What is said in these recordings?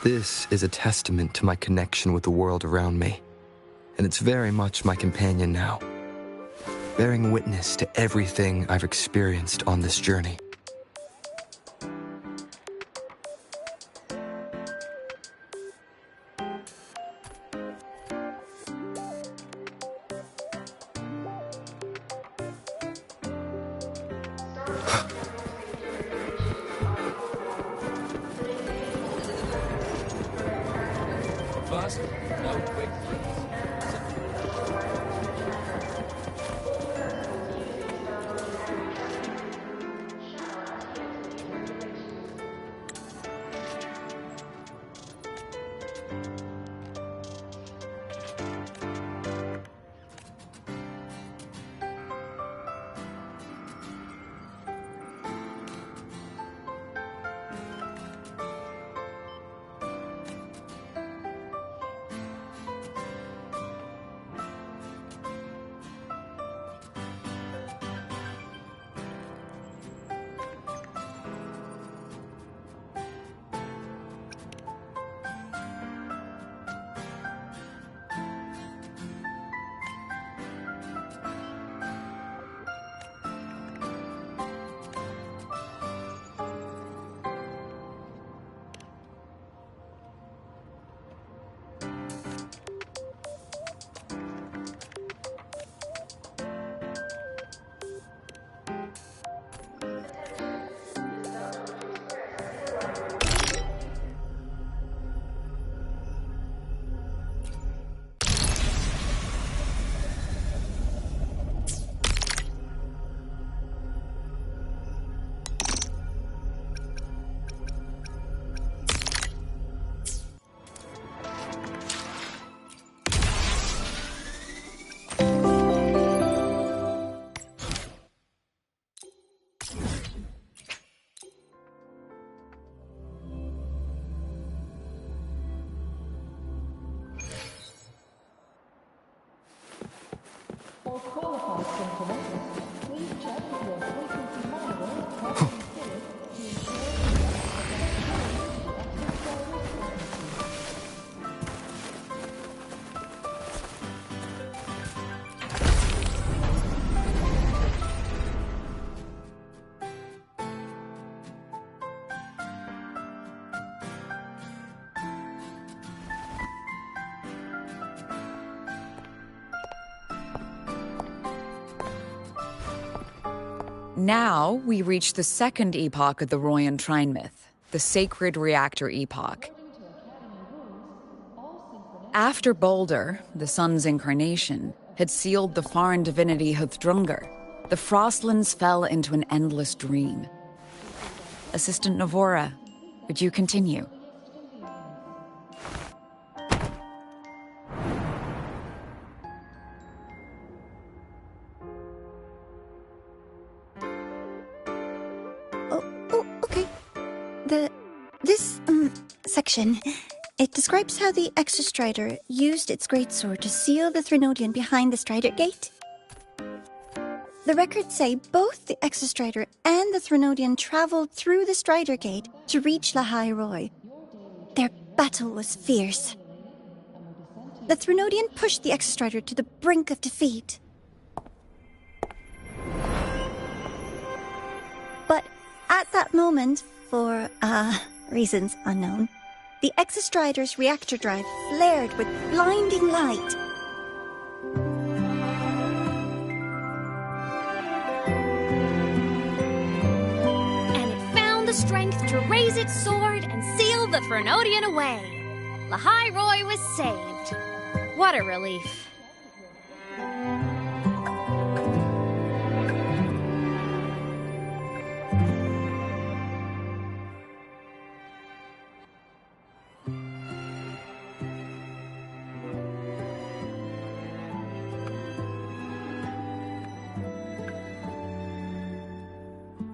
This is a testament to my connection with the world around me, and it's very much my companion now, bearing witness to everything I've experienced on this journey. Now we reach the second epoch of the Royan Trine myth, the Sacred Reactor Epoch. After Baldur, the sun's incarnation, had sealed the foreign divinity Huthdrungr, the Frostlands fell into an endless dream. Assistant Navora, would you continue? Section. It describes how the Exostrider used its greatsword to seal the Threnodian behind the Strider Gate. The records say both the Exostrider and the Threnodian traveled through the Strider Gate to reach Lahai Roy. Their battle was fierce. The Threnodian pushed the Exostrider to the brink of defeat. But at that moment, for reasons unknown, the Exostrider's reactor drive flared with blinding light. And it found the strength to raise its sword and seal the Threnodian away. Lahai Roy was saved. What a relief.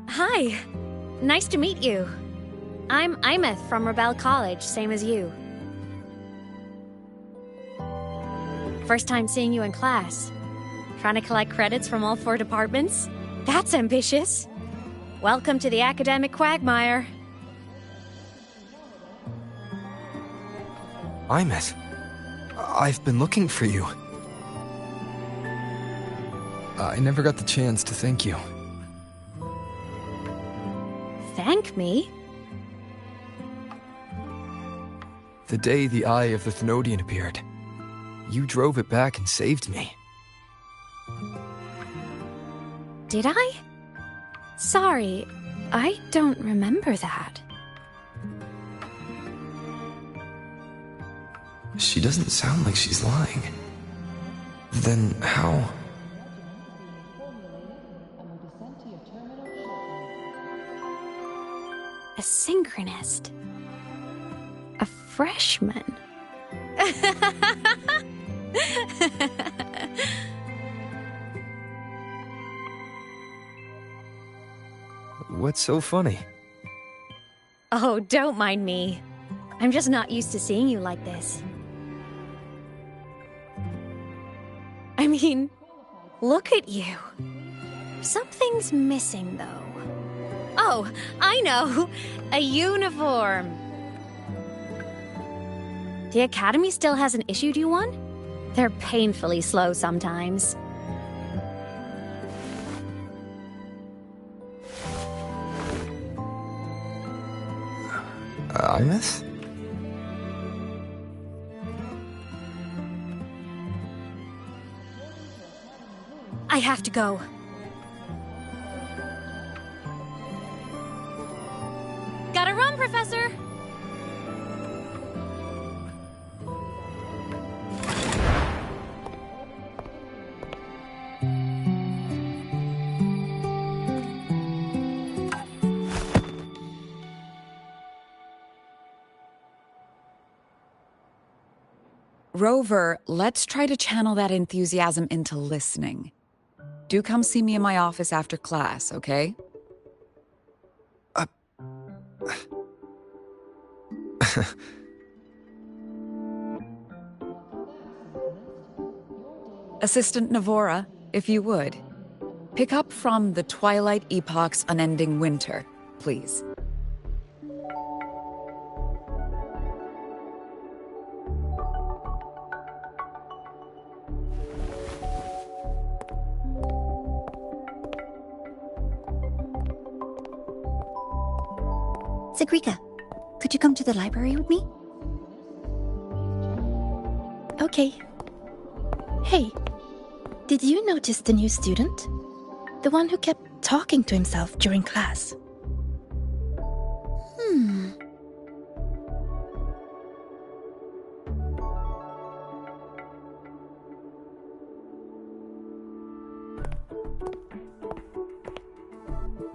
Hi. Nice to meet you. I'm Imeth from Rebel College, same as you. First time seeing you in class. Trying to collect credits from all 4 departments? That's ambitious. Welcome to the academic quagmire. Imeth, I've been looking for you. I never got the chance to thank you. Thank me? The day the Eye of the Thenodian appeared, you drove it back and saved me. Did I? Sorry, I don't remember that. She doesn't sound like she's lying. Then how? A synchronist. A freshman. What's so funny? Oh, don't mind me. I'm just not used to seeing you like this. I mean, look at you. Something's missing, though. Oh, I know! A uniform! The Academy still hasn't issued you one? They're painfully slow sometimes. Imeth? I have to go. Gotta run, Professor! Rover, let's try to channel that enthusiasm into listening. Do come see me in my office after class, okay? Assistant Navora, if you would. Pick up from the Twilight Epoch's Unending Winter, please. Sigrika, could you come to the library with me? Okay. Hey, did you notice the new student? The one who kept talking to himself during class.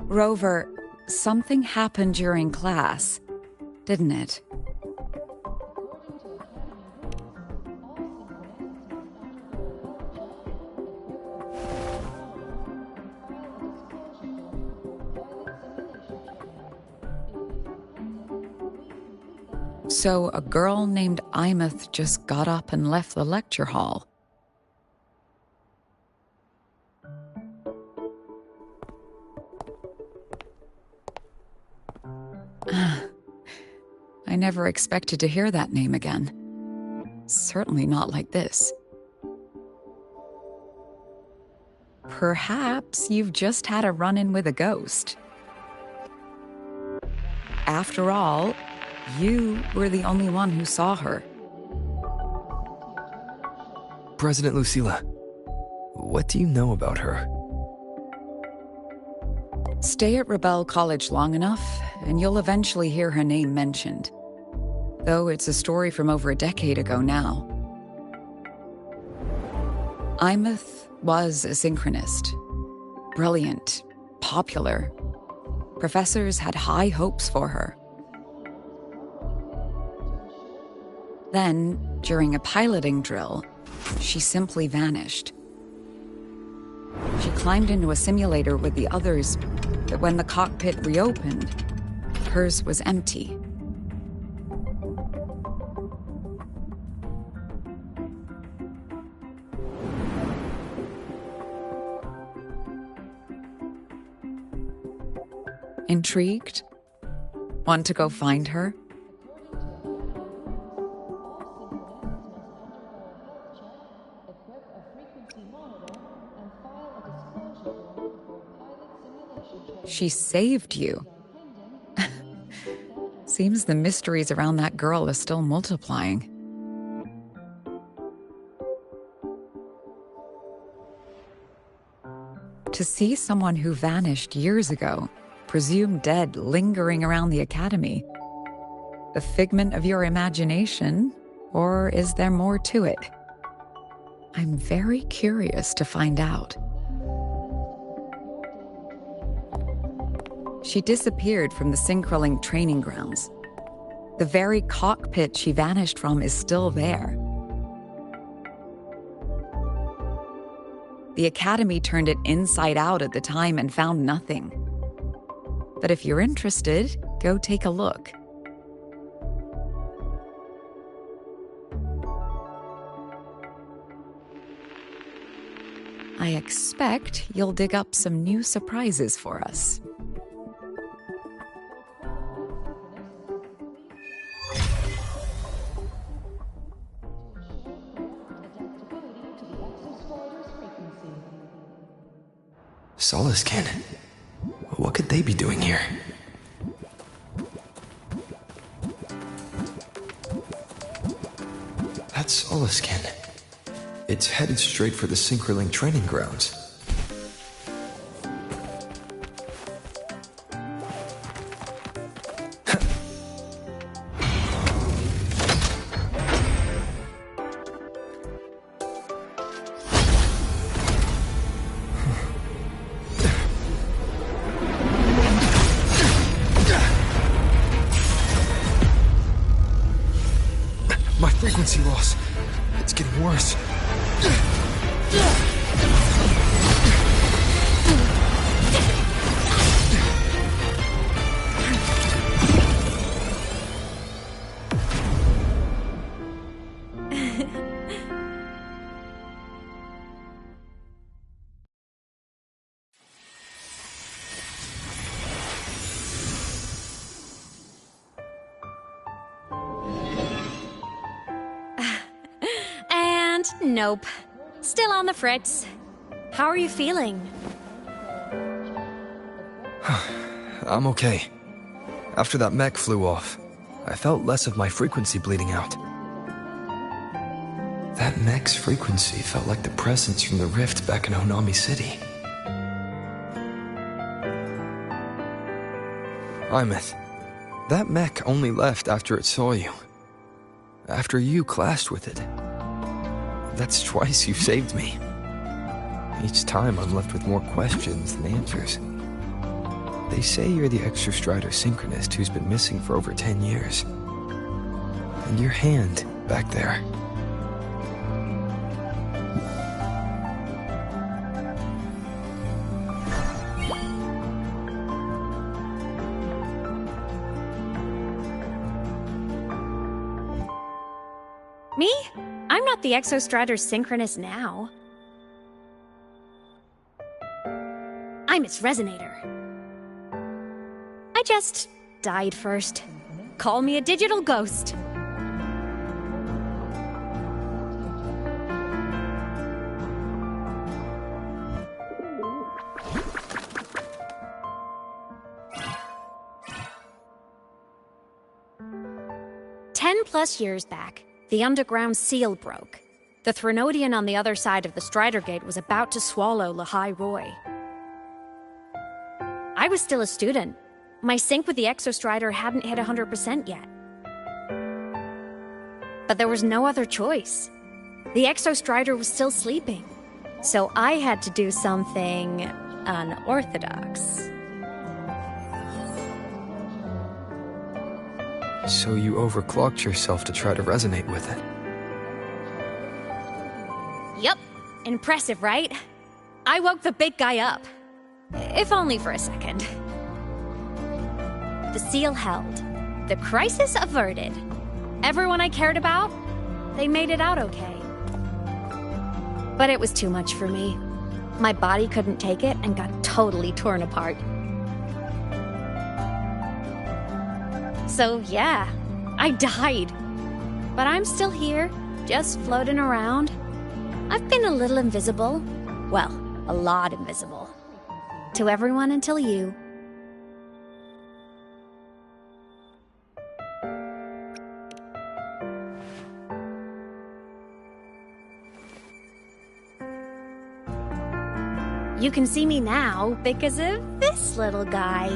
Rover, something happened during class, didn't it? So a girl named Imeth just got up and left the lecture hall. I never expected to hear that name again. Certainly not like this. Perhaps you've just had a run-in with a ghost. After all, you were the only one who saw her. President Lucilla, what do you know about her? Stay at Rebel College long enough, and you'll eventually hear her name mentioned. Though it's a story from over a decade ago now. Imeth was a synchronist. Brilliant, popular. Professors had high hopes for her. Then, during a piloting drill, she simply vanished. She climbed into a simulator with the others, but when the cockpit reopened, hers was empty. Intrigued? Want to go find her? She saved you. Seems the mysteries around that girl are still multiplying. To see someone who vanished years ago, presumed dead, lingering around the academy, a figment of your imagination, or is there more to it? I'm very curious to find out. She disappeared from the Synchroling training grounds. The very cockpit she vanished from is still there. The Academy turned it inside out at the time and found nothing. But if you're interested, go take a look. I expect you'll dig up some new surprises for us. Solaskin? What could they be doing here? That's Solaskin. It's headed straight for the Synchroling training grounds. My frequency loss. It's getting worse. Nope. Still on the fritz. How are you feeling? I'm okay. After that mech flew off, I felt less of my frequency bleeding out. That mech's frequency felt like the presence from the rift back in Honami City. Imeth, that mech only left after it saw you. After you clashed with it. That's twice you've saved me. Each time I'm left with more questions than answers. They say you're the Extra Strider Synchronist who's been missing for over 10 years. And your hand, back there. Me? I'm not the Exostrider Synchronist now. I'm its Resonator. I just died first. Call me a digital ghost. +10 years back, the underground seal broke. The Threnodian on the other side of the Strider Gate was about to swallow Lahai Roy. I was still a student. My sync with the Exostrider hadn't hit 100% yet. But there was no other choice. The Exostrider was still sleeping. So I had to do something unorthodox. So you overclocked yourself to try to resonate with it. Yup. Impressive, right? I woke the big guy up. If only for a second. The seal held. The crisis averted. Everyone I cared about, they made it out okay. But it was too much for me. My body couldn't take it and got totally torn apart. So yeah, I died. But I'm still here, just floating around. I've been a little invisible. Well, a lot invisible. To everyone until you. You can see me now because of this little guy.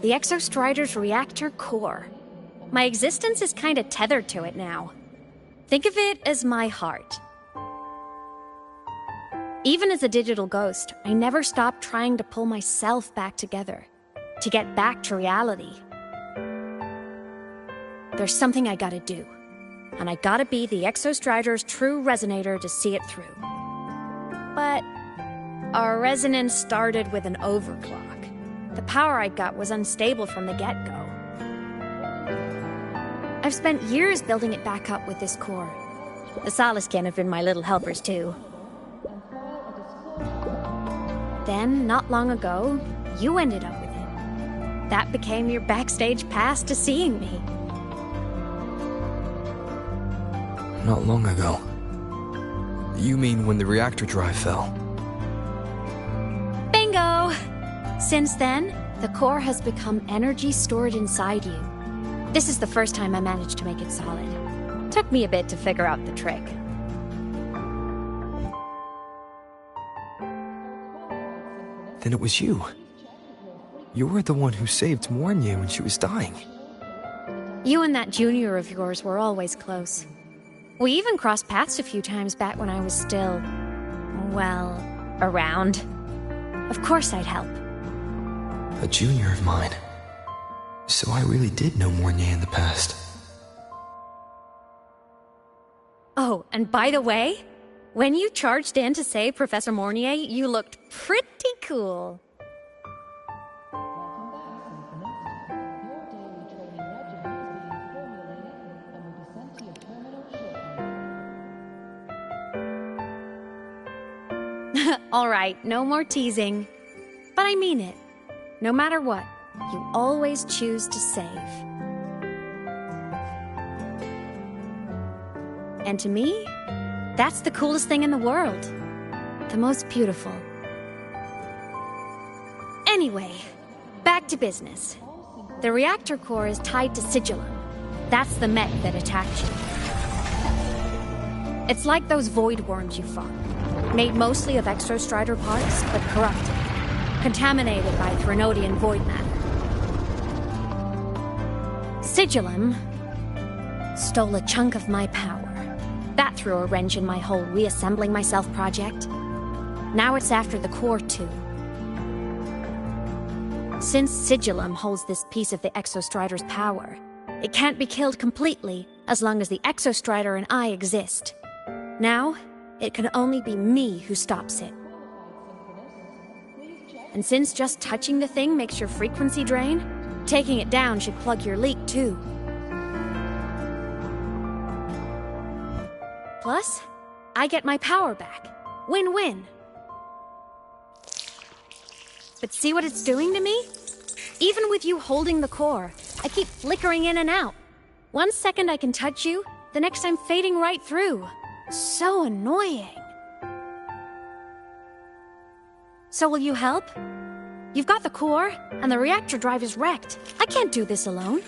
The Exostrider's reactor core. My existence is kinda tethered to it now. Think of it as my heart. Even as a digital ghost, I never stopped trying to pull myself back together, to get back to reality. There's something I gotta do, and I gotta be the Exostrider's true resonator to see it through. But our resonance started with an overclock. The power I got was unstable from the get-go. I've spent years building it back up with this core. The Solaskin have been my little helpers too. Then, not long ago, you ended up with it. That became your backstage pass to seeing me. Not long ago. You mean when the reactor drive fell? Bingo! Since then, the core has become energy stored inside you. This is the first time I managed to make it solid. Took me a bit to figure out the trick. Then it was you. You were the one who saved Mornia when she was dying. You and that junior of yours were always close. We even crossed paths a few times back when I was still, well, around. Of course I'd help. A junior of mine. So I really did know Mornia in the past. Oh, and by the way, when you charged in to save Professor Mornier, you looked pretty cool. All right, no more teasing. But I mean it. No matter what, you always choose to save. And to me, that's the coolest thing in the world. The most beautiful. Anyway, back to business. The reactor core is tied to Sigillum. That's the mech that attacked you. It's like those void worms you fought. Made mostly of Exostrider parts, but corrupted. Contaminated by Threnodian void matter. Sigillum stole a chunk of my power. That threw a wrench in my whole reassembling myself project. Now it's after the core too. Since Sigillum holds this piece of the Exostrider's power, it can't be killed completely as long as the Exostrider and I exist. Now, it can only be me who stops it. And since just touching the thing makes your frequency drain, taking it down should plug your leak too. Plus, I get my power back. Win-win. But see what it's doing to me? Even with you holding the core, I keep flickering in and out. 1 second I can touch you, the next I'm fading right through. So annoying. So will you help? You've got the core, and the reactor drive is wrecked. I can't do this alone.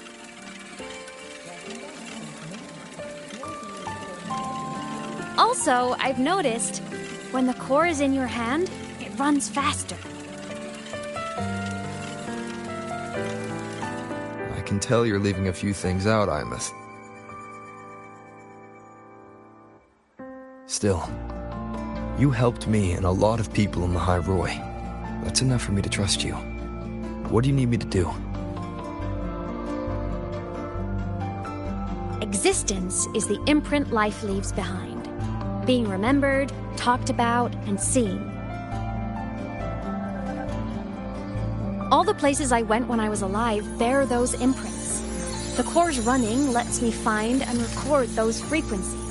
Also, I've noticed, when the core is in your hand, it runs faster. I can tell you're leaving a few things out, Imus. Still, you helped me and a lot of people in the High Roy. That's enough for me to trust you. What do you need me to do? Existence is the imprint life leaves behind. Being remembered, talked about, and seen. All the places I went when I was alive bear those imprints. The core's running lets me find and record those frequencies.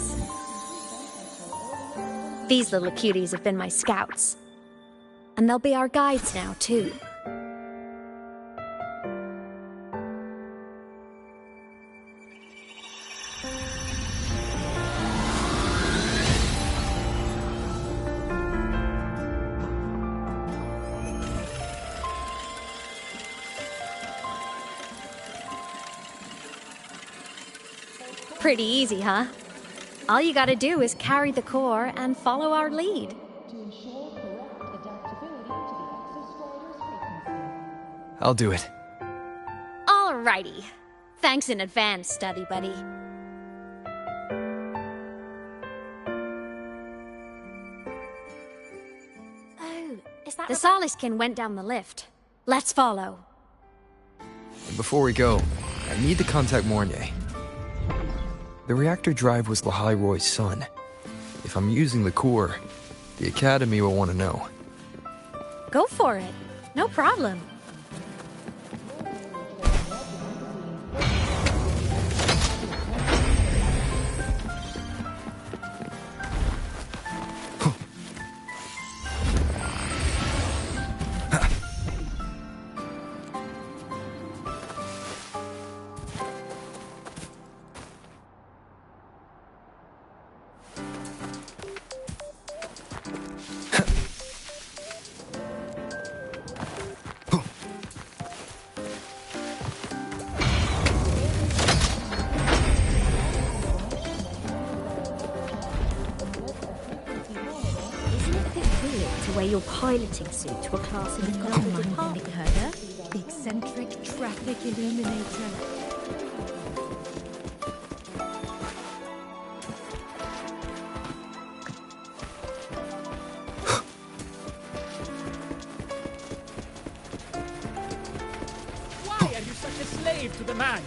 These little cuties have been my scouts. And they'll be our guides now, too. Pretty easy, huh? All you gotta do is carry the core and follow our lead. I'll do it. Alrighty. Thanks in advance, study buddy. Oh, is that the Soliskin went down the lift. Let's follow. Before we go, I need to contact Mornier. The reactor drive was Lahai-Roy's son. If I'm using the core, the Academy will want to know. Go for it. No problem. Wear your piloting suit to a class in the government department. The eccentric traffic illuminator. Why are you such a slave to the manual?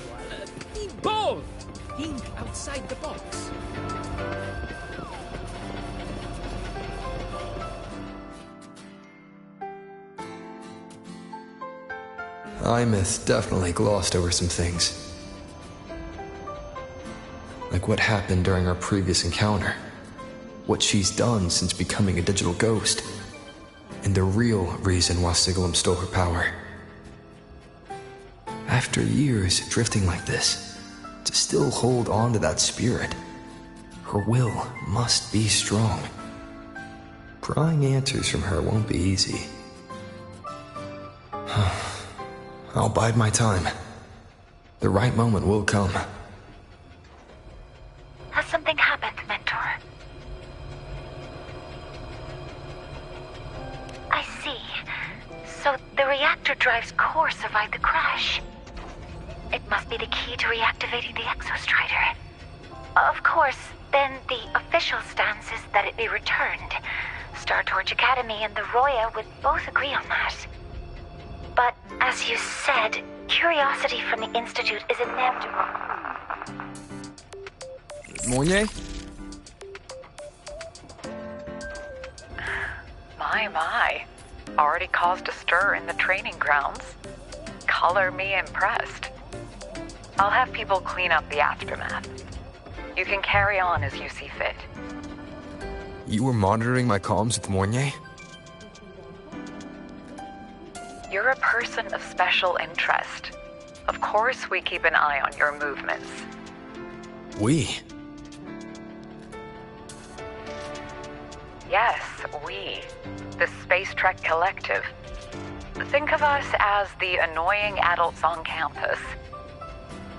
Be bold! Think outside the box. Imeth definitely glossed over some things. Like what happened during our previous encounter. What she's done since becoming a digital ghost. And the real reason why Sigalum stole her power. After years drifting like this, to still hold on to that spirit, her will must be strong. Prying answers from her won't be easy. I'll bide my time. The right moment will come. Has something happened, Mentor? I see. So the reactor drive's core survived the crash. It must be the key to reactivating the Exostrider. Of course, then the official stance is that it be returned. Star Torch Academy and the Roya would both agree on that. But, as you said, curiosity from the Institute is inevitable. Mornier? My. Already caused a stir in the training grounds. Color me impressed. I'll have people clean up the aftermath. You can carry on as you see fit. You were monitoring my comms with Mornier? You're a person of special interest. Of course we keep an eye on your movements. We? Yes, we. The Space Trek Collective. Think of us as the annoying adults on campus.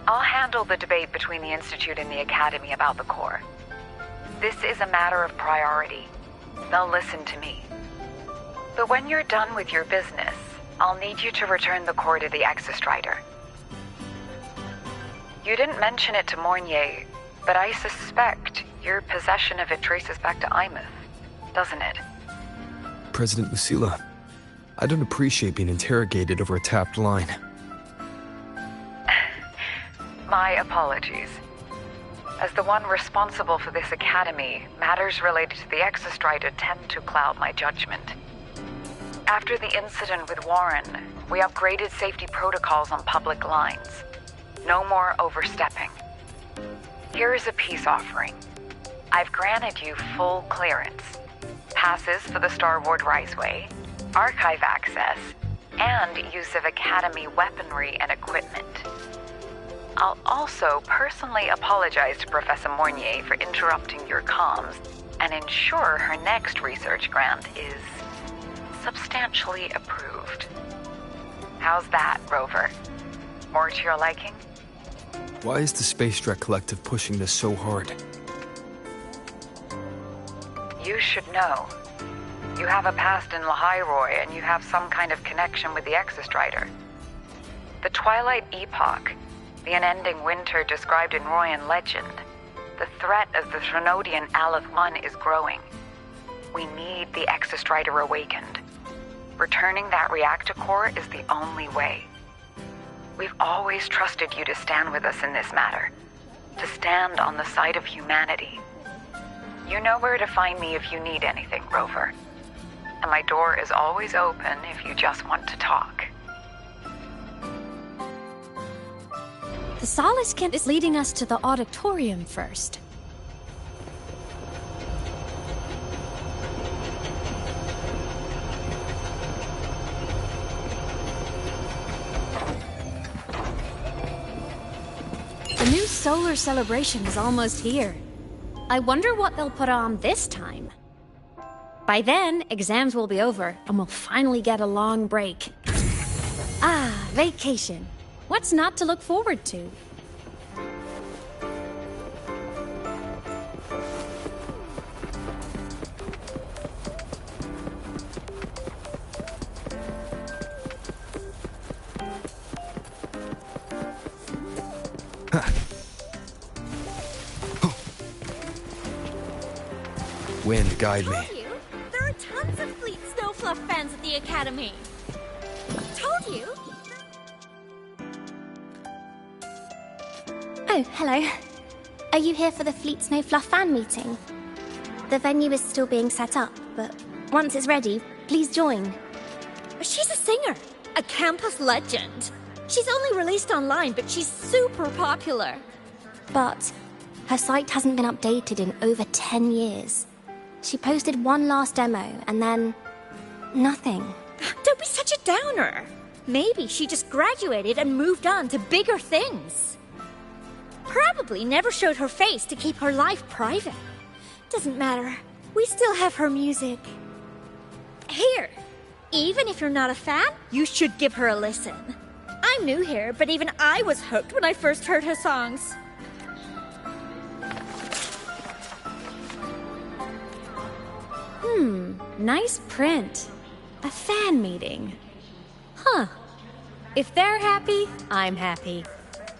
I'll handle the debate between the Institute and the Academy about the core. This is a matter of priority. They'll listen to me. But when you're done with your business, I'll need you to return the core to the Exostrider. You didn't mention it to Mornier, but I suspect your possession of it traces back to Imeth, doesn't it? President Lucilla, I don't appreciate being interrogated over a tapped line. My apologies. As the one responsible for this academy, matters related to the Exostrider tend to cloud my judgment. After the incident with Warren, we upgraded safety protocols on public lines. No more overstepping. Here is a peace offering. I've granted you full clearance. Passes for the Starboard Riseway, archive access, and use of Academy weaponry and equipment. I'll also personally apologize to Professor Mornier for interrupting your comms and ensure her next research grant is substantially approved. How's that, Rover? More to your liking? Why is the Space Trek Collective pushing this so hard? You should know. You have a past in Lahairoi, and you have some kind of connection with the Exostrider. The Twilight Epoch, the unending winter described in Royan legend, the threat of the Threnodian Aleph 1 is growing. We need the Exostrider awakened. Returning that reactor core is the only way. We've always trusted you to stand with us in this matter, to stand on the side of humanity. You know where to find me if you need anything, Rover. And my door is always open if you just want to talk. The Solace Kent is leading us to the auditorium first. The new solar celebration is almost here. I wonder what they'll put on this time. By then, exams will be over, and we'll finally get a long break. Ah, vacation. What's not to look forward to? Wind, guide me. Told you, there are tons of Fleet Snowfluff fans at the Academy. Told you. Oh, hello. Are you here for the Fleet Snowfluff fan meeting? The venue is still being set up, but once it's ready, please join. She's a singer, a campus legend. She's only released online, but she's super popular. But her site hasn't been updated in over 10 years. She posted one last demo, and then nothing. Don't be such a downer. Maybe she just graduated and moved on to bigger things. Probably never showed her face to keep her life private. Doesn't matter. We still have her music. Here, even if you're not a fan, you should give her a listen. I'm new here, but even I was hooked when I first heard her songs. Nice print. A fan meeting. Huh. If they're happy, I'm happy.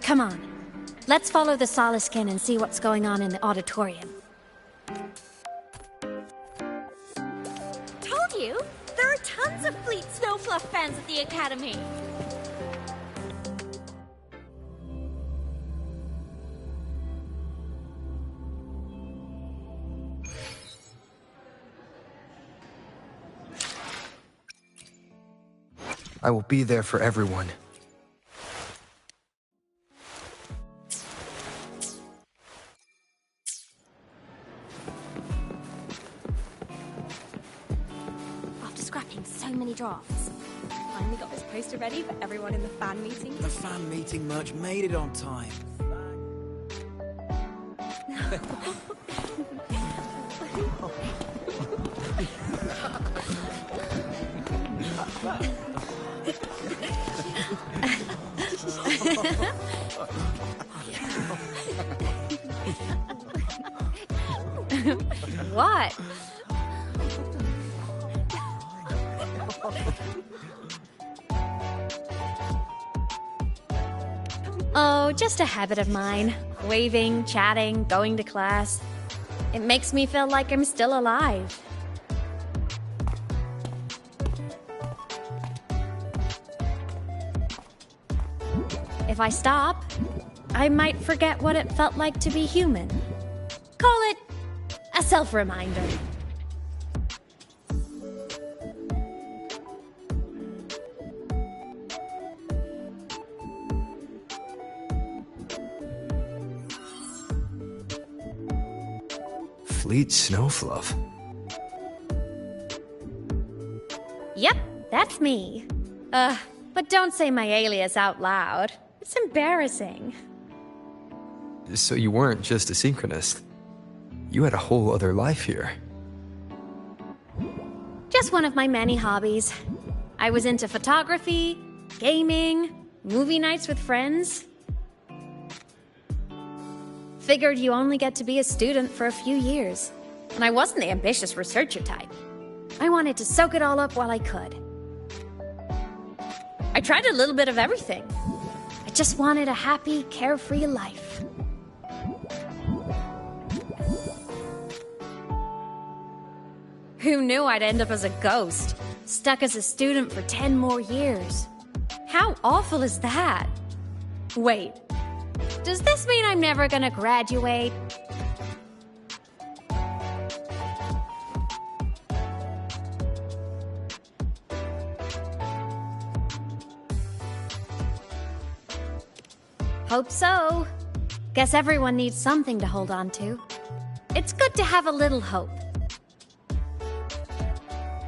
Come on. Let's follow the Solace Kent and see what's going on in the auditorium. Told you, there are tons of Fleet Snowfluff fans at the Academy. I will be there for everyone. After scrapping so many drafts, Finally got this poster ready for everyone in the fan meeting. The fan meeting merch made it on time. What? Oh, just a habit of mine. Waving, chatting, going to class. It makes me feel like I'm still alive. If I stop, I might forget what it felt like to be human. Call it a self-reminder. Fleet Snowfluff. Yep, that's me. But don't say my alias out loud. It's embarrassing. So you weren't just a synchronist. You had a whole other life here. Just one of my many hobbies. I was into photography, gaming, movie nights with friends. Figured you only get to be a student for a few years. And I wasn't the ambitious researcher type. I wanted to soak it all up while I could. I tried a little bit of everything. I just wanted a happy, carefree life. Who knew I'd end up as a ghost, stuck as a student for 10 more years? How awful is that? Wait, does this mean I'm never gonna graduate? Hope so. Guess everyone needs something to hold on to. It's good to have a little hope.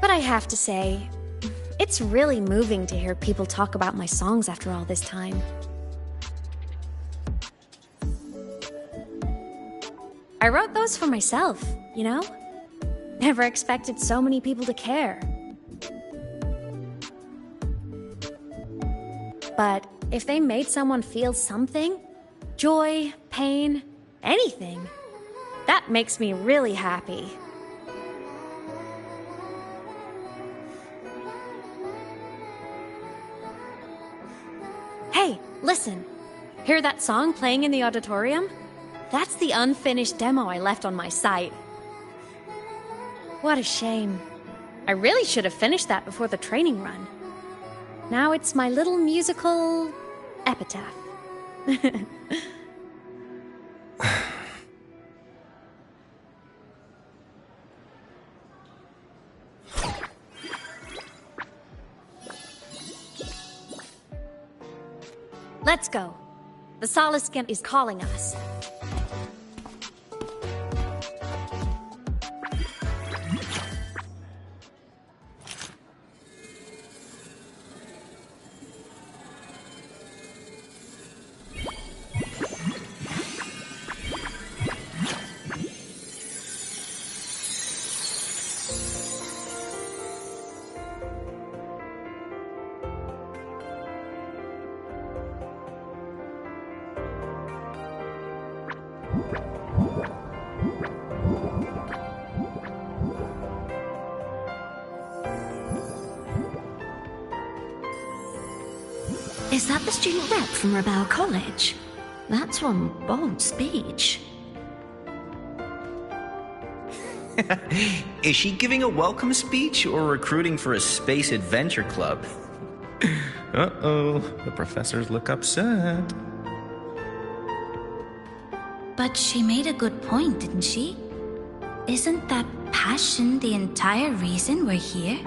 But I have to say, it's really moving to hear people talk about my songs after all this time. I wrote those for myself, you know? Never expected so many people to care. But if they made someone feel something, joy, pain, anything, that makes me really happy. Hey, listen. Hear that song playing in the auditorium? That's the unfinished demo I left on my site. What a shame. I really should have finished that before the training run. Now it's my little musical epitaph. Let's go. The Soliskin is calling us. Is that the student rep from Rebel College? That's one bold speech. Is she giving a welcome speech or recruiting for a space adventure club? Uh-oh, the professors look upset. But she made a good point, didn't she? Isn't that passion the entire reason we're here?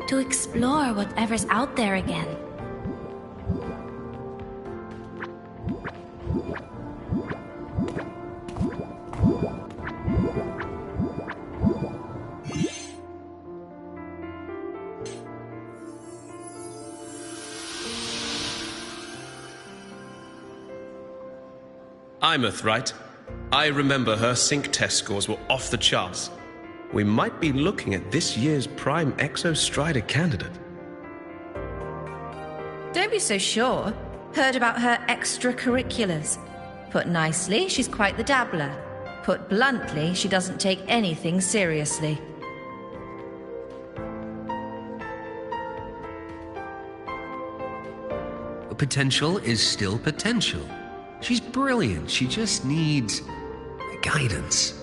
To explore whatever's out there again. Imeth, right? I remember her sync test scores were off the charts. We might be looking at this year's prime Exostrider candidate. Don't be so sure. Heard about her extracurriculars. Put nicely, she's quite the dabbler. Put bluntly, she doesn't take anything seriously. Potential is still potential. She's brilliant, she just needs guidance.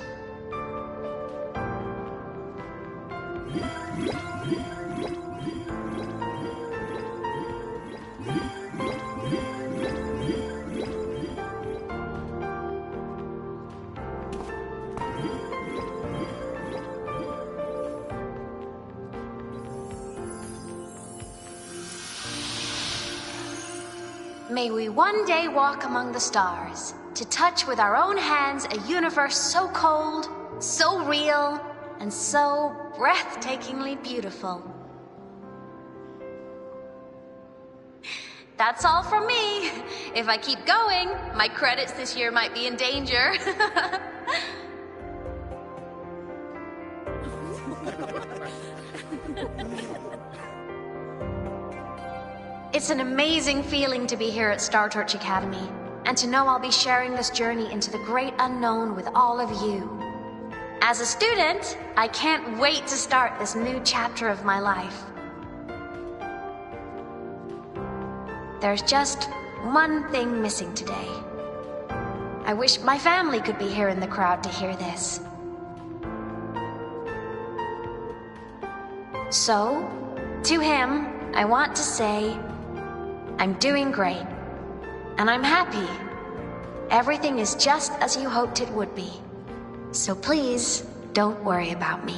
May we one day walk among the stars, to touch with our own hands a universe so cold, so real, and so breathtakingly beautiful. That's all from me. If I keep going, my credits this year might be in danger. It's an amazing feeling to be here at Star Torch Academy, and to know I'll be sharing this journey into the great unknown with all of you. As a student, I can't wait to start this new chapter of my life. There's just one thing missing today. I wish my family could be here in the crowd to hear this. So, to him, I want to say, I'm doing great, and I'm happy. Everything is just as you hoped it would be. So please, don't worry about me.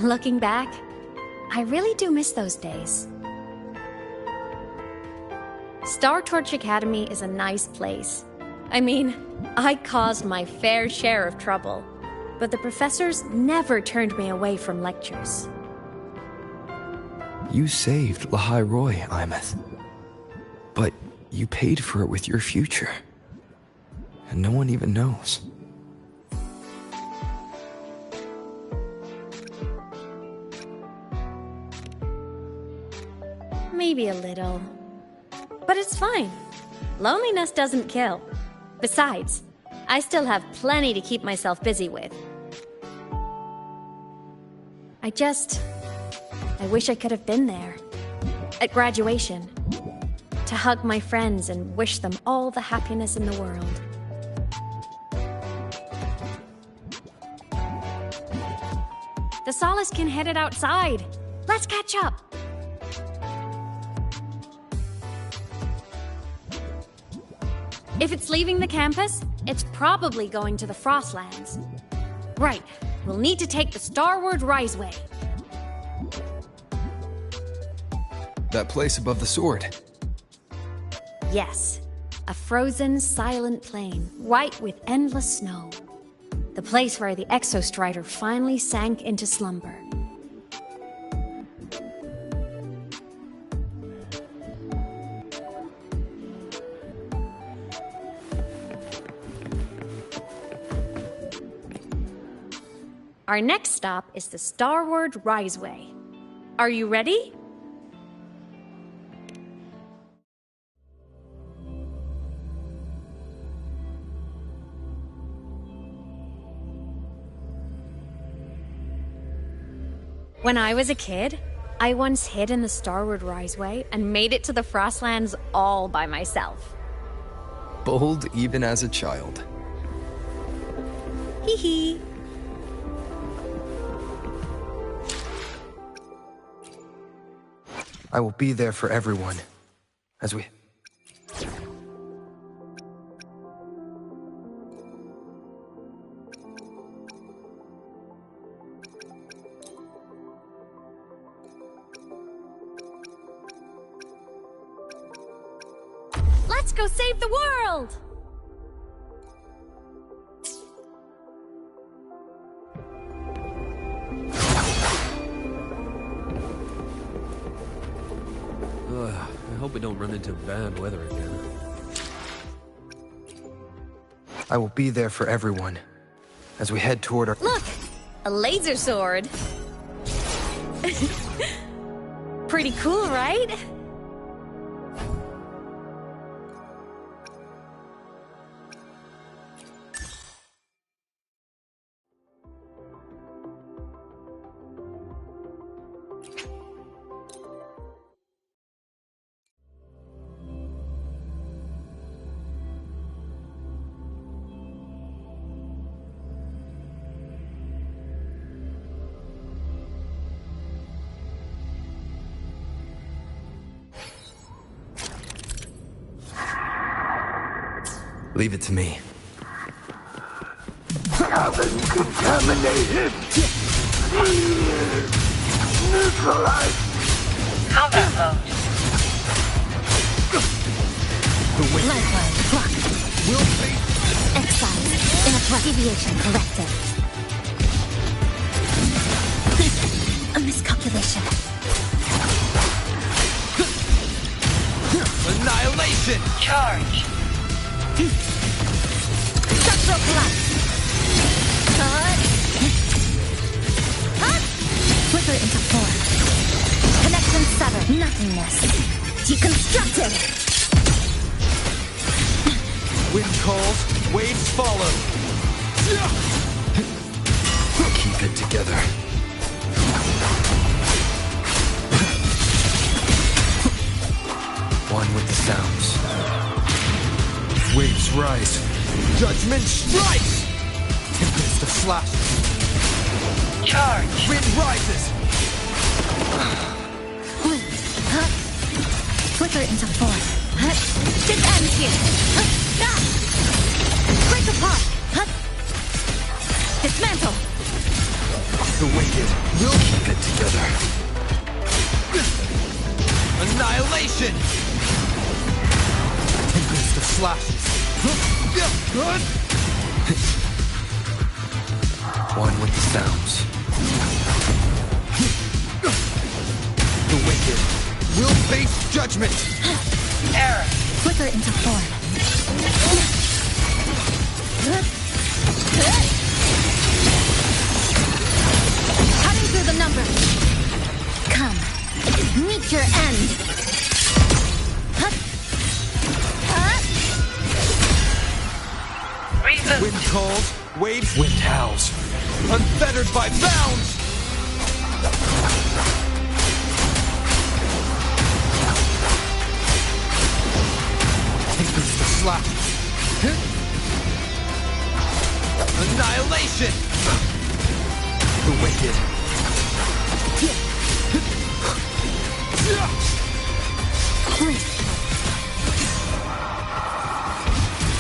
Looking back, I really do miss those days. Star Torch Academy is a nice place. I mean, I caused my fair share of trouble, but the professors never turned me away from lectures. You saved Lahai Roy, Imeth. But you paid for it with your future. And no one even knows. Maybe a little. But it's fine. Loneliness doesn't kill. Besides, I still have plenty to keep myself busy with. I wish I could have been there. At graduation. To hug my friends and wish them all the happiness in the world. The Solace can headed outside. Let's catch up. If it's leaving the campus, it's probably going to the Frostlands. Right, we'll need to take the Starward Riseway. That place above the sword. Yes, a frozen, silent plain, white with endless snow. The place where the Exostrider finally sank into slumber. Our next stop is the Starward Riseway. Are you ready? When I was a kid, I once hid in the Starward Riseway and made it to the Frostlands all by myself. Bold even as a child. Hee hee. I will be there for everyone. As we... Let's go save the world! I hope we don't run into bad weather again. I will be there for everyone. As we head toward our... Look! A laser sword! Pretty cool, right? Leave it to me. Cabin contaminated. Neutralized. Combat mode. deviation corrected. A miscalculation. Annihilation! Charge! Structural collapse. Flicker into form. Connection severed. Nothingness. Deconstructed. Wind calls, waves follow. Keep it together. One with the sounds. Waves rise. Judgment strikes! Tempest of flashes. Charge! Wind rises! Flicker into form. This ends here. Break apart. Dismantle. The wicked will keep it together. Annihilation! Tempest of flashes. One with the sounds. The wicked will face judgment. Error! Flicker into form. Cutting through the numbers. Come. Meet your end. Reboot! Wind calls, waves, wind howls. Unfettered by bounds! Tempest of flashes. Annihilation! The wicked.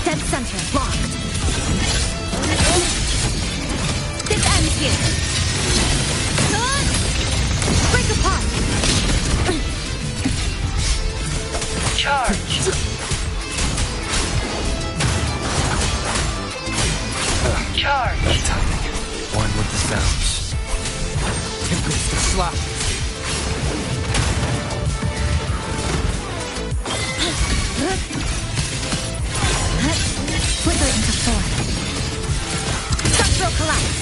Dead center blocked. This ends here. Break apart. Charge! Charge! That timing. One with the sounds. Tempest of flashes. Flicker into form. Structural collapse.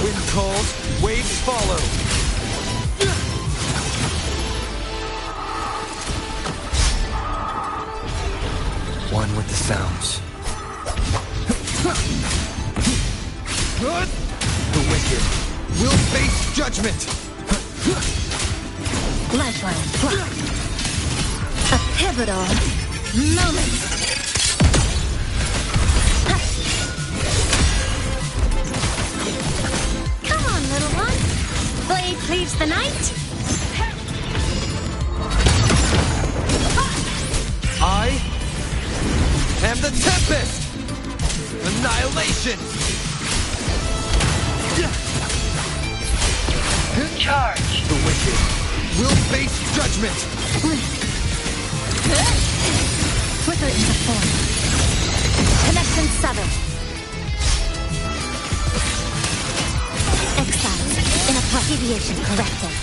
Wind calls, waves follow. One with the sounds. The wicked will face judgment. Lifeline blocked. A pivotal moment. Come on, little one. Blade cleaves the night. I am the Tempest! Annihilation! Charge! The wicked will face judgment! Flicker into form. Connection severed. Exiled. In a deviation corrected.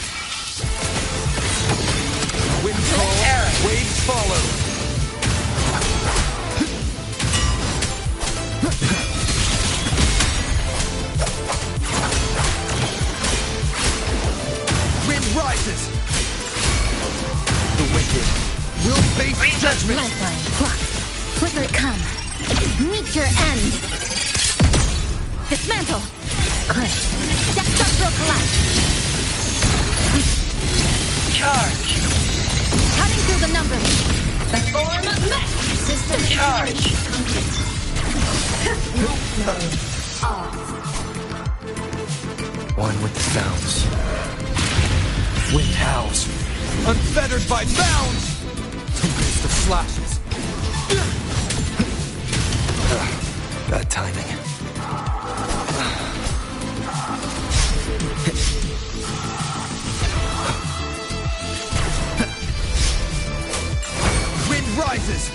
Wind calls, waves follow. Wind rises. The wicked will face judgment. Lifeline blocked. Flicker come. Meet your end. Dismantle. Good. Structural collapse. Charge! Cutting through the numbers. Form of mech! System charge! One with the sounds. Wind howls. Unfettered by bounds! Tempest of flashes. Bad timing. Wind rises!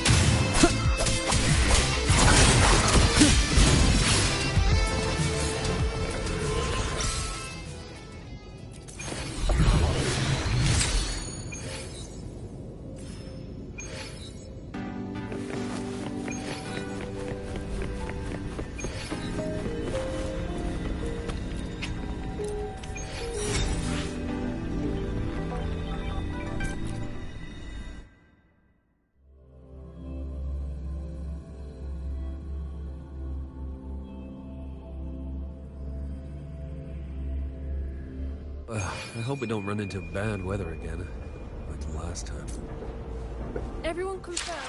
I hope we don't run into bad weather again, like last time. Everyone confirmed.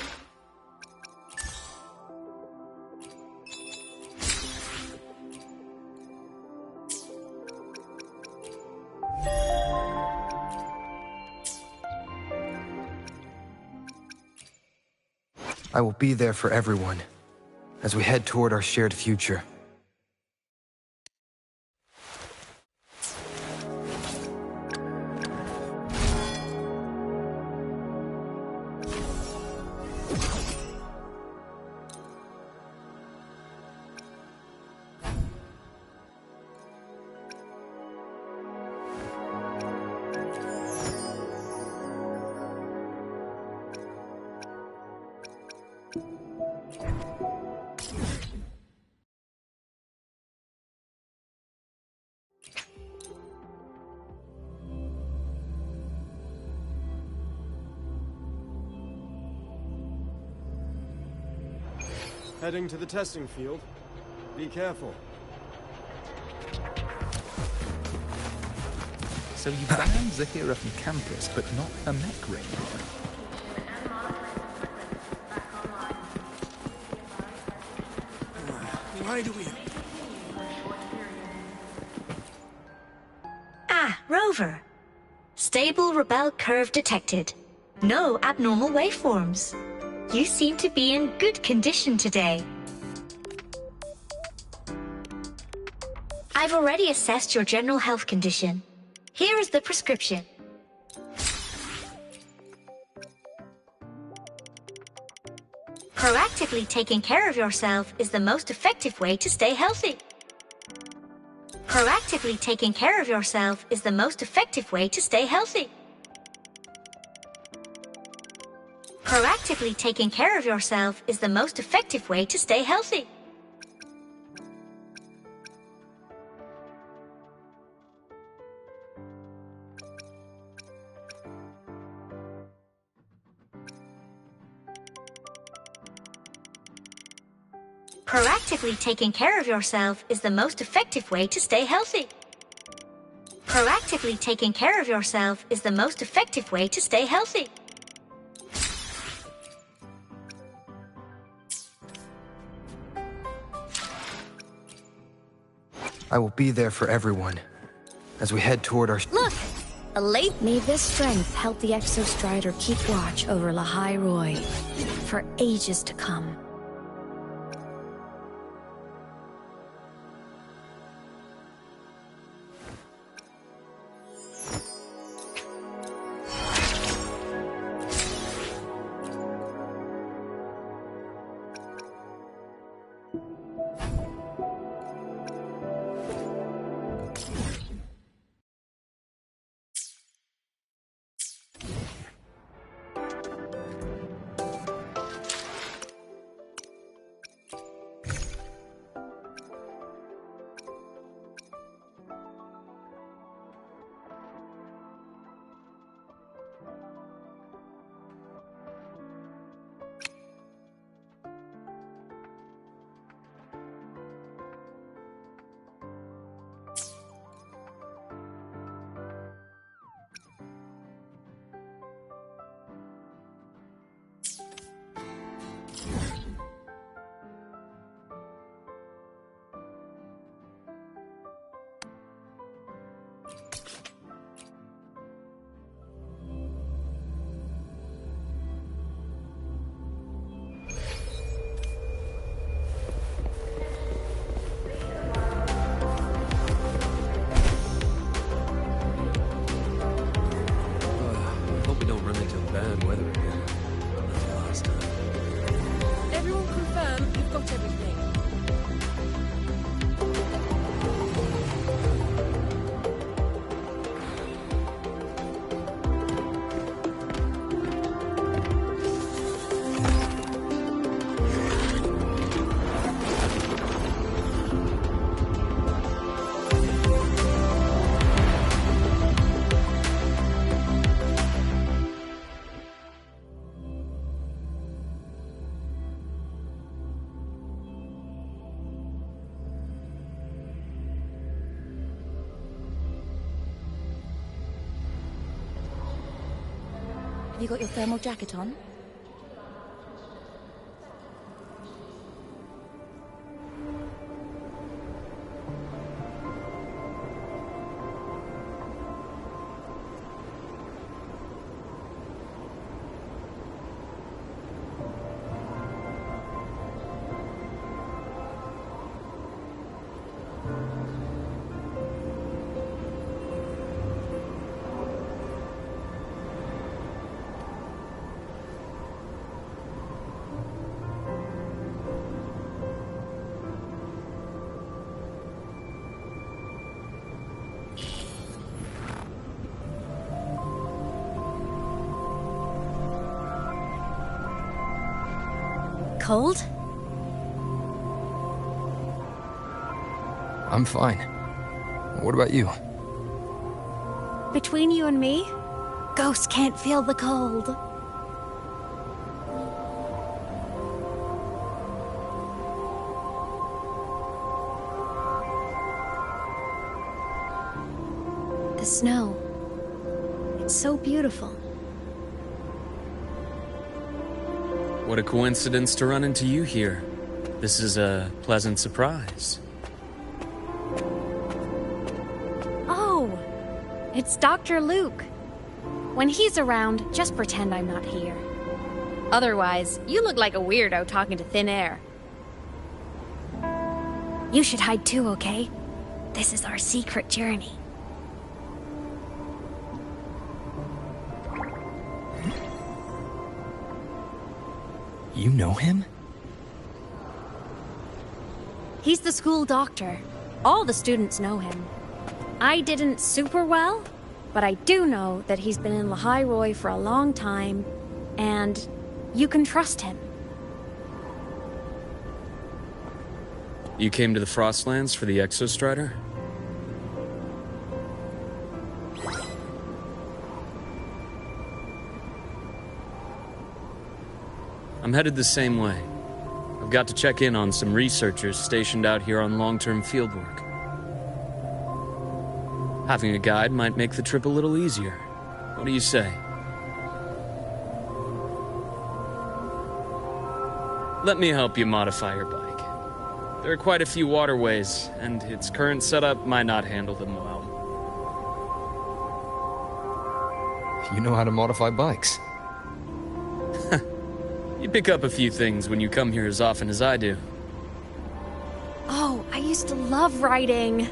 I will be there for everyone as we head toward our shared future. Heading to the testing field. Be careful. So you banned Zahira from campus, but not her mech ring. Why do we... Ah, Rover. Stable Rebel curve detected. No abnormal waveforms. You seem to be in good condition today. I've already assessed your general health condition. Here is the prescription. Proactively taking care of yourself is the most effective way to stay healthy. Proactively taking care of yourself is the most effective way to stay healthy. Proactively taking care of yourself is the most effective way to stay healthy. Proactively taking care of yourself is the most effective way to stay healthy. Proactively taking care of yourself is the most effective way to stay healthy. I will be there for everyone as we head toward our... Look! A late... May this strength help the Exostrider keep watch over Lahai Roy for ages to come. Have you got your thermal jacket on? Cold? I'm fine. What about you? Between you and me, ghosts can't feel the cold. The snow. It's so beautiful. What a coincidence to run into you here. This is a pleasant surprise. Oh, it's Dr. Luke. When he's around, just pretend I'm not here. Otherwise, you look like a weirdo talking to thin air. You should hide too, okay? This is our secret journey. You know him? He's the school doctor. All the students know him. I didn't super well, but I do know that he's been in Lehigh Roy for a long time, and you can trust him. You came to the Frostlands for the Exostrider? I'm headed the same way. I've got to check in on some researchers stationed out here on long-term fieldwork. Having a guide might make the trip a little easier. What do you say? Let me help you modify your bike. There are quite a few waterways, and its current setup might not handle them well. You know how to modify bikes. You pick up a few things when you come here as often as I do. Oh, I used to love riding.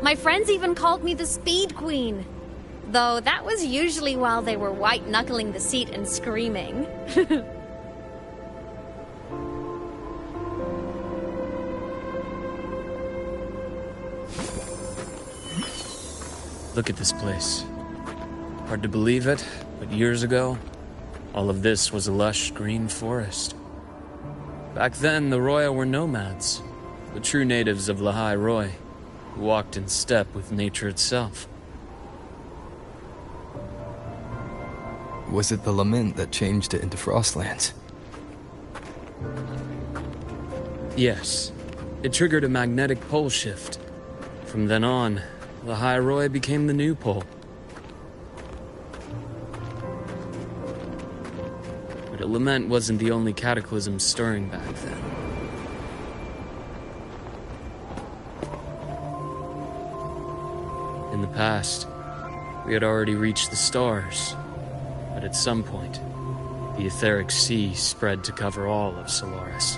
My friends even called me the Speed Queen. Though that was usually while they were white-knuckling the seat and screaming. Look at this place. Hard to believe it, but years ago, all of this was a lush green forest. Back then, the Roya were nomads, the true natives of Lehigh Roy, who walked in step with nature itself. Was it the lament that changed it into Frostlands? Yes, it triggered a magnetic pole shift. From then on, Lehigh Roy became the new pole. But a lament wasn't the only cataclysm stirring back then. In the past, we had already reached the stars, but at some point, the etheric sea spread to cover all of Solaris.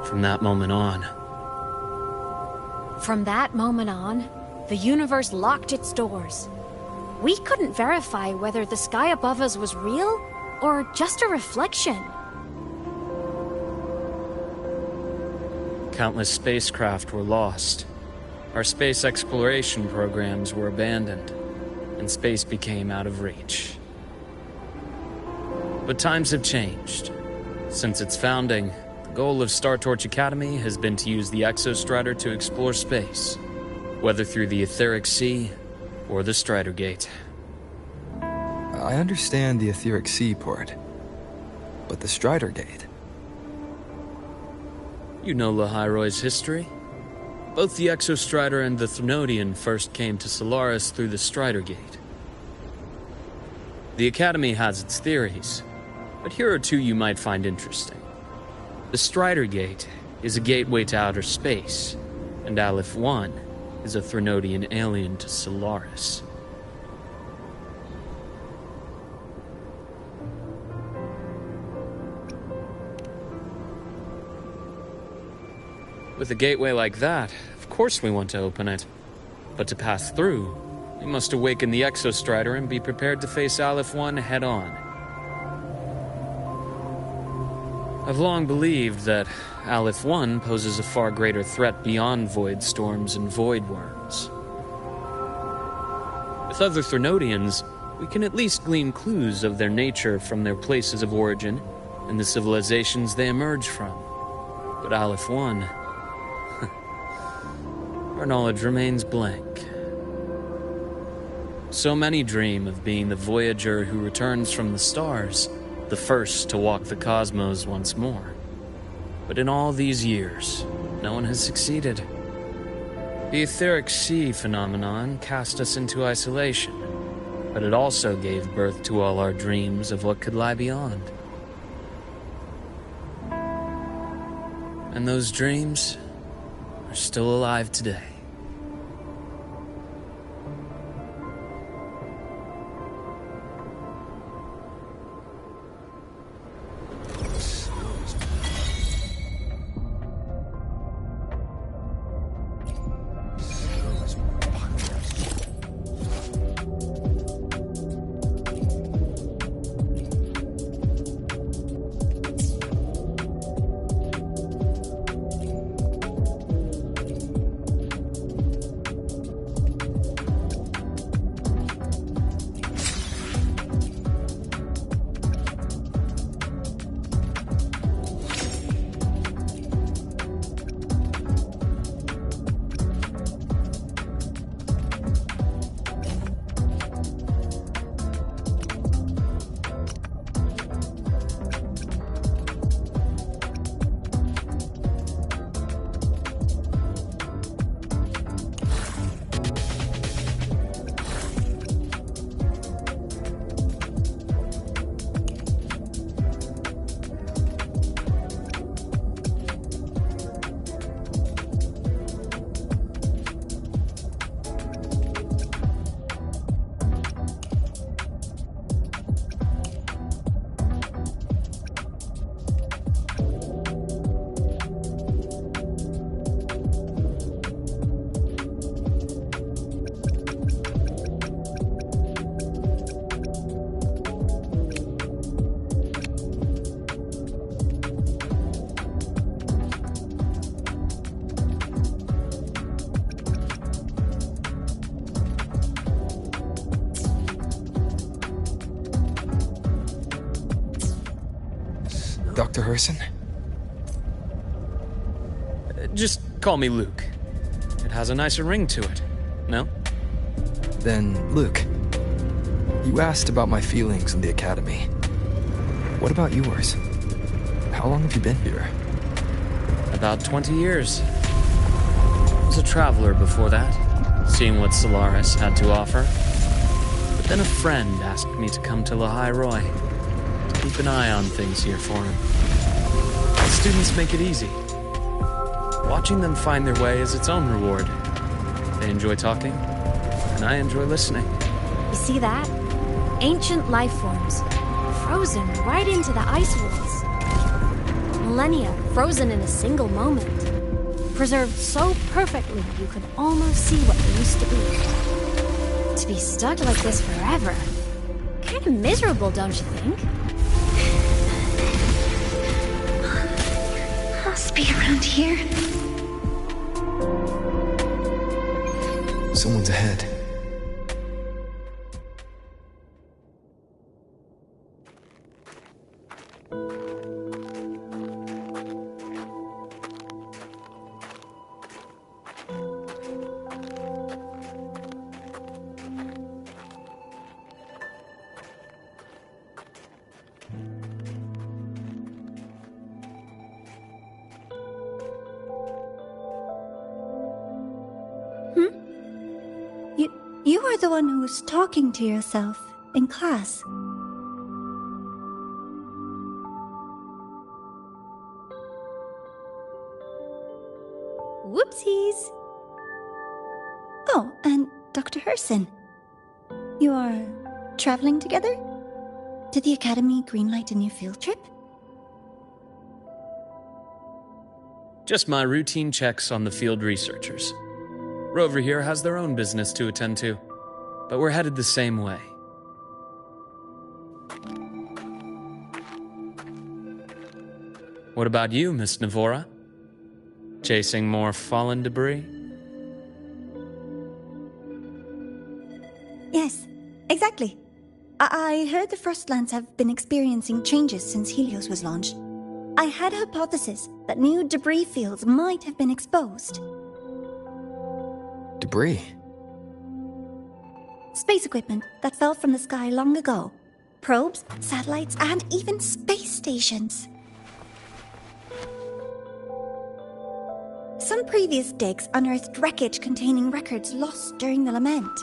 From that moment on, the universe locked its doors. We couldn't verify whether the sky above us was real or just a reflection. countless spacecraft were lost. Our space exploration programs were abandoned, and space became out of reach. But times have changed. Since its founding, the goal of Star Torch Academy has been to use the Exostrider to explore space, whether through the Etheric Sea or the Strider Gate. I understand the Etheric Sea part, but the Strider Gate? You know Lehigh Roy's history? Both the Exostrider and the Threnodian first came to Solaris through the Strider Gate. The Academy has its theories, but here are two you might find interesting. The Strider Gate is a gateway to outer space, and Aleph 1 is a Threnodian alien to Solaris. With a gateway like that, of course we want to open it. But to pass through, we must awaken the Exostrider and be prepared to face Aleph 1 head-on. I've long believed that Aleph 1 poses a far greater threat beyond void storms and void worms. With other Threnodians, we can at least glean clues of their nature from their places of origin and the civilizations they emerge from. But Aleph 1... our knowledge remains blank. So many dream of being the voyager who returns from the stars, the first to walk the cosmos once more. But in all these years, no one has succeeded. The etheric sea phenomenon cast us into isolation, but it also gave birth to all our dreams of what could lie beyond. And those dreams are still alive today. Dr. Herson? Just call me Luke. It has a nicer ring to it, no? Then, Luke, you asked about my feelings in the Academy. What about yours? How long have you been here? About 20 years. I was a traveler before that, seeing what Solaris had to offer. But then a friend asked me to come to Lahai Roy, to keep an eye on things here for him. The students make it easy. Watching them find their way is its own reward. They enjoy talking, and I enjoy listening. You see that? Ancient life forms, frozen right into the ice walls. Millennia frozen in a single moment. Preserved so perfectly you could almost see what they used to be. To be stuck like this forever. Kinda miserable, don't you think? Must be around here. Someone's ahead. You are the one who was talking to yourself in class. Whoopsies. Oh, and Dr. Herson. You are traveling together? Did the Academy greenlight a new field trip? Just my routine checks on the field researchers. Rover here has their own business to attend to, but we're headed the same way. What about you, Miss Navora? Chasing more fallen debris? Yes, exactly. I heard the Frostlands have been experiencing changes since Helios was launched. I had a hypothesis that new debris fields might have been exposed. Debris? Space equipment that fell from the sky long ago. Probes, satellites, and even space stations. Some previous digs unearthed wreckage containing records lost during the lament.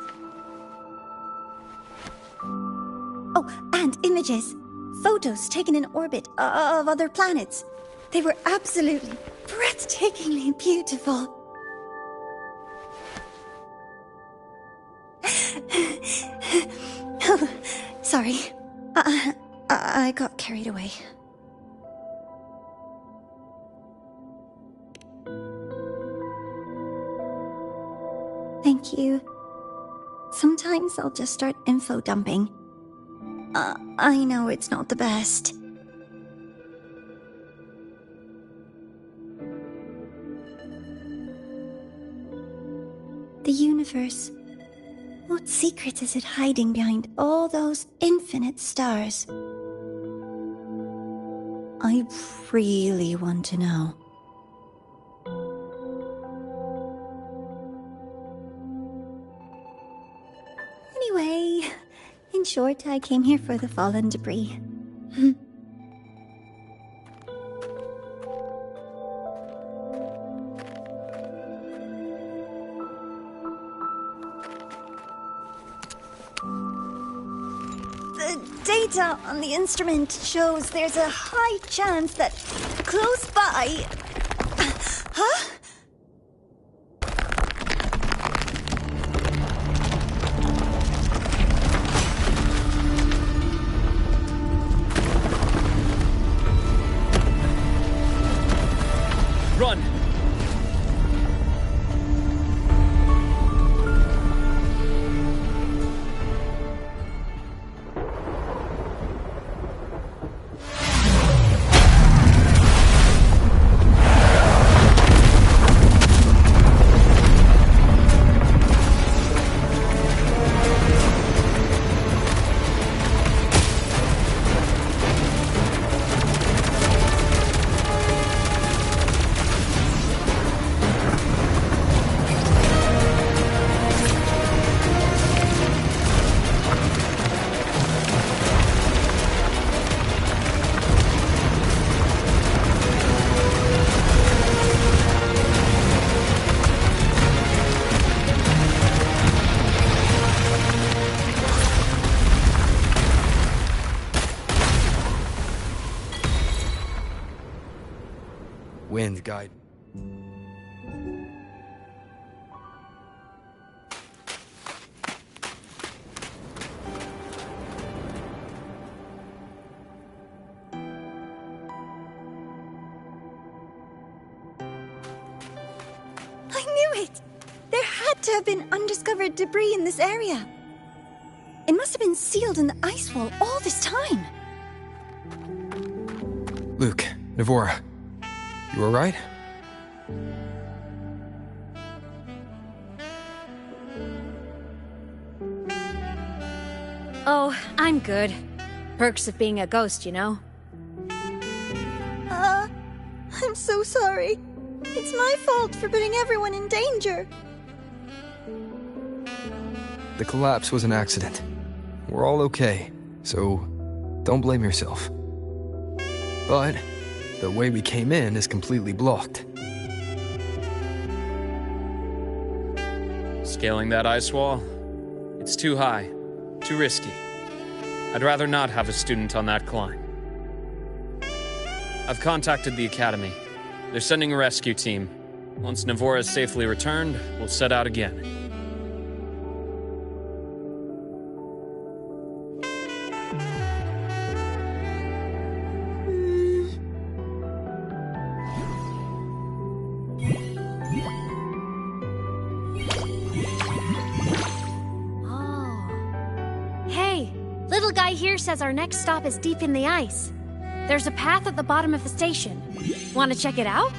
Oh, and images. Photos taken in orbit of other planets. They were absolutely breathtakingly beautiful. Oh, sorry. I got carried away. Thank you. Sometimes I'll just start info dumping. I know it's not the best. The universe. What secrets is it hiding behind all those infinite stars? I really want to know. Anyway, in short, I came here for the fallen debris. The data on the instrument shows there's a high chance that close by... Huh? Run! Wind guide. I knew it! There had to have been undiscovered debris in this area. It must have been sealed in the ice wall all this time. Luke, Navora, you alright? Oh, I'm good. Perks of being a ghost, you know? I'm so sorry. It's my fault for putting everyone in danger. The collapse was an accident. We're all okay, so don't blame yourself. But the way we came in is completely blocked. Scaling that ice wall? It's too high. Too risky. I'd rather not have a student on that climb. I've contacted the Academy. They're sending a rescue team. Once Navora is safely returned, we'll set out again. Says our next stop is deep in the ice. There's a path at the bottom of the station. Want to check it out?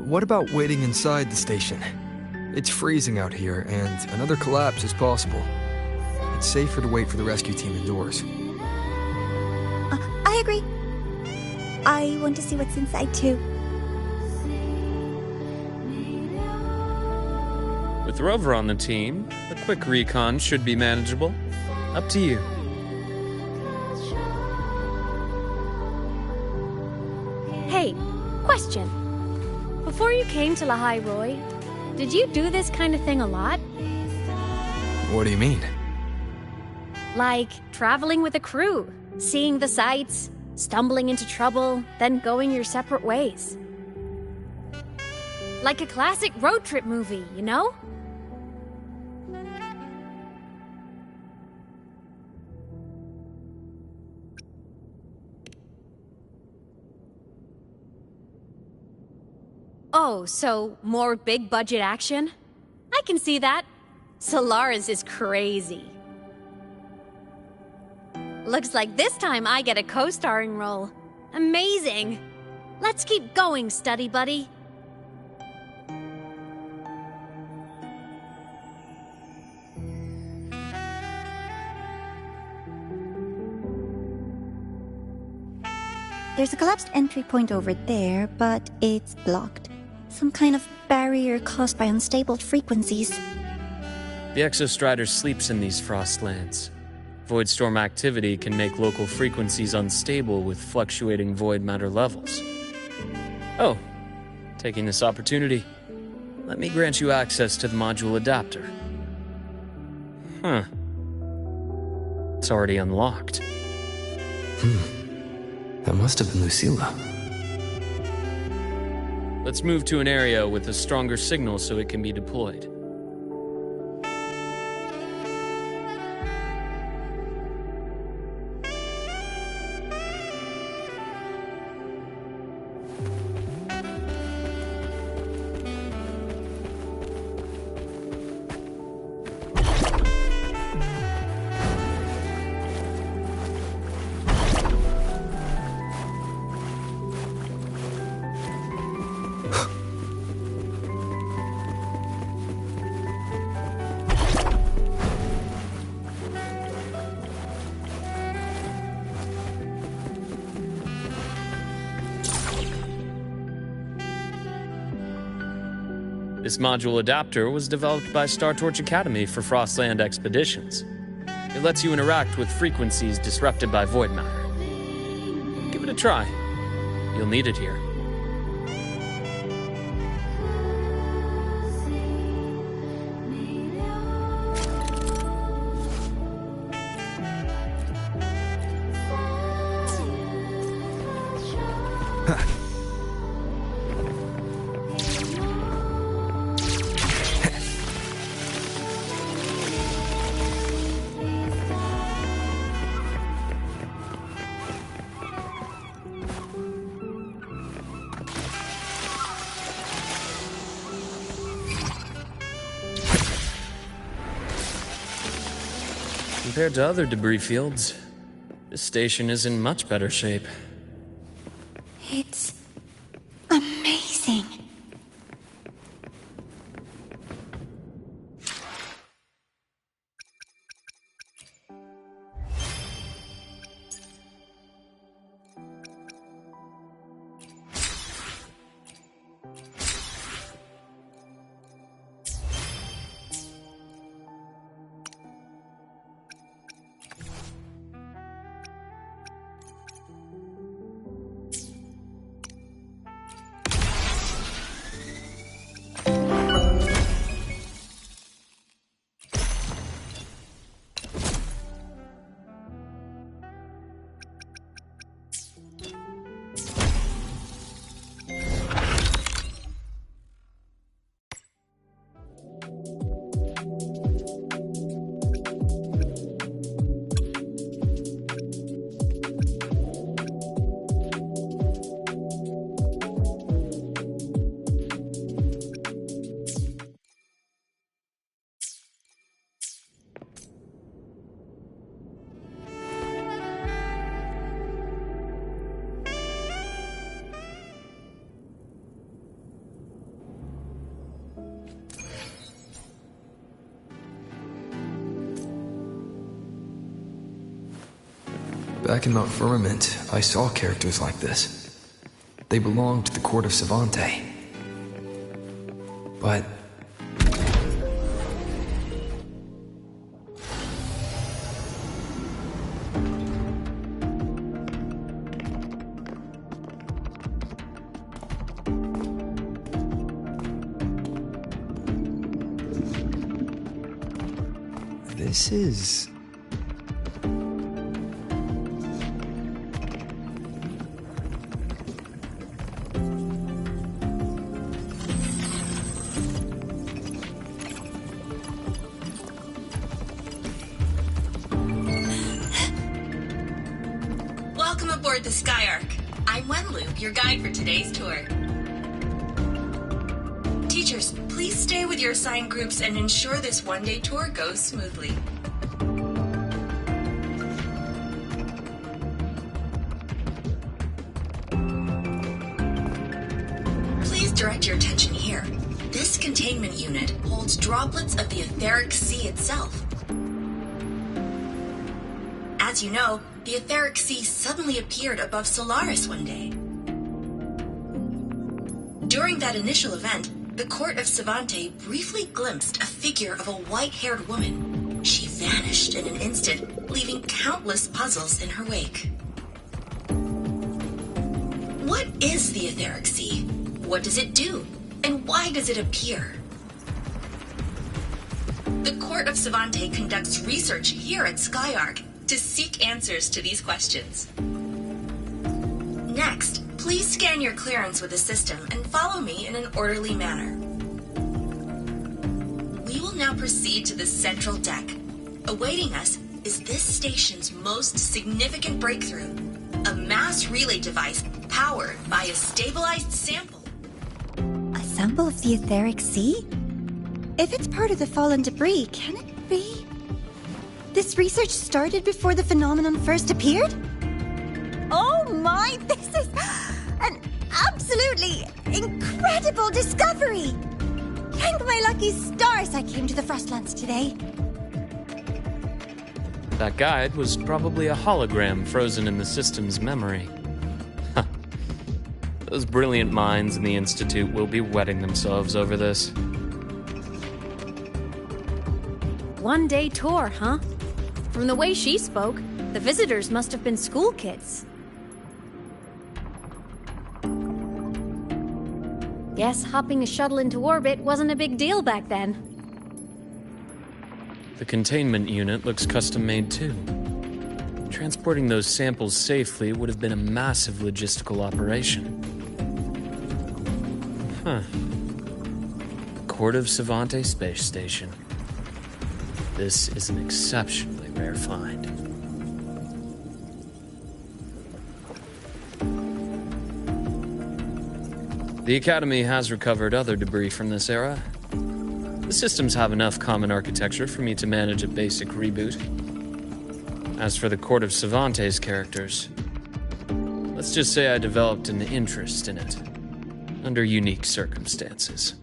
What about waiting inside the station? It's freezing out here, and another collapse is possible. It's safer to wait for the rescue team indoors. I agree. I want to see what's inside, too. With Rover on the team, a quick recon should be manageable. Up to you. Hey, question. Before you came to Lahai Roy, did you do this kind of thing a lot? What do you mean? Like traveling with a crew, seeing the sights, stumbling into trouble, then going your separate ways. Like a classic road trip movie, you know? Oh, so more big-budget action? I can see that. Solaris is crazy. Looks like this time I get a co-starring role. Amazing! Let's keep going, study buddy. There's a collapsed entry point over there, but it's blocked. Some kind of barrier caused by unstable frequencies. The Exostrider sleeps in these frostlands. Void storm activity can make local frequencies unstable with fluctuating void matter levels. Oh, taking this opportunity, let me grant you access to the module adapter. Huh. It's already unlocked. That must have been Lucilla. Let's move to an area with a stronger signal so it can be deployed. This module adapter was developed by Startorch Academy for Frostland expeditions. It lets you interact with frequencies disrupted by void matter. Give it a try. You'll need it here. Compared to other debris fields, this station is in much better shape. It's amazing. Back in Mount Firmament, I saw characters like this. They belonged to the court of Savante. But... this is... Welcome aboard the Skyark. I'm Wenlu, your guide for today's tour. Teachers, please stay with your assigned groups and ensure this one-day tour goes smoothly. Please direct your attention here. This containment unit holds droplets of the etheric sea itself. As you know, the etheric sea suddenly appeared above Solaris one day. During that initial event, the court of Savante briefly glimpsed a figure of a white-haired woman. She vanished in an instant, leaving countless puzzles in her wake. What is the etheric sea? What does it do? And why does it appear? The court of Savante conducts research here at Skyark to seek answers to these questions. Next, please scan your clearance with the system and follow me in an orderly manner. We will now proceed to the central deck. Awaiting us is this station's most significant breakthrough, a mass relay device powered by a stabilized sample. A sample of the etheric sea? If it's part of the fallen debris, can it be? This research started before the phenomenon first appeared? Oh my, this is an absolutely incredible discovery! Thank my lucky stars I came to the Frostlands today. That guide was probably a hologram frozen in the system's memory. Those brilliant minds in the Institute will be wetting themselves over this. One-day tour, huh? From the way she spoke, the visitors must have been school kids. Guess hopping a shuttle into orbit wasn't a big deal back then. The containment unit looks custom-made too. Transporting those samples safely would have been a massive logistical operation. Huh. Court of Savante Space Station. This is an exceptionally rare find. The Academy has recovered other debris from this era. The systems have enough common architecture for me to manage a basic reboot. As for the Court of Savante's characters, let's just say I developed an interest in it, under unique circumstances.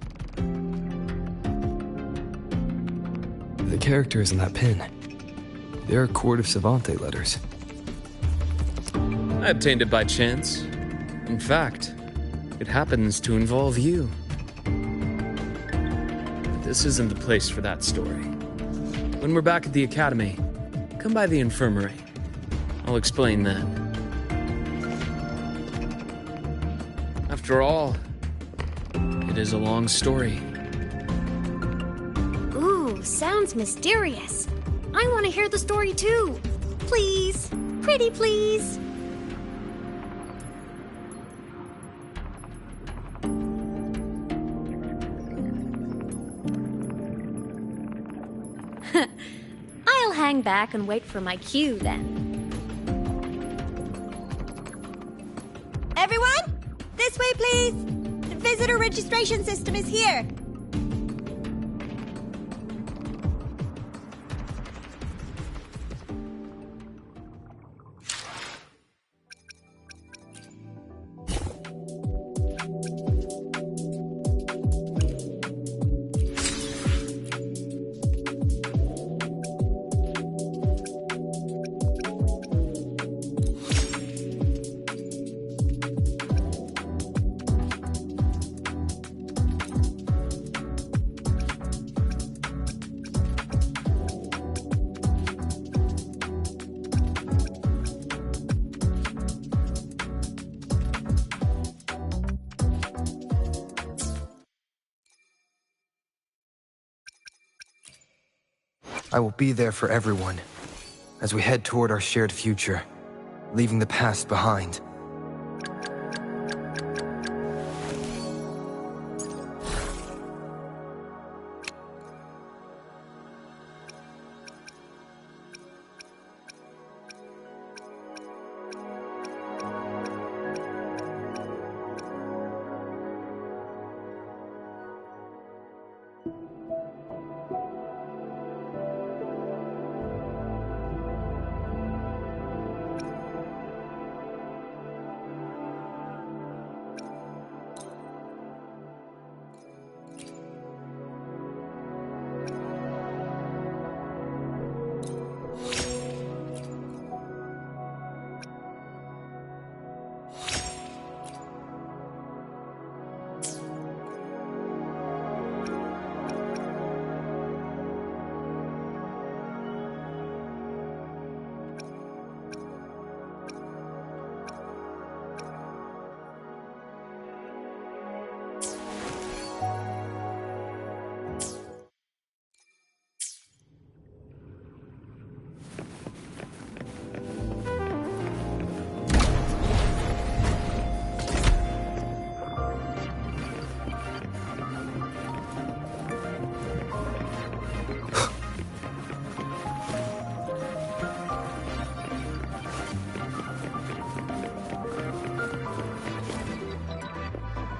The characters in that pin, they're Court of Savante letters. I obtained it by chance. In fact, it happens to involve you. But this isn't the place for that story. When we're back at the Academy, come by the infirmary. I'll explain then. After all, it is a long story. Ooh, sounds mysterious. I want to hear the story too. Please. Pretty please. I'll hang back and wait for my cue then. Everyone, this way please. The visitor registration system is here. I will be there for everyone as we head toward our shared future, leaving the past behind.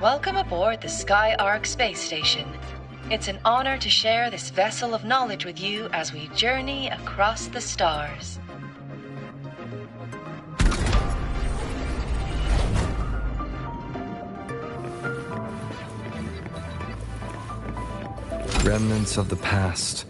Welcome aboard the Sky Ark space station. It's an honor to share this vessel of knowledge with you as we journey across the stars. Remnants of the past.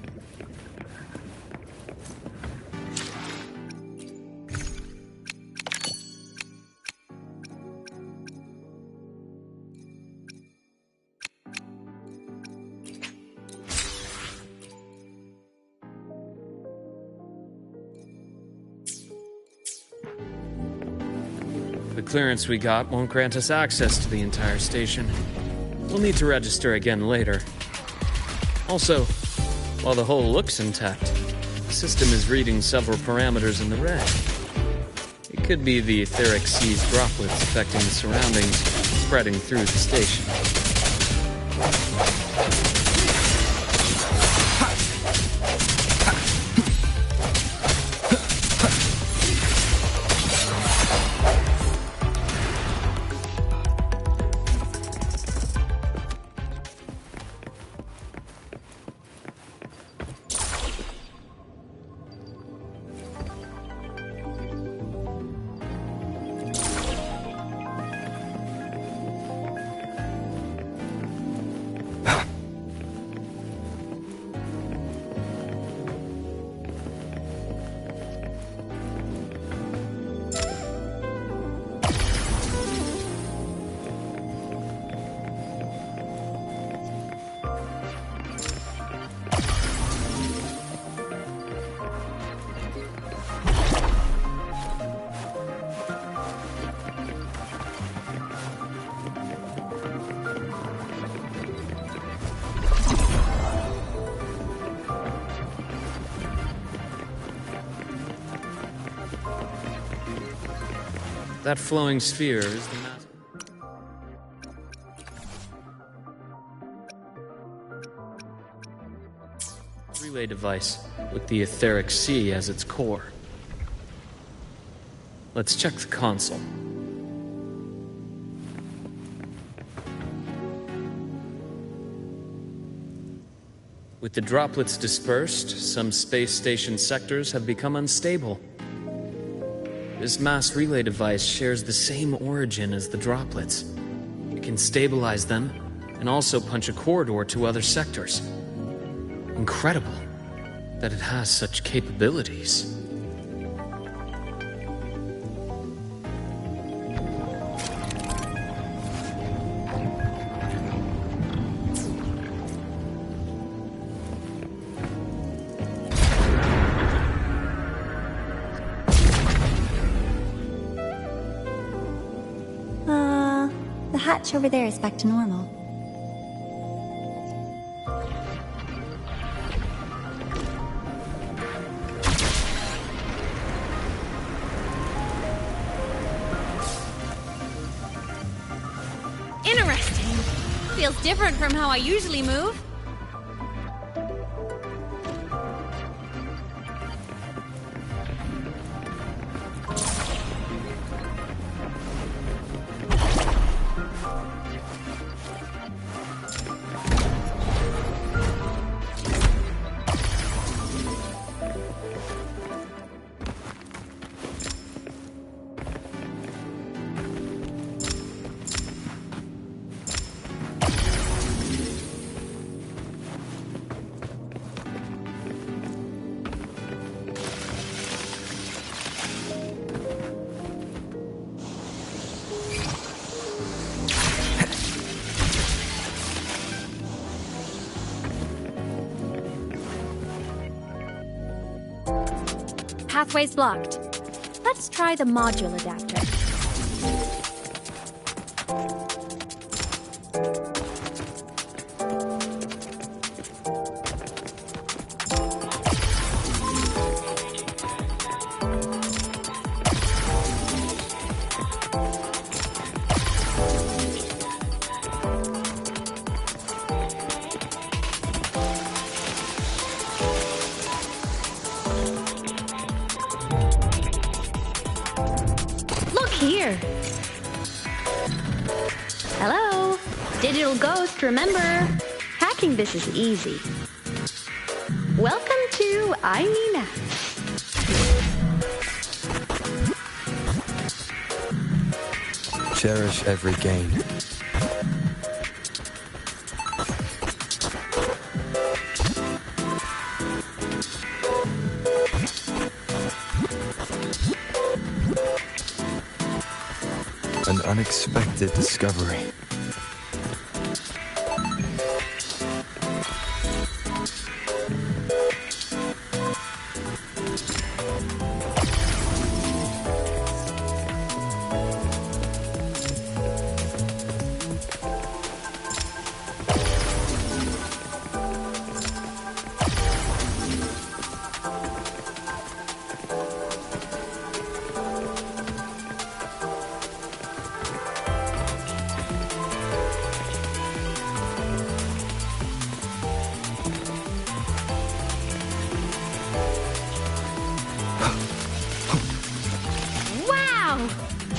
The clearance we got won't grant us access to the entire station. We'll need to register again later. Also, while the hull looks intact, the system is reading several parameters in the red. It could be the etheric sea's droplets affecting the surroundings, spreading through the station. That flowing sphere is the mass relay device with the etheric sea as its core. Let's check the console. With the droplets dispersed, some space station sectors have become unstable. This mass relay device shares the same origin as the droplets. It can stabilize them and also punch a corridor to other sectors. Incredible that it has such capabilities. The hatch over there is back to normal. feels different from how I usually move. Pathway's blocked. Let's try the module adapter. Here. Hello, digital ghost, remember? Hacking this is easy. Welcome to iNina. Cherish every gain. An unexpected discovery.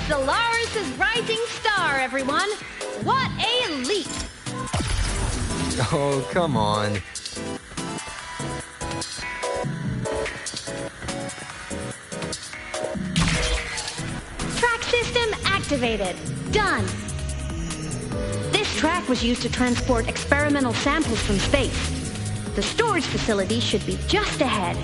Solaris' rising star, everyone! What a leap! Oh, come on. Track system activated. Done. This track was used to transport experimental samples from space. The storage facility should be just ahead.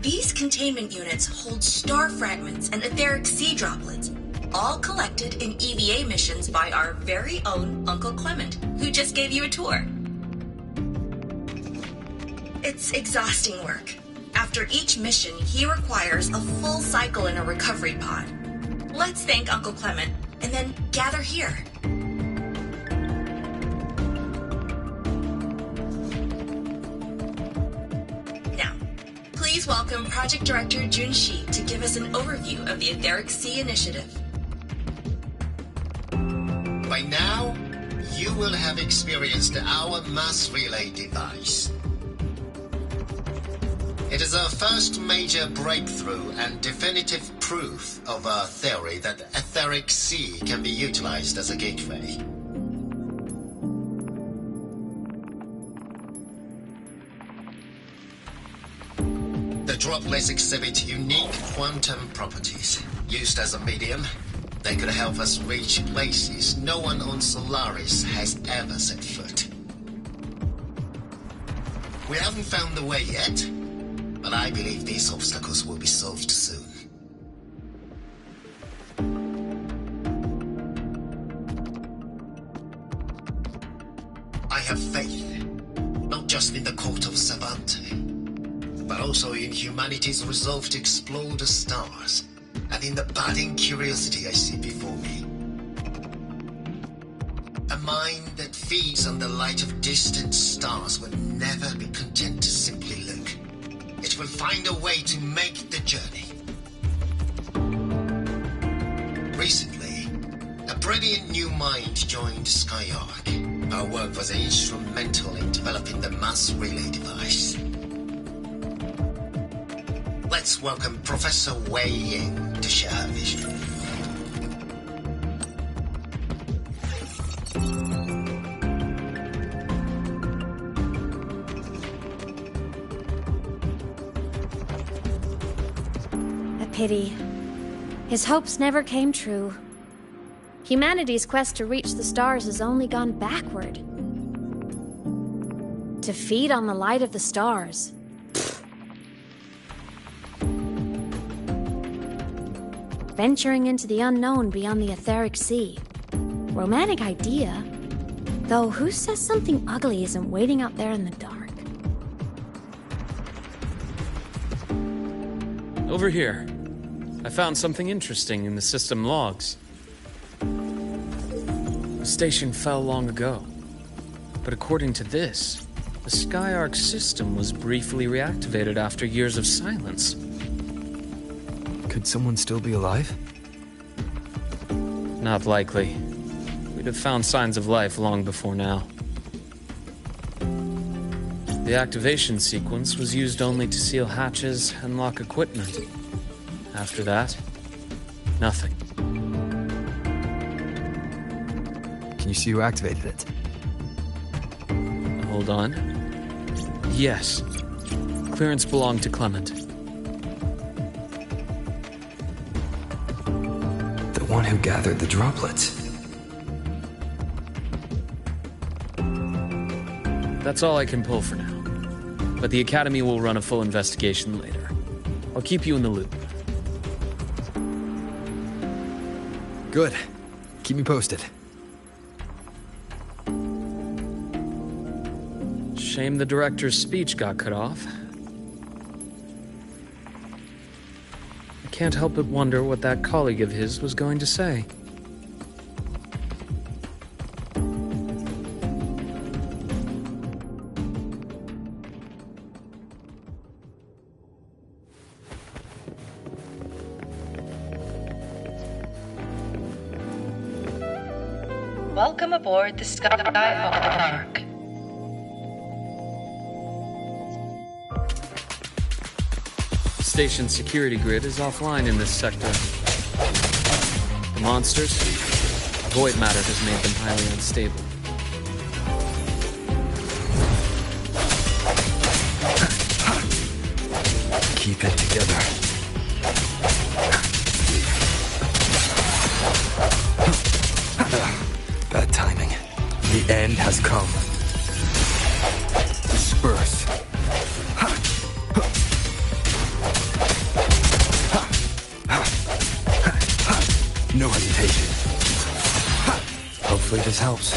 These containment units hold star fragments and etheric sea droplets, all collected in EVA missions by our very own Uncle Clement, who just gave you a tour. It's exhausting work. After each mission, he requires a full cycle in a recovery pod. Let's thank Uncle Clement, and then gather here. Please welcome Project Director Junshi to give us an overview of the Etheric Sea Initiative. By now, you will have experienced our mass relay device. It is our first major breakthrough and definitive proof of our theory that etheric sea can be utilized as a gateway. The droplets exhibit unique quantum properties. Used as a medium, they could help us reach places no one on Solaris has ever set foot. We haven't found the way yet, but I believe these obstacles will be solved soon. I have faith, not just in the court of Savante, but also in humanity's resolve to explore the stars, and in the budding curiosity I see before me. A mind that feeds on the light of distant stars will never be content to simply look. It will find a way to make the journey. Recently, a brilliant new mind joined Skyark. Our work was instrumental in developing the mass relay device. Let's welcome Professor Wei Ying to share her vision. A pity. His hopes never came true. Humanity's quest to reach the stars has only gone backward. To feed on the light of the stars. Venturing into the unknown beyond the etheric sea. Romantic idea. Though who says something ugly isn't waiting out there in the dark? Over here. I found something interesting in the system logs. The station fell long ago. But according to this, the Skyark system was briefly reactivated after years of silence. Could someone still be alive? Not likely. We'd have found signs of life long before now. The activation sequence was used only to seal hatches and lock equipment. After that, nothing. Can you see who activated it? Hold on. Yes. Clearance belonged to Clement. The one who gathered the droplets. That's all I can pull for now. But the Academy will run a full investigation later. I'll keep you in the loop. Good. Keep me posted. Shame the director's speech got cut off. I can't help but wonder what that colleague of his was going to say. Welcome aboard the Skyark. Station security grid is offline in this sector. The monsters, void matter has made them highly unstable. Keep it together. Bad timing. The end has come. Disperse. No hesitation. Hopefully this helps.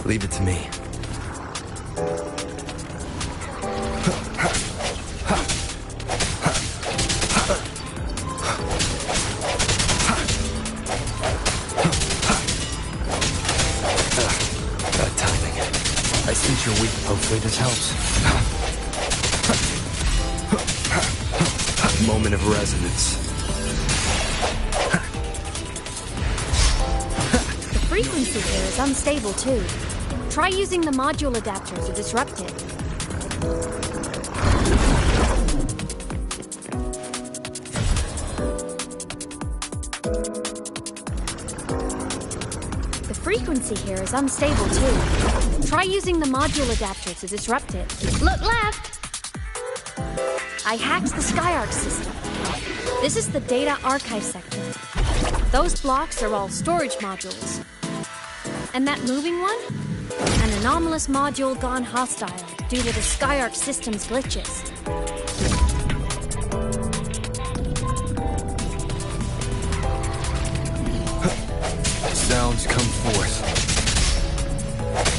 Leave it to me. Bad timing. I sense you're weak. Hopefully this helps. Moment of resonance. The frequency here is unstable too. Try using the module adapter to disrupt it. The frequency here is unstable too. Try using the module adapter to disrupt it. Look left! I hacked the Skyarc system. This is the data archive sector. Those blocks are all storage modules. And that moving one? An anomalous module gone hostile due to the Skyarc system's glitches. Sounds come forth.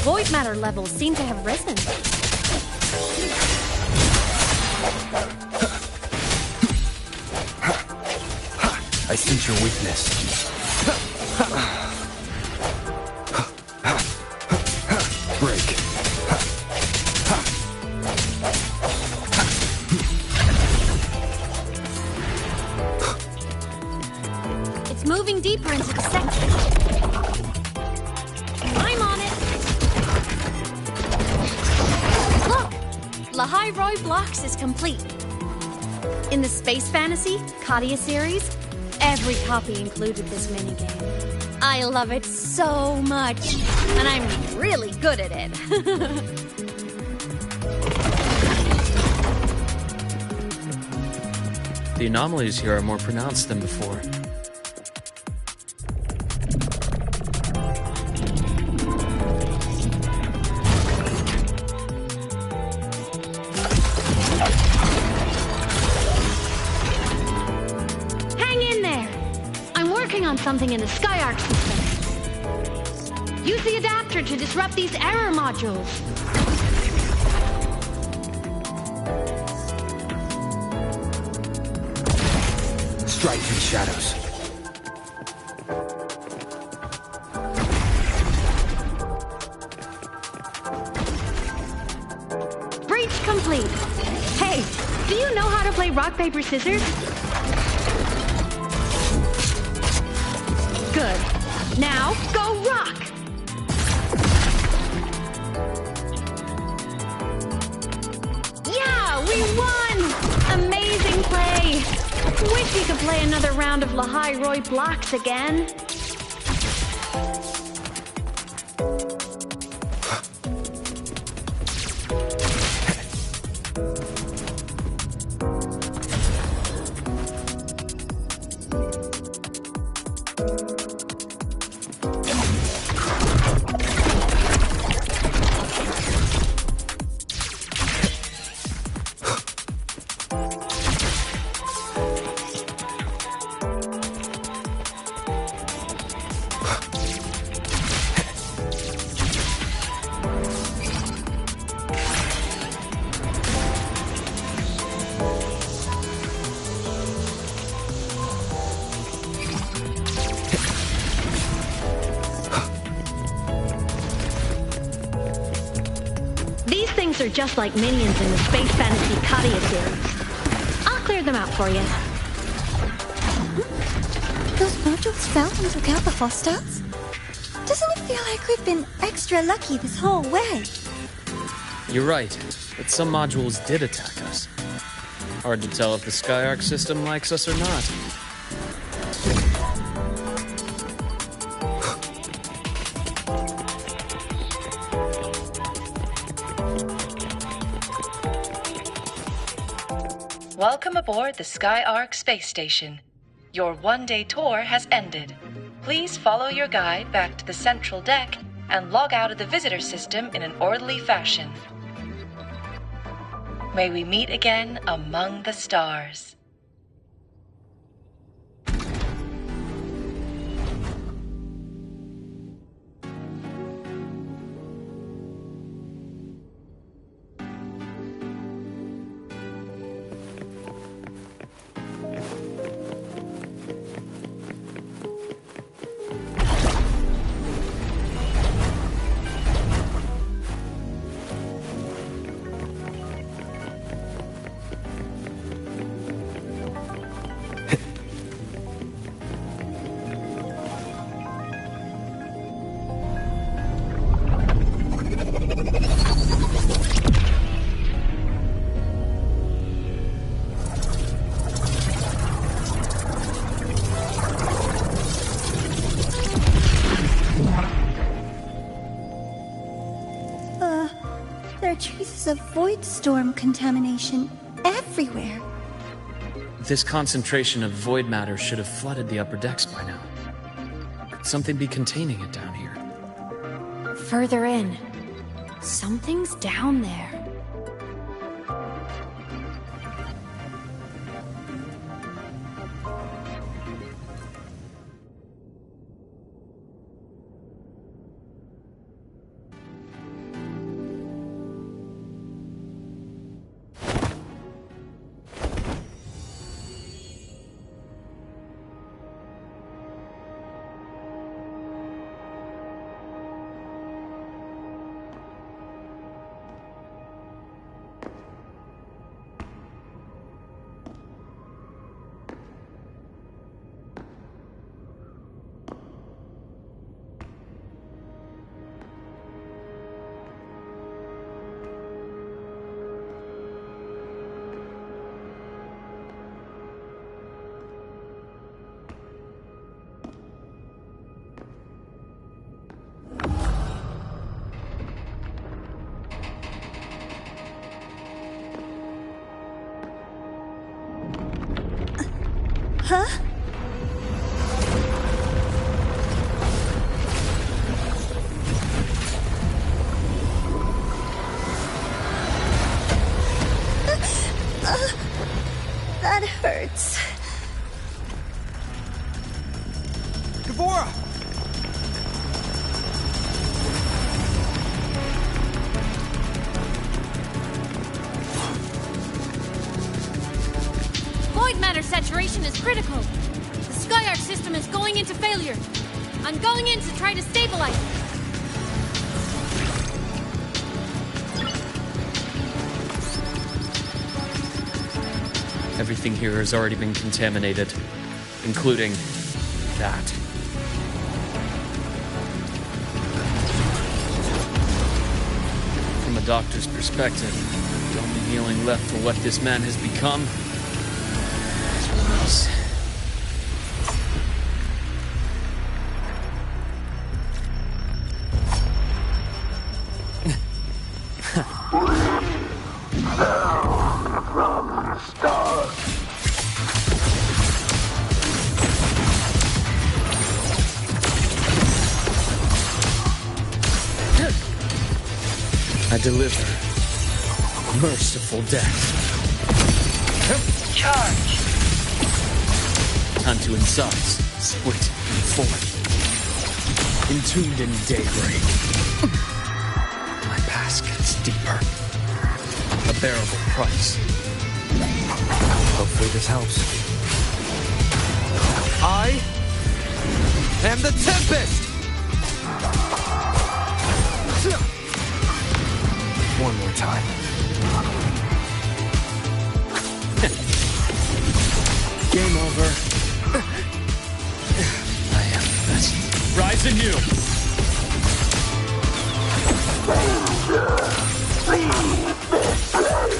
Void matter levels seem to have risen. I sense your weakness. Break. It's moving deeper into the sector. I'm on it. Look! Lahai Roy Blocks is complete. In the Space Fantasy Katia series, every copy included this minigame. I love it so much, and I'm really good at it. The anomalies here are more pronounced than before. Something in the Skyarc system. Use the adapter to disrupt these error modules. Strike through shadows. Breach complete. Hey, do you know how to play rock, paper, scissors? Good. Now, go rock! Yeah, we won! Amazing play! Wish we could play another round of Lahai Roy Blocks again. Are just like minions in the Space Fantasy Katia series. I'll clear them out for you. Those modules fell and took out the hostiles? Doesn't it feel like we've been extra lucky this whole way? You're right, but some modules did attack us. Hard to tell if the Skyarc system likes us or not. Welcome aboard the Skyarc space station. Your one-day tour has ended. Please follow your guide back to the central deck and log out of the visitor system in an orderly fashion. May we meet again among the stars. There are traces of void storm contamination everywhere. This concentration of void matter should have flooded the upper decks by now. Could something be containing it down here? Further in. Something's down there. Huh? That hurts. Gavora! Void matter saturation is critical. The Skyark system is going into failure. I'm going in to try to stabilize it. Everything here has already been contaminated, including that. From a doctor's perspective, the only healing left for what this man has become is release. I deliver merciful death. Charge. Time to incise, split, and form. Entombed in daybreak. My past gets deeper. A bearable price. Hopefully this helps. I am the Tempest! One more time. Game over. I am best. Rise anew. Leave this place.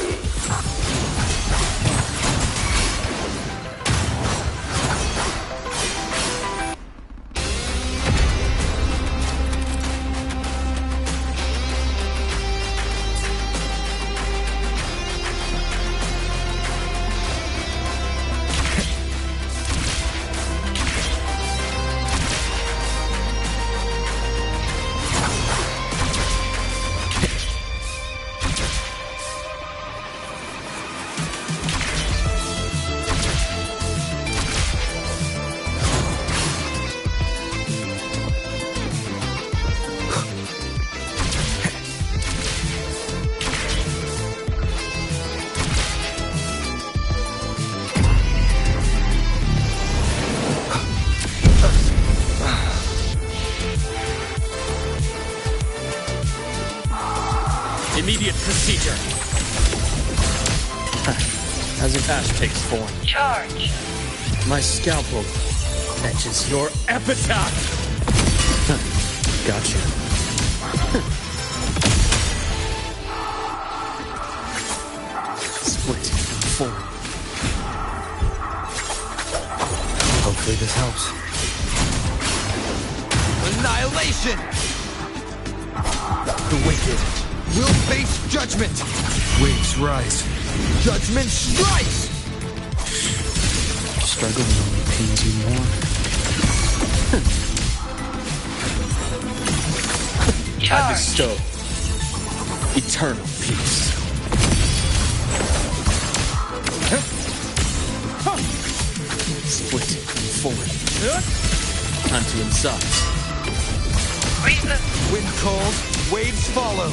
Immediate procedure. As an ash takes form. Charge. My scalpel etches your epitaph. Gotcha. Split and form. Hopefully this helps. Annihilation! The wicked will face judgment! Waves rise. Judgment strikes! Struggle only pains you more. I bestow eternal peace. Split forward. Time to inside. Wind calls, waves follow.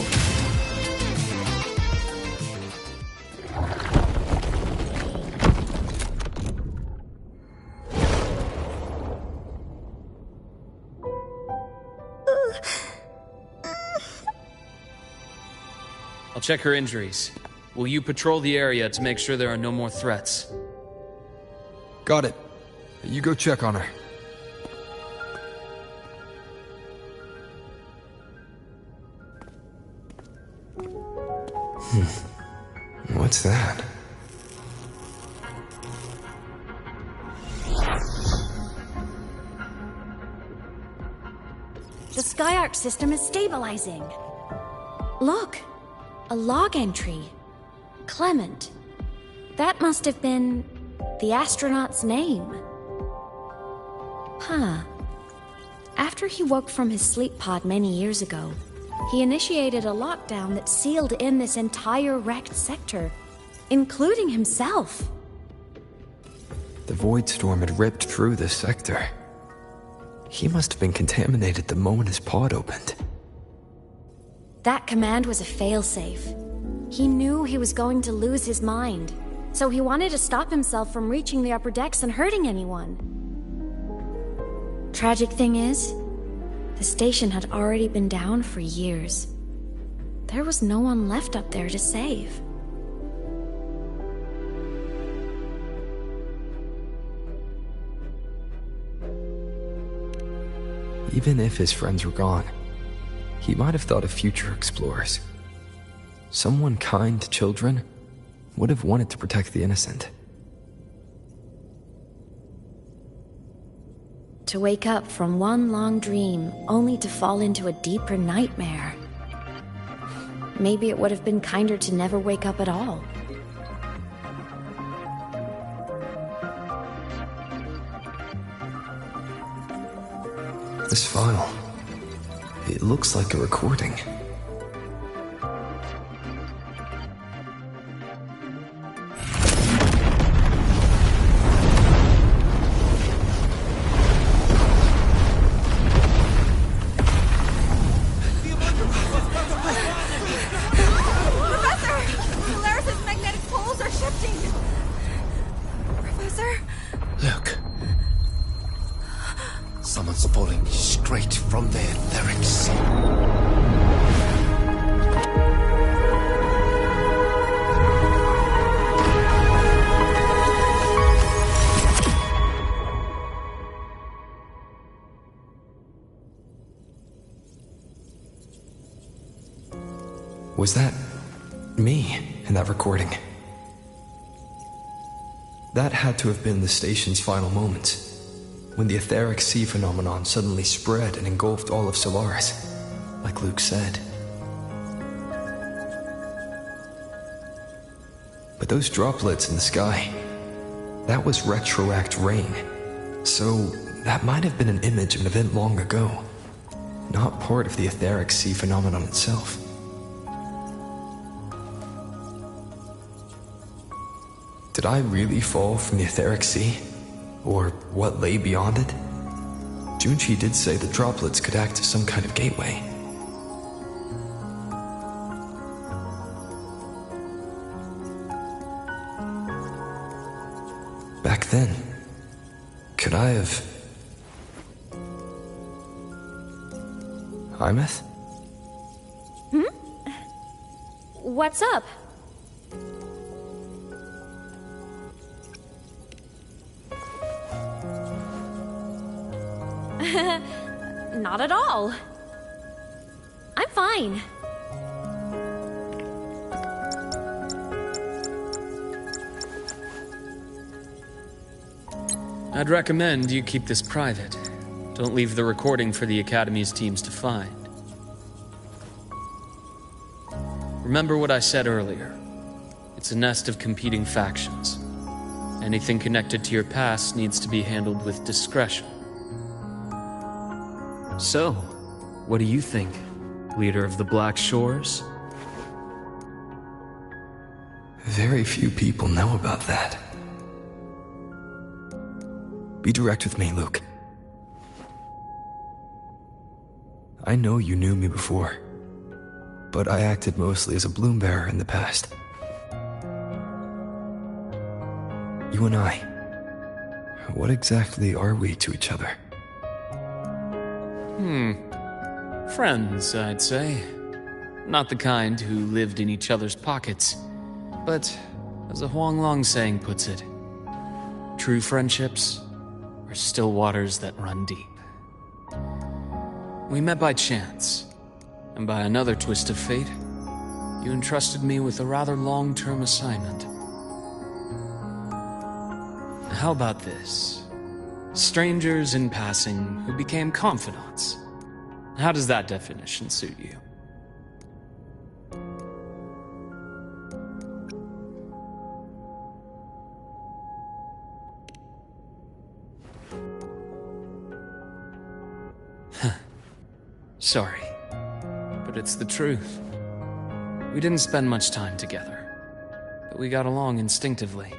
I'll check her injuries. Will you patrol the area to make sure there are no more threats? Got it. You go check on her. What's that? The Skyark system is stabilizing. Look, a log entry. Clement. That must have been the astronaut's name. Huh. After he woke from his sleep pod many years ago, he initiated a lockdown that sealed in this entire wrecked sector, including himself. The void storm had ripped through this sector. He must have been contaminated the moment his pod opened. That command was a failsafe. He knew he was going to lose his mind, so he wanted to stop himself from reaching the upper decks and hurting anyone. Tragic thing is, the station had already been down for years. There was no one left up there to save. Even if his friends were gone, he might have thought of future explorers. Someone kind to children would have wanted to protect the innocent. To wake up from one long dream, only to fall into a deeper nightmare. Maybe it would have been kinder to never wake up at all. This file, it looks like a recording. Someone's pulling straight from the etheric sea. Was that me in that recording? That had to have been the station's final moments, when the etheric sea phenomenon suddenly spread and engulfed all of Solaris, like Luke said. But those droplets in the sky, that was retroact rain. So that might have been an image of an event long ago, not part of the etheric sea phenomenon itself. Did I really fall from the etheric sea? Or what lay beyond it? Junchi did say the droplets could act as some kind of gateway. Back then, could I have... Imeth? What's up? Not at all. I'm fine. I'd recommend you keep this private. Don't leave the recording for the Academy's teams to find. Remember what I said earlier. It's a nest of competing factions. Anything connected to your past needs to be handled with discretion. So, what do you think, leader of the Black Shores? Very few people know about that. Be direct with me, Luke. I know you knew me before, but I acted mostly as a bloom bearer in the past. You and I, what exactly are we to each other? Friends, I'd say. Not the kind who lived in each other's pockets, but, as a Huanglong saying puts it, true friendships are still waters that run deep. We met by chance, and by another twist of fate, you entrusted me with a rather long-term assignment. How about this? Strangers in passing who became confidants. How does that definition suit you? Sorry, but it's the truth. We didn't spend much time together, but we got along instinctively.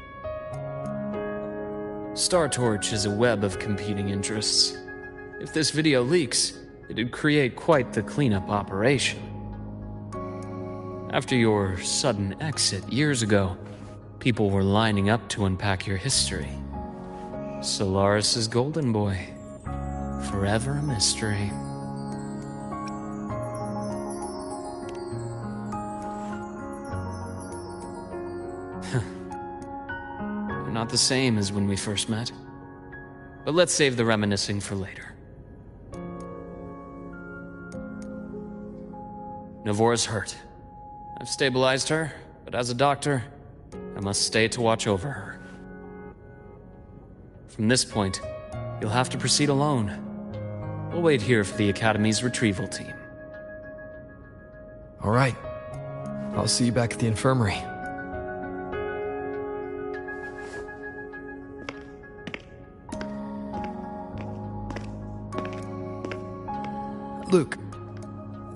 Star Torch is a web of competing interests. If this video leaks, it'd create quite the cleanup operation. After your sudden exit years ago, people were lining up to unpack your history. Solaris's golden boy. Forever a mystery. Not the same as when we first met. But let's save the reminiscing for later. Navora's hurt. I've stabilized her, but as a doctor, I must stay to watch over her. From this point, you'll have to proceed alone. We'll wait here for the Academy's retrieval team. All right. I'll see you back at the infirmary. Luke,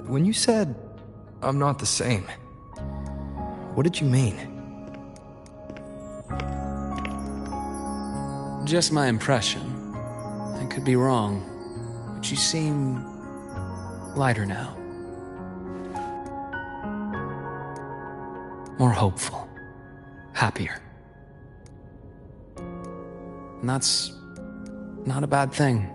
when you said, I'm not the same, what did you mean? Just my impression. I could be wrong, but you seem lighter now. More hopeful. Happier. And that's not a bad thing.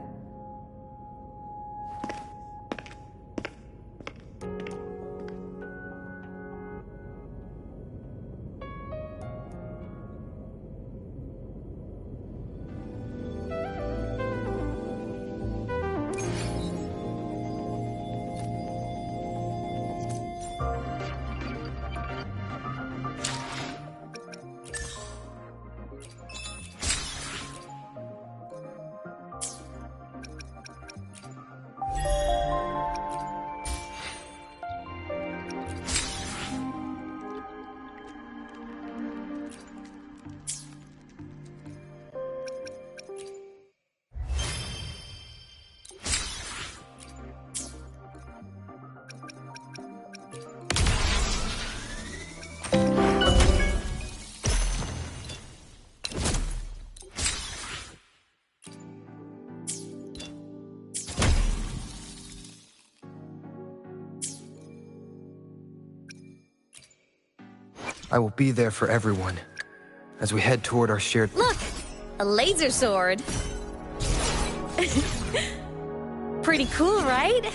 I will be there for everyone as we head toward our shared... Look! A laser sword! Pretty cool, right?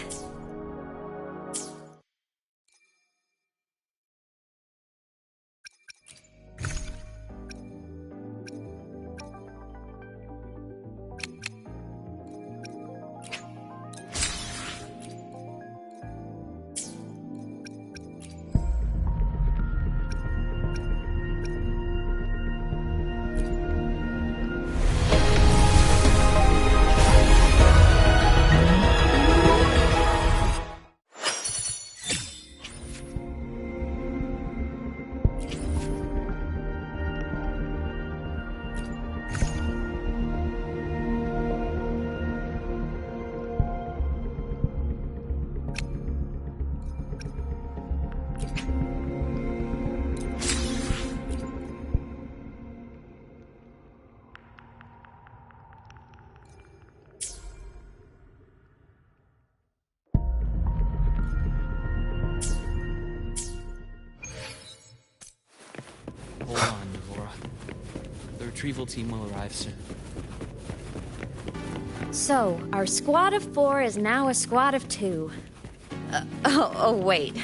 Hold on, Navora. The retrieval team will arrive soon. So, our squad of 4 is now a squad of 2. Wait.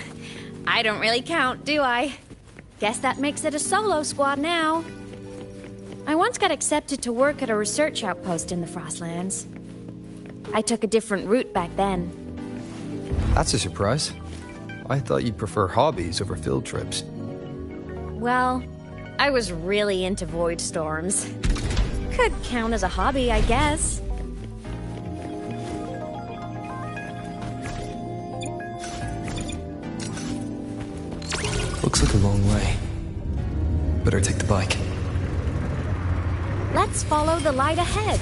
I don't really count, do I? Guess that makes it a solo squad now. I once got accepted to work at a research outpost in the Frostlands. I took a different route back then. That's a surprise. I thought you'd prefer hobbies over field trips. Well, I was really into void storms. Could count as a hobby, I guess. Looks like a long way. Better take the bike. Let's follow the light ahead.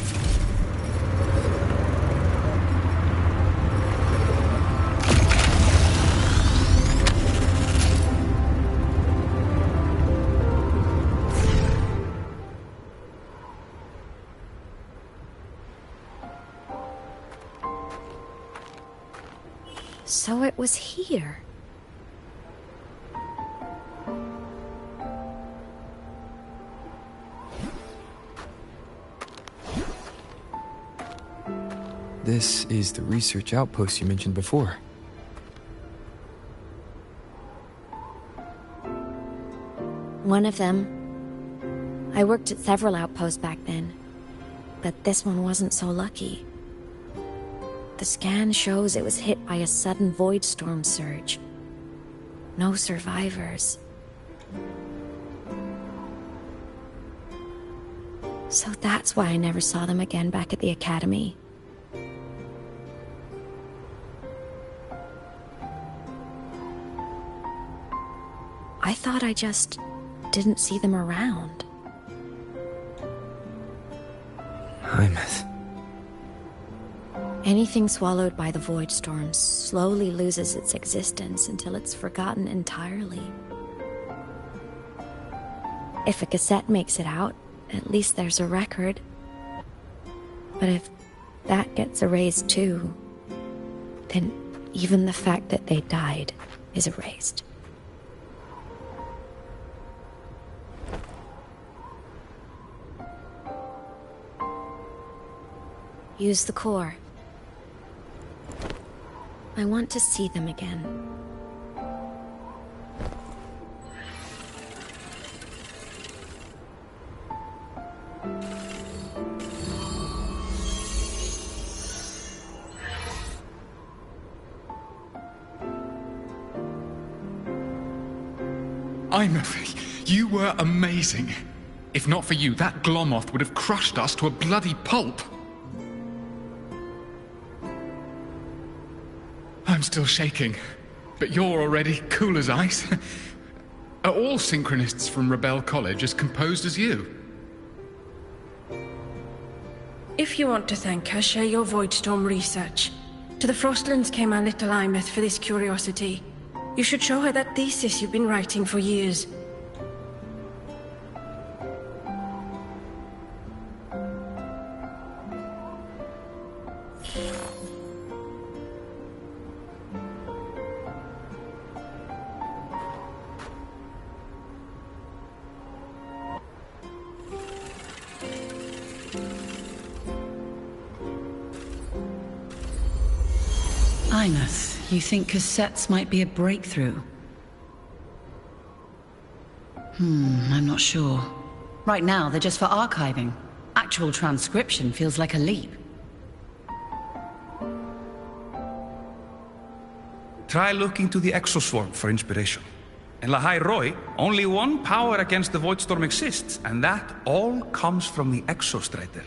So it was here. This is the research outpost you mentioned before. One of them. I worked at several outposts back then, but this one wasn't so lucky. The scan shows it was hit by a sudden void storm surge. No survivors. So that's why I never saw them again back at the academy. I thought I just didn't see them around. Hymus. Anything swallowed by the void storms slowly loses its existence until it's forgotten entirely. If a cassette makes it out, at least there's a record. But if that gets erased too, then even the fact that they died is erased. Use the core. I want to see them again. You were amazing. If not for you, that Glomoth would have crushed us to a bloody pulp. I'm still shaking, but you're already cool as ice. Are all synchronists from Rebel College as composed as you? If you want to thank her, share your Voidstorm research. To the Frostlands came our little Imeth for this curiosity. You should show her that thesis you've been writing for years. Imeth, you think cassettes might be a breakthrough? I'm not sure. Right now, they're just for archiving. Actual transcription feels like a leap. Try looking to the exoswarm for inspiration. In Lahai Roi, only one power against the Voidstorm exists, and that all comes from the Exostrider.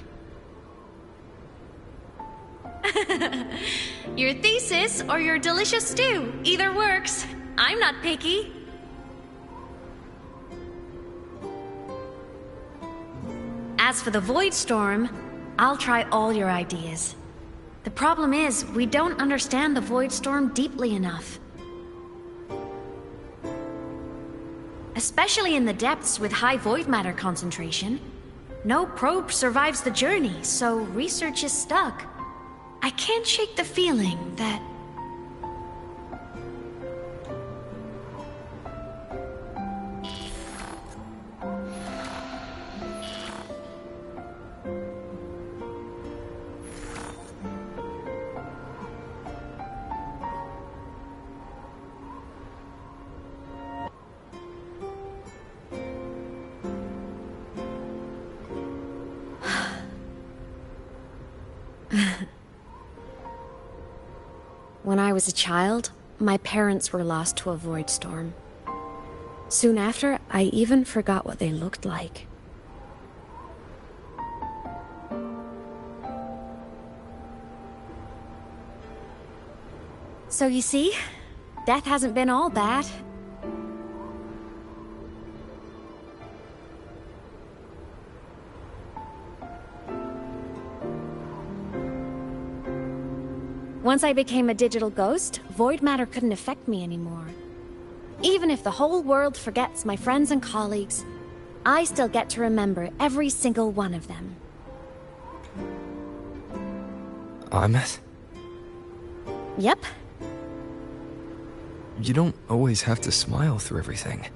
Your thesis or your delicious stew, either works. I'm not picky. As for the Voidstorm, I'll try all your ideas. The problem is, we don't understand the Voidstorm deeply enough. Especially in the depths with high void matter concentration. No probe survives the journey, so research is stuck. I can't shake the feeling that... When I was a child, my parents were lost to a void storm. Soon after, I even forgot what they looked like. So you see, death hasn't been all bad. Once I became a digital ghost, void matter couldn't affect me anymore. Even if the whole world forgets my friends and colleagues, I still get to remember every single one of them. Ahmed? Yep. You don't always have to smile through everything.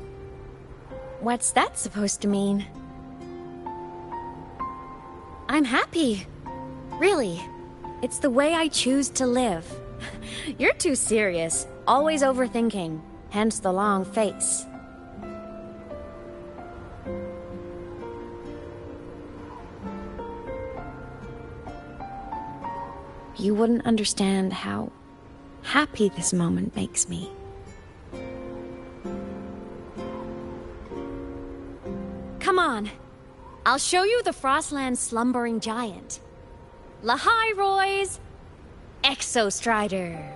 What's that supposed to mean? I'm happy. Really. It's the way I choose to live. You're too serious. Always overthinking. Hence the long face. You wouldn't understand how happy this moment makes me. Come on. I'll show you the Frostland's slumbering giant. Lahai Roy's Exostrider.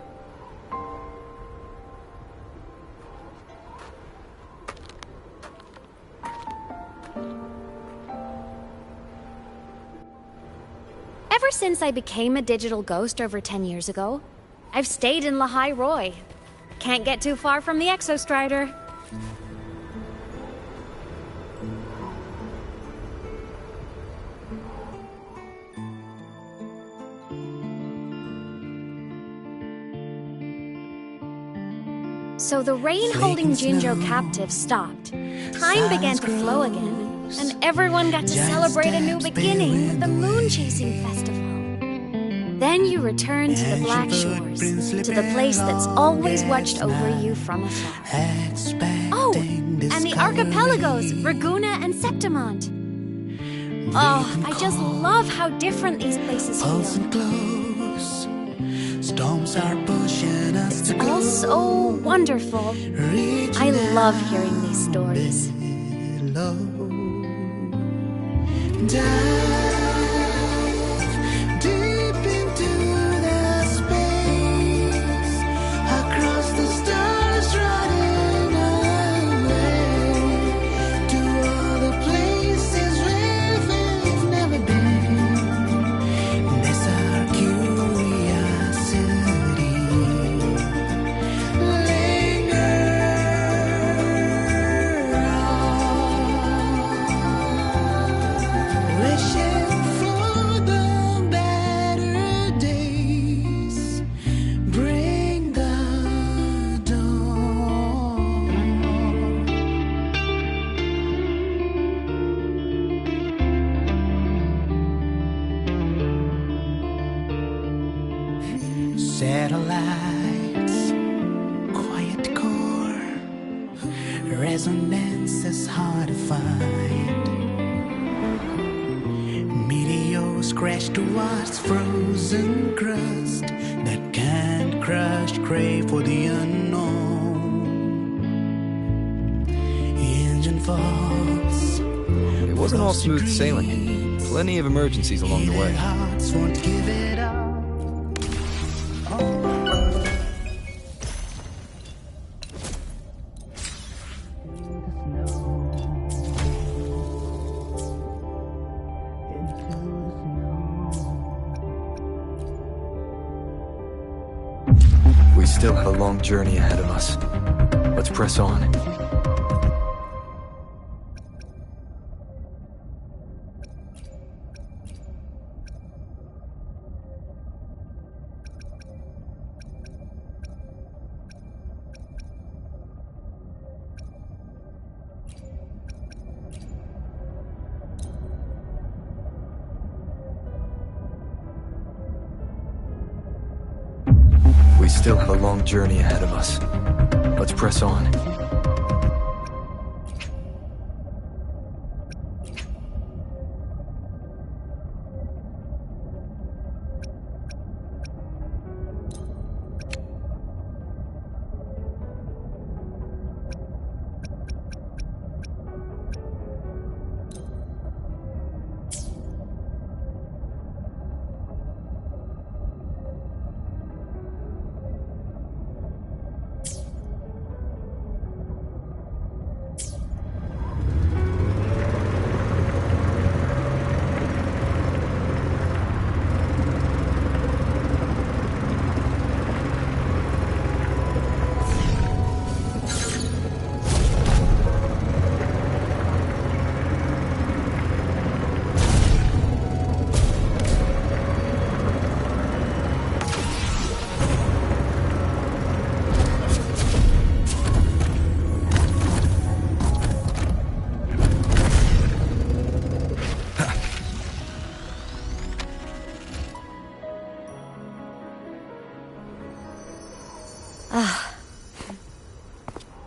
Ever since I became a digital ghost over 10 years ago, I've stayed in Lahai Roy. Can't get too far from the Exostrider. So the rain holding Jinjo captive stopped. Time began to flow again, and everyone got to celebrate a new beginning with the Moon Chasing Festival. Then you return to the Black Shores, to the place that's always watched over you from afar. Oh, and the archipelagos, Raguna and Septimont. Oh, I just love how different these places feel. Storms are pushing us to go. All so wonderful. I love hearing these stories. Dive deep into the space, across the stars, running away to all the places where we've never been. That's our curiosity. Linger on, wishing for the better days. Bring the dawn. Satellites, quiet core, resonance is hard to find. Meteors crash towards frozen crust that can't crush, crave for the unknown. Engine faults. It wasn't all smooth sailing. Plenty of emergencies along the way. Hearts won't give it up. We still have a long journey ahead of us. Let's press on. We still have a long journey ahead of us. Let's press on.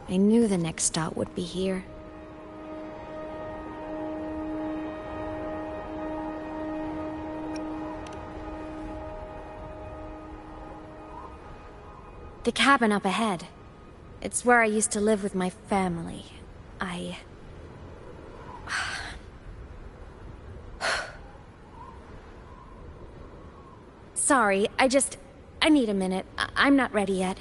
I knew the next stop would be here. The cabin up ahead. It's where I used to live with my family. Sorry, I need a minute. I'm not ready yet.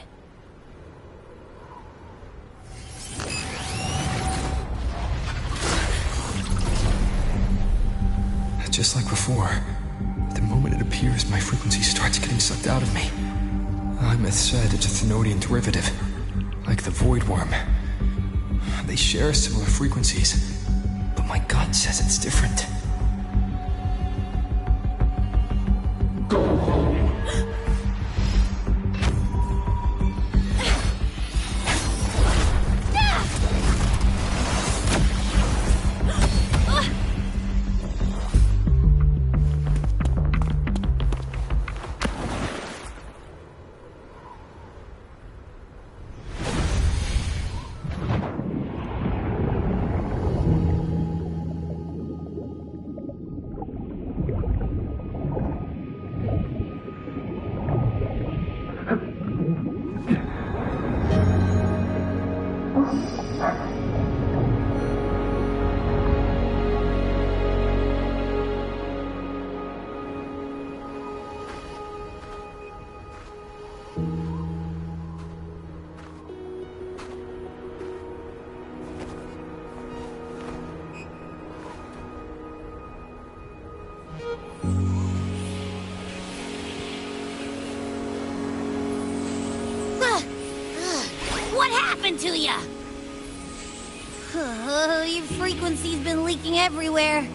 Just like before, the moment it appears, my frequency starts getting sucked out of me. Imeth said it's a Thenodian derivative, like the Void Worm. They share similar frequencies, but my gut says it's different. Go home. What happened to ya? Your frequency's been leaking everywhere.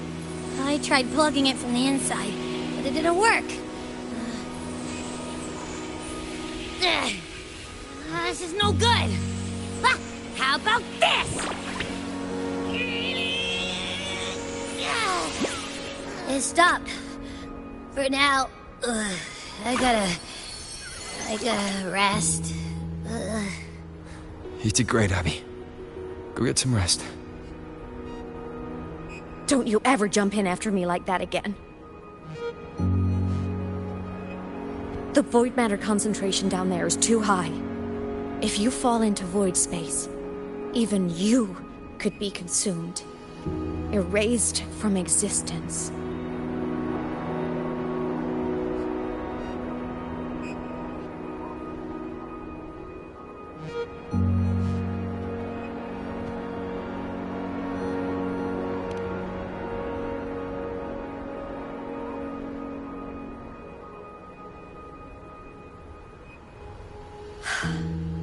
I tried plugging it from the inside, but it didn't work. This is no good. How about this? It stopped. For now, I gotta rest. You did great, Abby. Go get some rest. Don't you ever jump in after me like that again. The void matter concentration down there is too high. If you fall into void space, even you could be consumed, erased from existence.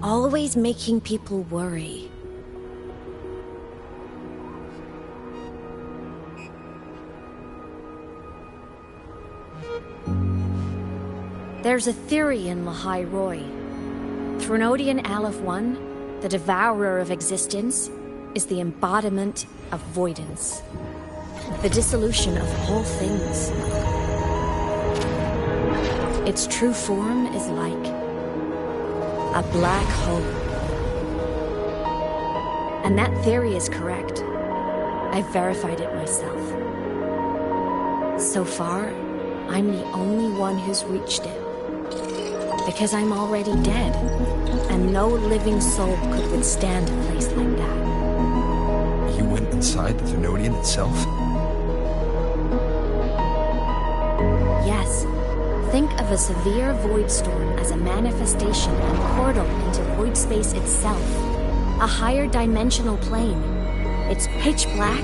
Always making people worry. There's a theory in Lahai Roy. Threnodian Aleph 1, the devourer of existence, is the embodiment of voidance. The dissolution of all things. Its true form is like a black hole. And that theory is correct. I've verified it myself. So far, I'm the only one who's reached it. Because I'm already dead, and no living soul could withstand a place like that. You went inside the Thenodian itself? Yes. Think of a severe void storm as a manifestation and portal into void space itself. A higher dimensional plane. It's pitch black,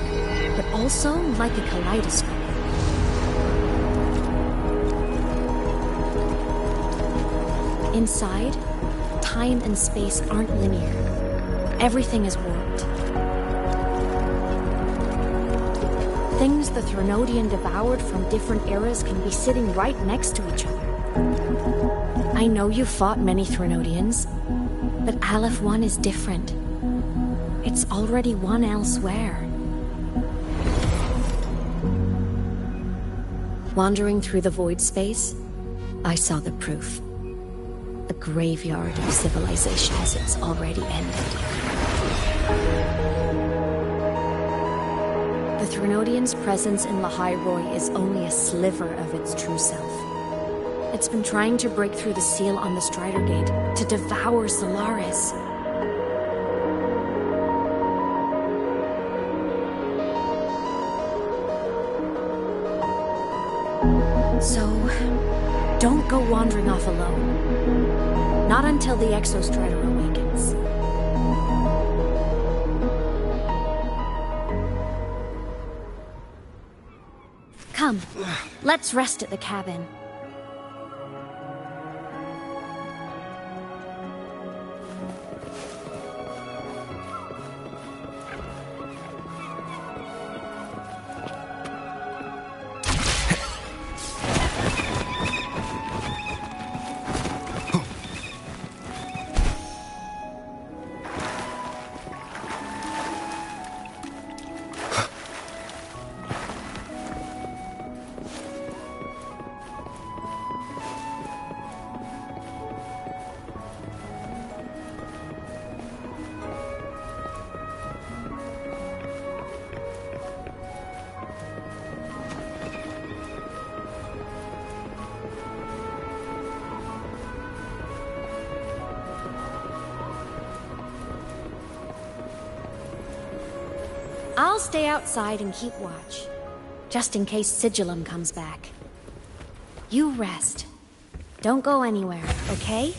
but also like a kaleidoscope. Inside, time and space aren't linear. Everything is warped. Things the Threnodian devoured from different eras can be sitting right next to each other. I know you fought many Threnodians, but Aleph 1 is different. It's already won elsewhere. Wandering through the void space, I saw the proof. A graveyard of civilizations that's already ended. The Threnodian's presence in Lahai Roy is only a sliver of its true self. It's been trying to break through the seal on the Strider Gate to devour Solaris. So, don't go wandering off alone. Not until the Exostrider awakens. Come, let's rest at the cabin. I'll stay outside and keep watch, just in case Sigillum comes back. You rest. Don't go anywhere, okay?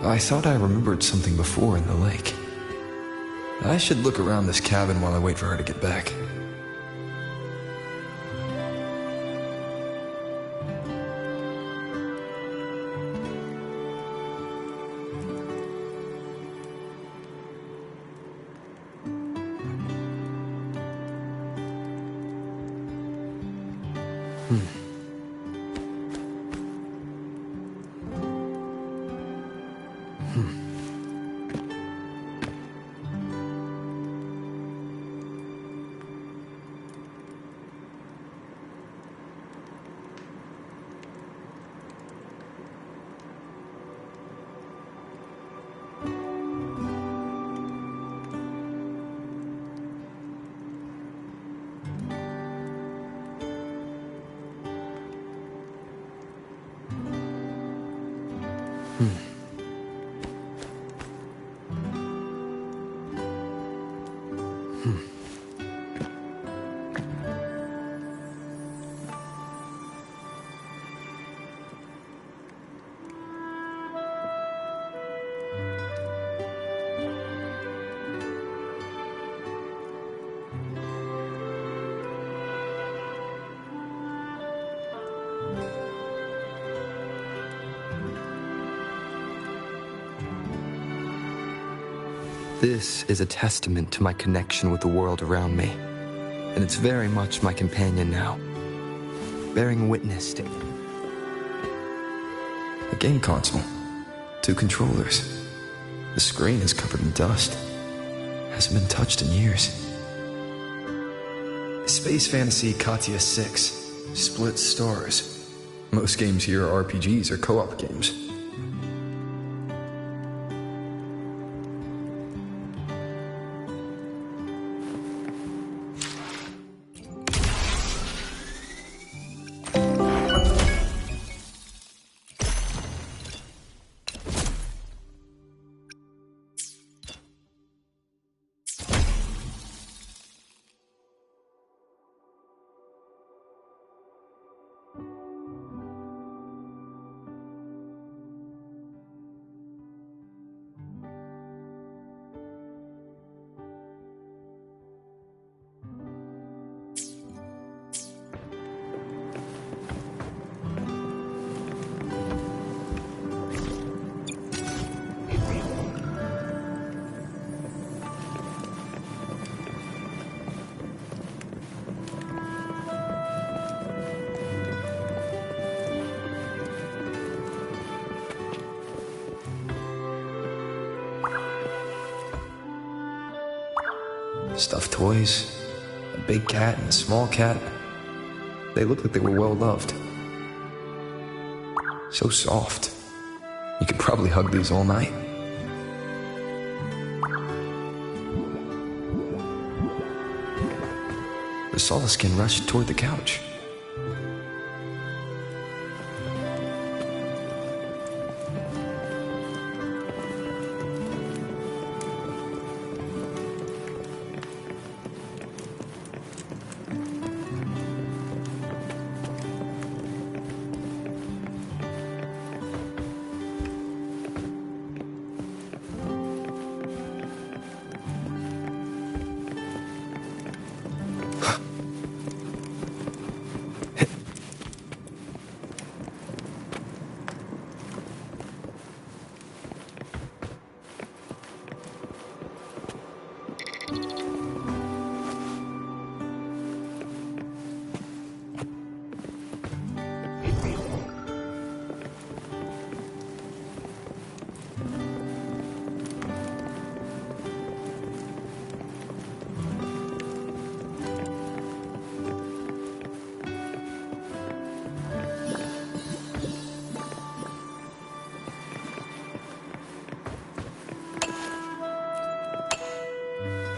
I thought I remembered something before in the lake. I should look around this cabin while I wait for her to get back. This is a testament to my connection with the world around me, and it's very much my companion now, bearing witness to a game console, 2 controllers. The screen is covered in dust, hasn't been touched in years. Space Fantasy Katia 6, split stars. Most games here are RPGs or co-op games. Stuffed toys, a big cat and a small cat. They look like they were well loved. So soft. You could probably hug these all night. The Solaskin rushed toward the couch.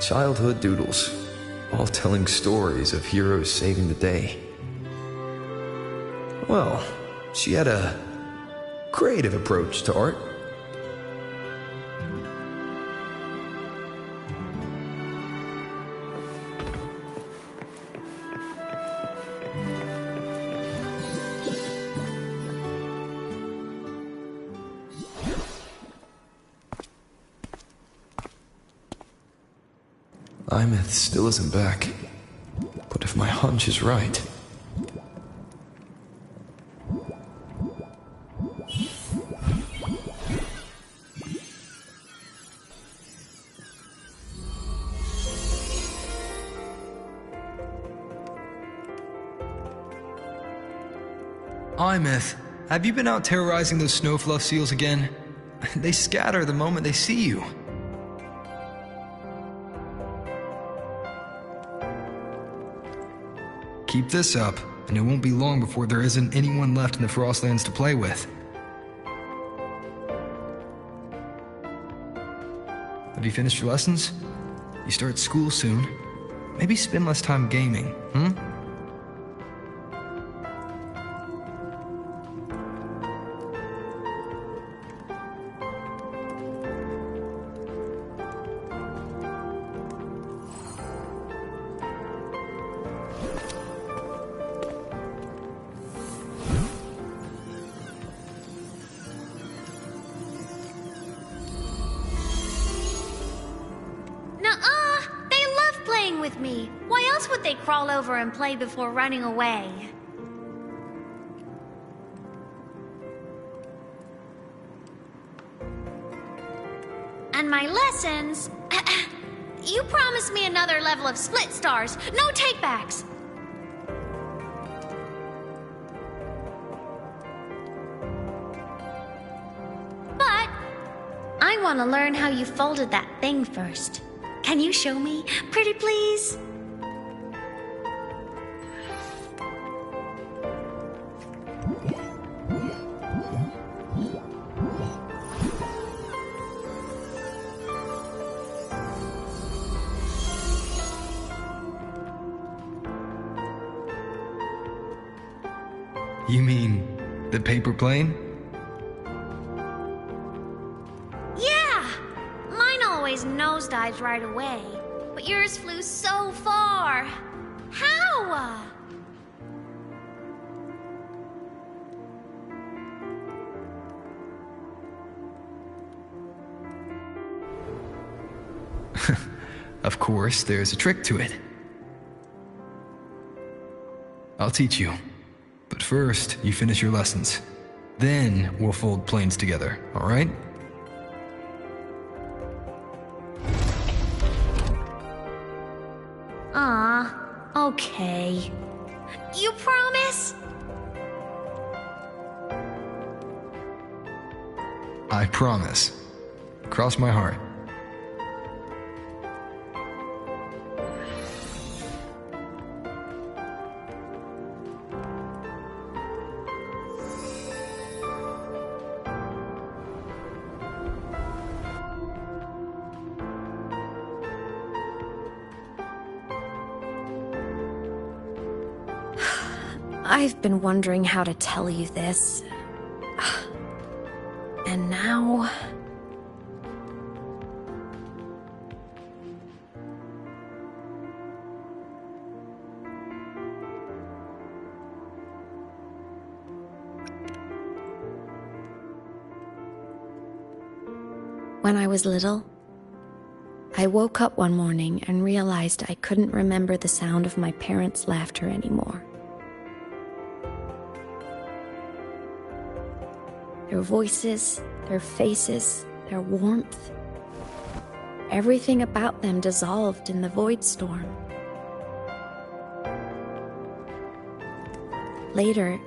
Childhood doodles, all telling stories of heroes saving the day. Well, she had a creative approach to art. Imeth still isn't back. But if my hunch is right... Imeth, have you been out terrorizing those snowfluff seals again? They scatter the moment they see you. Keep this up, and it won't be long before there isn't anyone left in the Frostlands to play with. Have you finished your lessons? You start school soon. Maybe spend less time gaming, hmm? With me. Why else would they crawl over and play before running away? And my lessons... You promised me another level of split stars. No takebacks. But I want to learn how you folded that thing first. Can you show me? Pretty please? You mean the paper plane? Nosedives right away, but yours flew so far. How? Of course, there's a trick to it. I'll teach you. But first, you finish your lessons. Then we'll fold planes together, all right? Okay. You promise? I promise. Cross my heart. I've been wondering how to tell you this. And now... When I was little, I woke up one morning and realized I couldn't remember the sound of my parents' laughter anymore. Their voices, their faces, their warmth. Everything about them dissolved in the void storm. Later,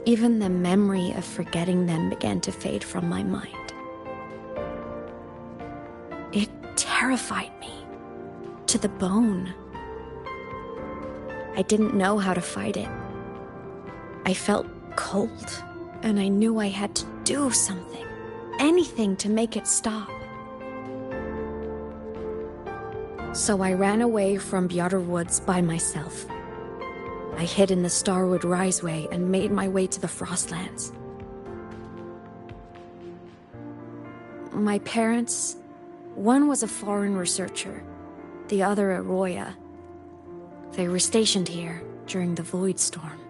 even the memory of forgetting them began to fade from my mind. It terrified me to the bone. I didn't know how to fight it. I felt cold. And I knew I had to do something, anything to make it stop. So I ran away from Bjarter Woods by myself. I hid in the Starwood Riseway and made my way to the Frostlands. My parents, one was a foreign researcher, the other a Roya. They were stationed here during the Void Storm.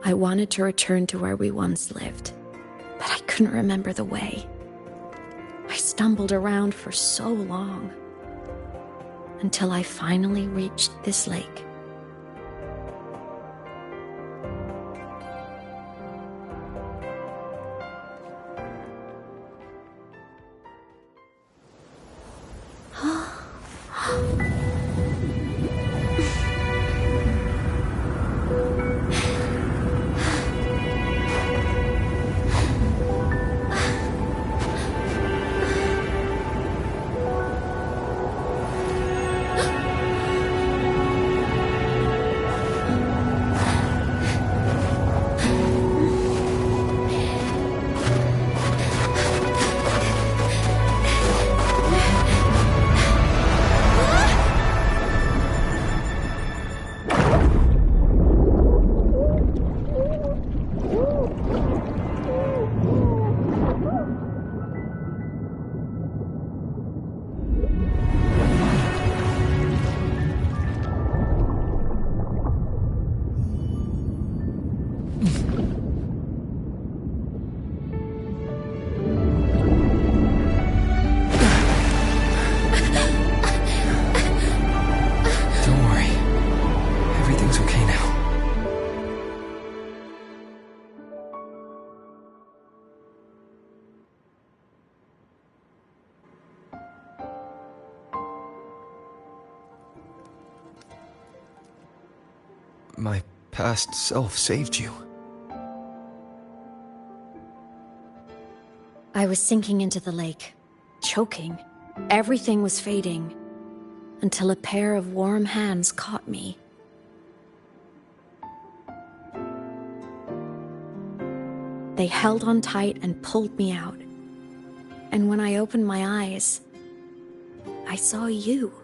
I wanted to return to where we once lived, but I couldn't remember the way. I stumbled around for so long. Until I finally reached this lake. My past self saved you. I was sinking into the lake, choking. Everything was fading, until a pair of warm hands caught me. They held on tight and pulled me out. And when I opened my eyes, I saw you.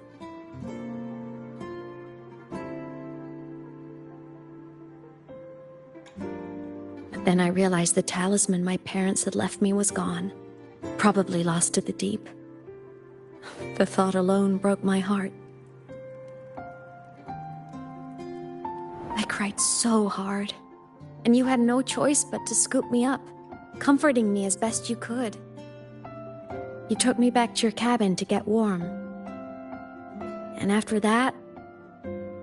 Then I realized the talisman my parents had left me was gone, probably lost to the deep. The thought alone broke my heart. I cried so hard, and you had no choice but to scoop me up, comforting me as best you could. You took me back to your cabin to get warm. And after that,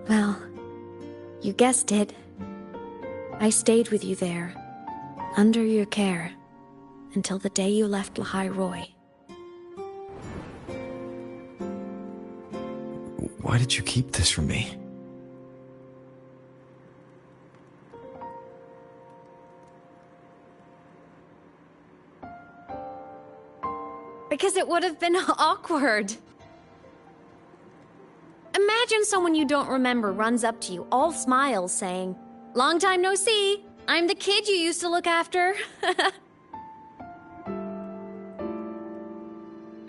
well, you guessed it. I stayed with you there, under your care, until the day you left Lahai Roy. Why did you keep this from me? Because it would have been awkward. Imagine someone you don't remember runs up to you, all smiles, saying, "Long time no see. I'm the kid you used to look after."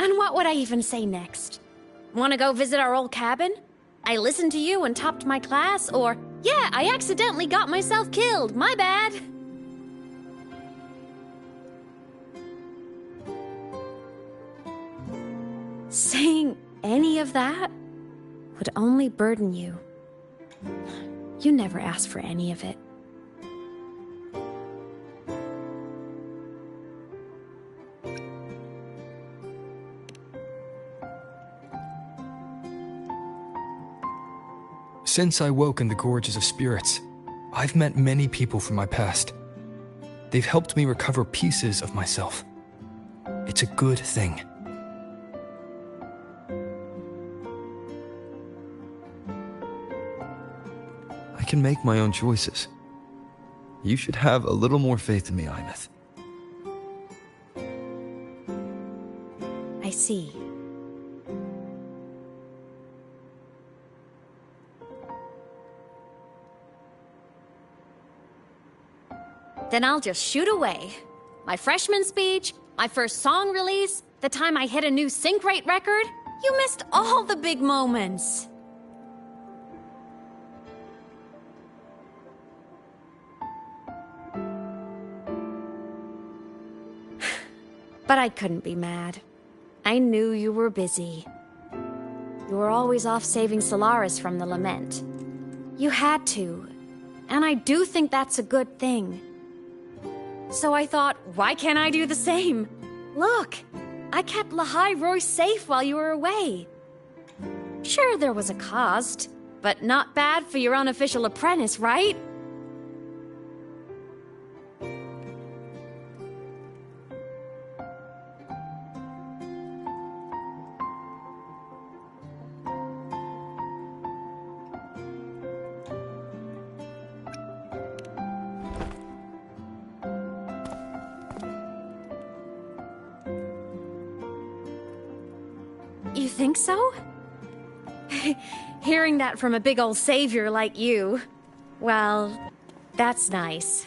And what would I even say next? Want to go visit our old cabin? I listened to you and topped my class? Or, yeah, I accidentally got myself killed. My bad. Saying any of that would only burden you. You never asked for any of it. Since I woke in the Gorges of Spirits, I've met many people from my past. They've helped me recover pieces of myself. It's a good thing. I can make my own choices. You should have a little more faith in me, Imeth. I see. Then I'll just shoot away. My freshman speech, my first song release, the time I hit a new sync rate record. You missed all the big moments. But I couldn't be mad. I knew you were busy. You were always off saving Solaris from the lament. You had to, and I do think that's a good thing. So I thought, why can't I do the same? Look, I kept Lahai Roy safe while you were away. Sure, there was a cost, but not bad for your unofficial apprentice, right? You think so? Hearing that from a big old savior like you, well, that's nice.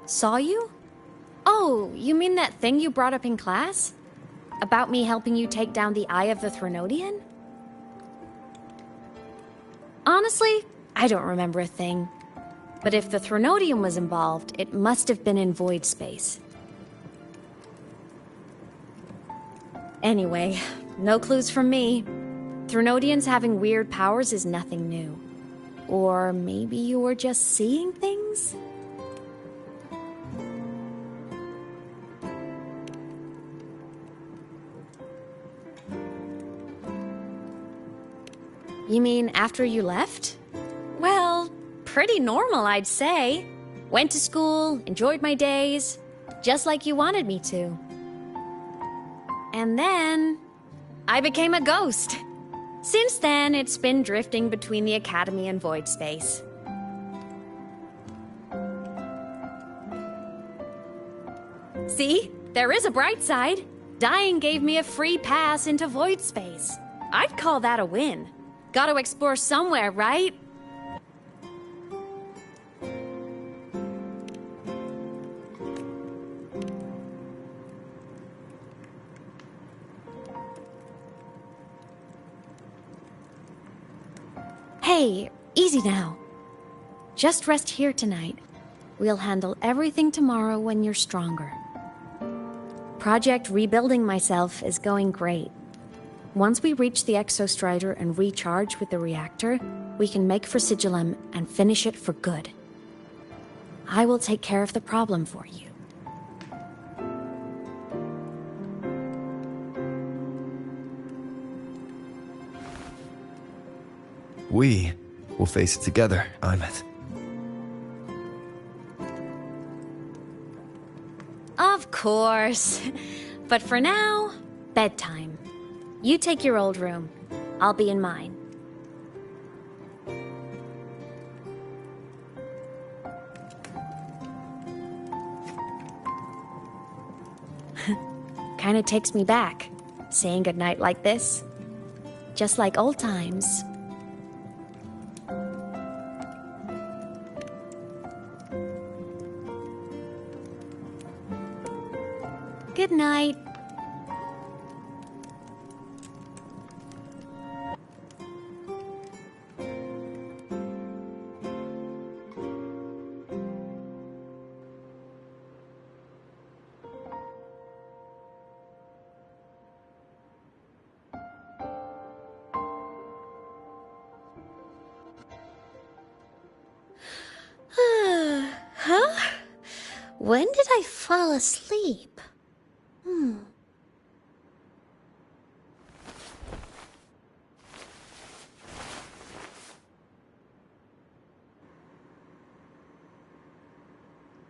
Saw you? Oh, you mean that thing you brought up in class? About me helping you take down the Eye of the Threnodian? Honestly, I don't remember a thing. But if the Threnodian was involved, it must have been in void space. Anyway, no clues from me. Threnodians having weird powers is nothing new. Or maybe you were just seeing things? You mean after you left? Well, pretty normal, I'd say. Went to school, enjoyed my days, just like you wanted me to. And then, I became a ghost. Since then, it's been drifting between the Academy and void space. See, there is a bright side. Dying gave me a free pass into void space. I'd call that a win. Gotta explore somewhere, right? Hey, easy now. Just rest here tonight. We'll handle everything tomorrow when you're stronger. Project Rebuilding Myself is going great. Once we reach the Exostrider and recharge with the reactor, we can make for Sigillum and finish it for good. I will take care of the problem for you. We will face it together, Imeth. Of course. But for now, bedtime. You take your old room. I'll be in mine. Kinda takes me back, saying goodnight like this. Just like old times. Good night. Huh? When did I fall asleep?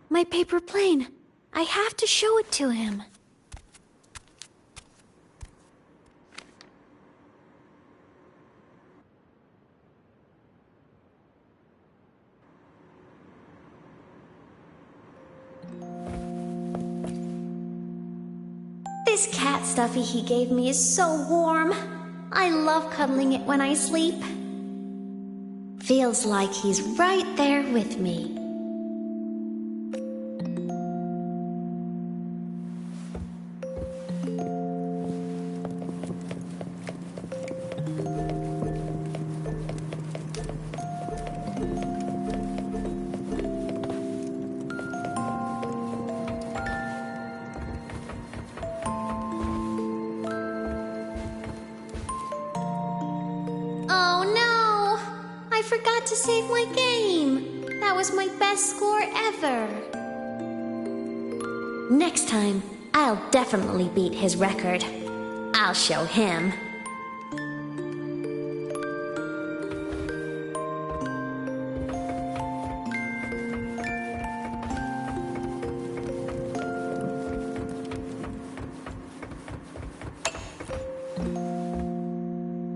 My paper plane. I have to show it to him. This cat stuffy he gave me is so warm. I love cuddling it when I sleep. Feels like he's right there with me. to save my game. That was my best score ever. Next time, I'll definitely beat his record. I'll show him.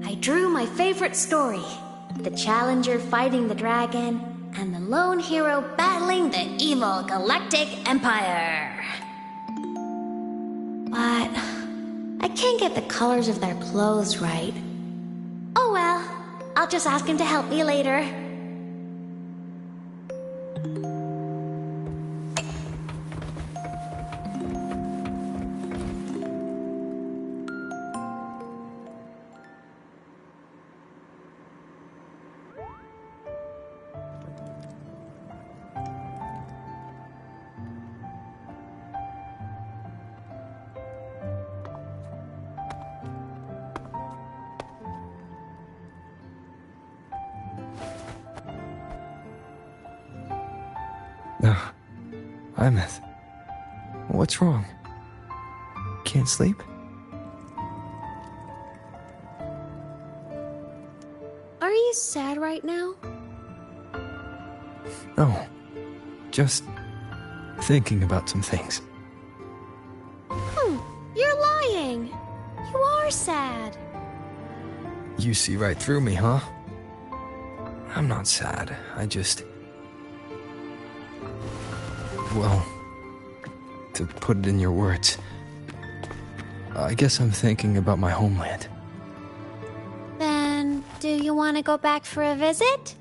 I drew my favorite story. The challenger fighting the dragon, and the lone hero battling the evil Galactic Empire. But I can't get the colors of their clothes right. Oh well, I'll just ask him to help me later. Imeth, what's wrong? Can't sleep? Are you sad right now? No, just thinking about some things. You're lying. You are sad. You see right through me, huh? I'm not sad. Well, to put it in your words, I guess I'm thinking about my homeland. Then, do you want to go back for a visit?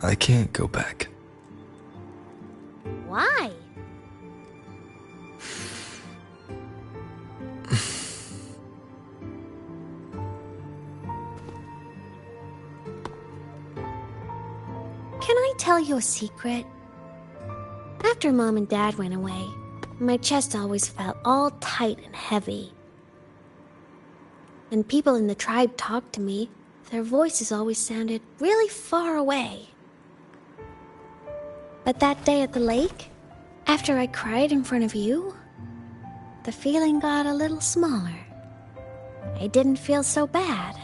I can't go back. Why? Can I tell you a secret? After Mom and Dad went away, my chest always felt all tight and heavy. When people in the tribe talked to me, their voices always sounded really far away. But that day at the lake, after I cried in front of you, the feeling got a little smaller. I didn't feel so bad.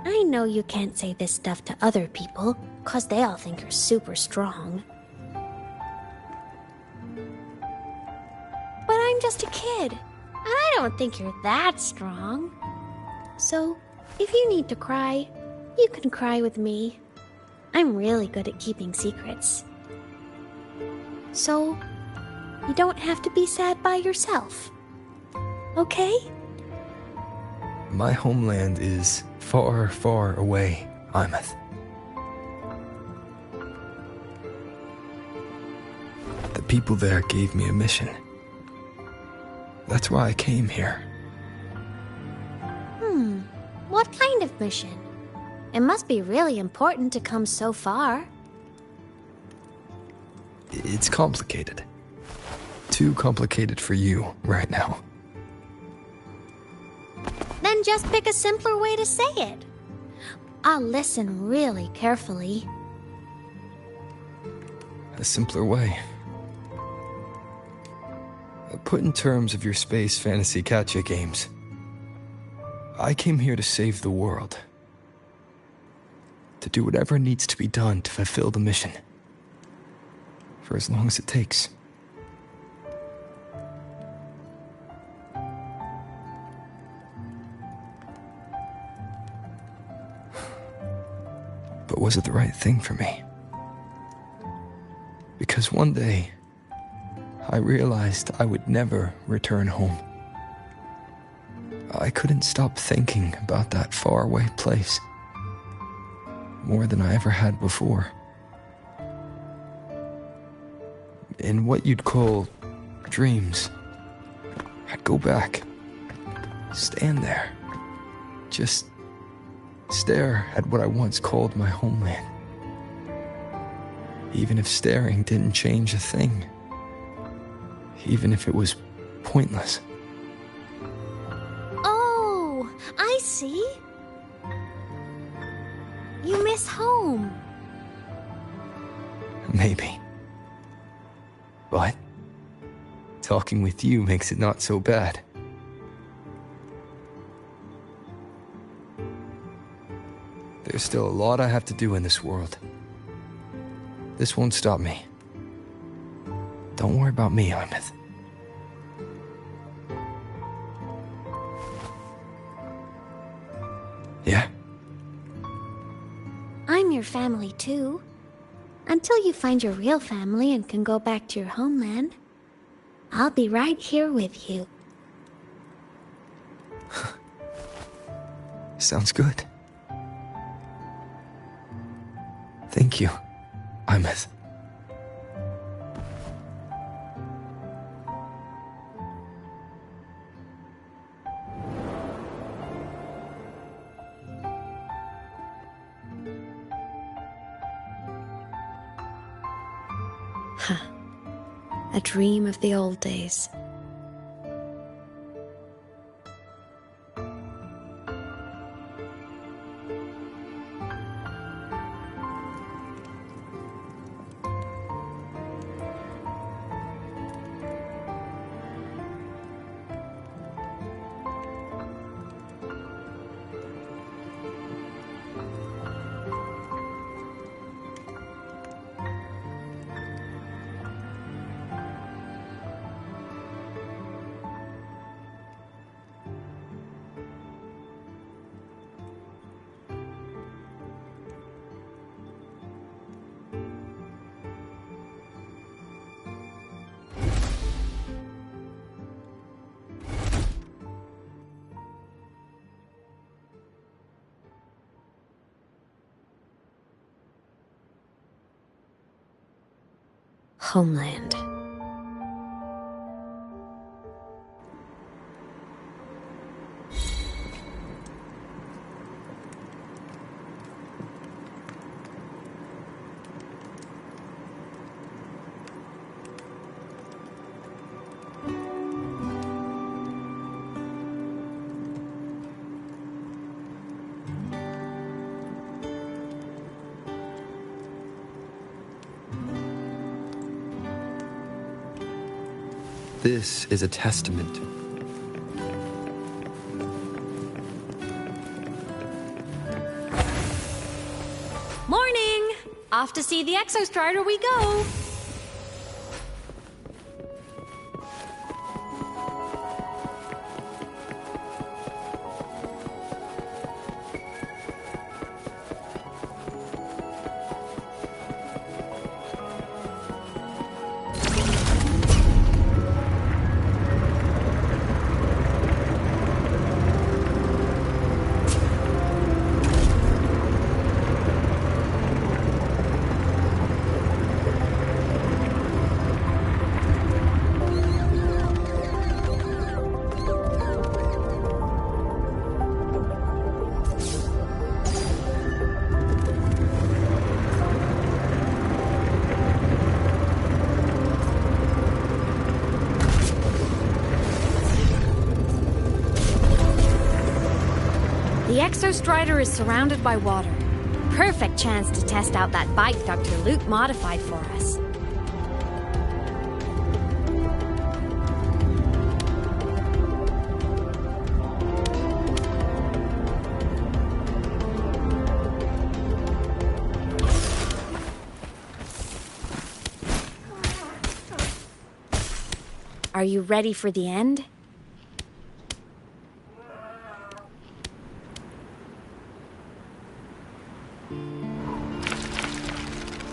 I know you can't say this stuff to other people, 'cause they all think you're super strong. But I'm just a kid, and I don't think you're that strong. So, if you need to cry, you can cry with me. I'm really good at keeping secrets. So, you don't have to be sad by yourself. Okay? My homeland is far, far away, Imeth. The people there gave me a mission. That's why I came here. What kind of mission? It must be really important to come so far. It's complicated. Too complicated for you right now. Then just pick a simpler way to say it. I'll listen really carefully. A simpler way. Put in terms of your space fantasy gacha games. I came here to save the world. To do whatever needs to be done to fulfill the mission. For as long as it takes. But was it the right thing for me? Because one day, I realized I would never return home. I couldn't stop thinking about that faraway place. More than I ever had before. In what you'd call dreams, I'd go back, stand there, just stare at what I once called my homeland. Even if staring didn't change a thing. Even if it was pointless. Oh, I see. home. Maybe. But talking with you makes it not so bad. There's still a lot I have to do in this world. This won't stop me. Don't worry about me, Imeth. Yeah? I'm your family too. Until you find your real family and can go back to your homeland, I'll be right here with you. Sounds good. Thank you, Imeth. A dream of the old days. Homeland. This is a testament. Morning! Off to see the Exostrider we go! The Exostrider is surrounded by water. Perfect chance to test out that bike Dr. Luke modified for us. Are you ready for the end?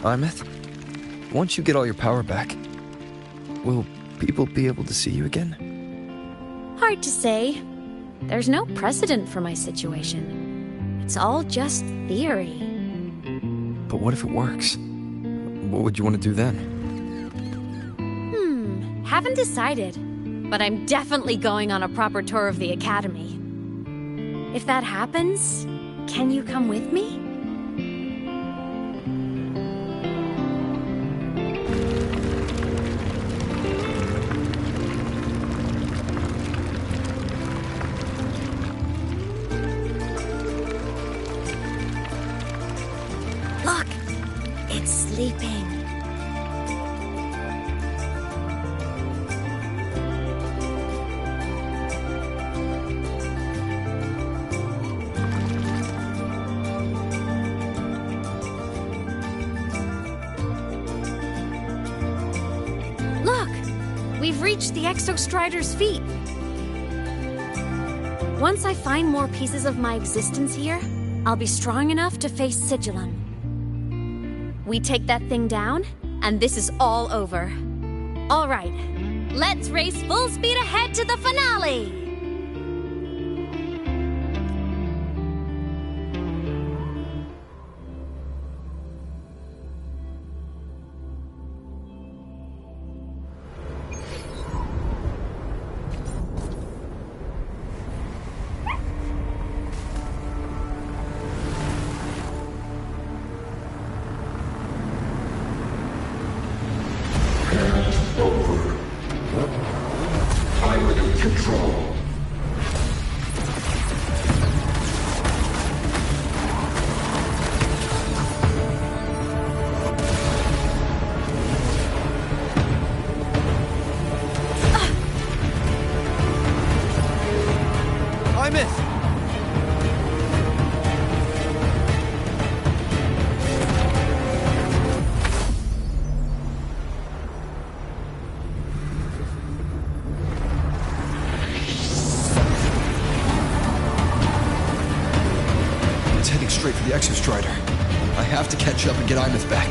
Imeth, once you get all your power back, will people be able to see you again? Hard to say. There's no precedent for my situation. It's all just theory. But what if it works? What would you want to do then? Haven't decided. But I'm definitely going on a proper tour of the Academy. If that happens, can you come with me? sleeping. Look! We've reached the Exostrider's feet. Once I find more pieces of my existence here, I'll be strong enough to face Sigillum. We take that thing down, and this is all over. All right, let's race full speed ahead to the finale! Straight for the Exostrider. I have to catch up and get Imeth back.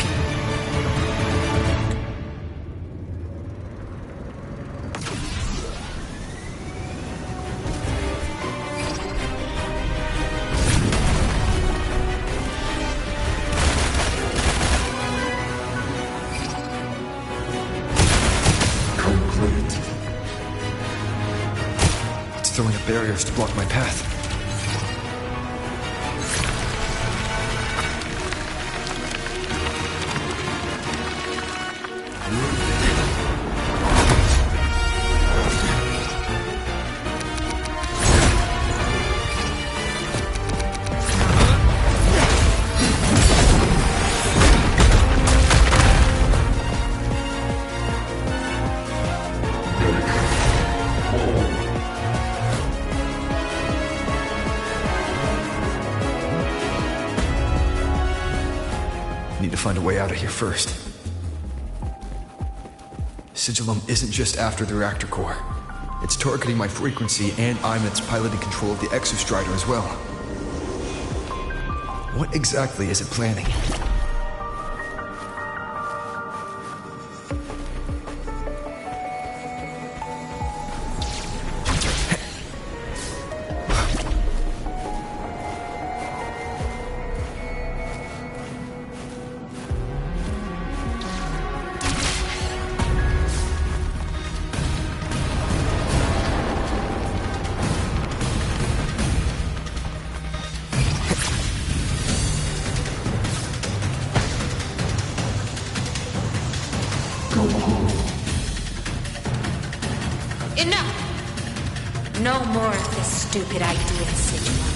Complete. It's throwing up barriers to block my path. Need to find a way out of here first. Sigillum isn't just after the reactor core. It's targeting my frequency and Imeth's piloted control of the Exostrider as well. What exactly is it planning? Enough! No more of this stupid idea, Sigillum.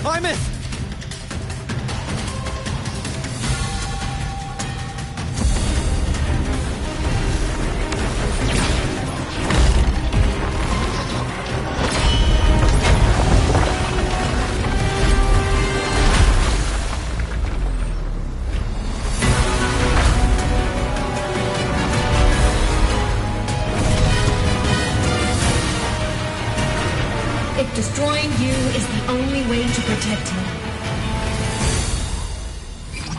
Imeth! If destroying you is the only way to protect him,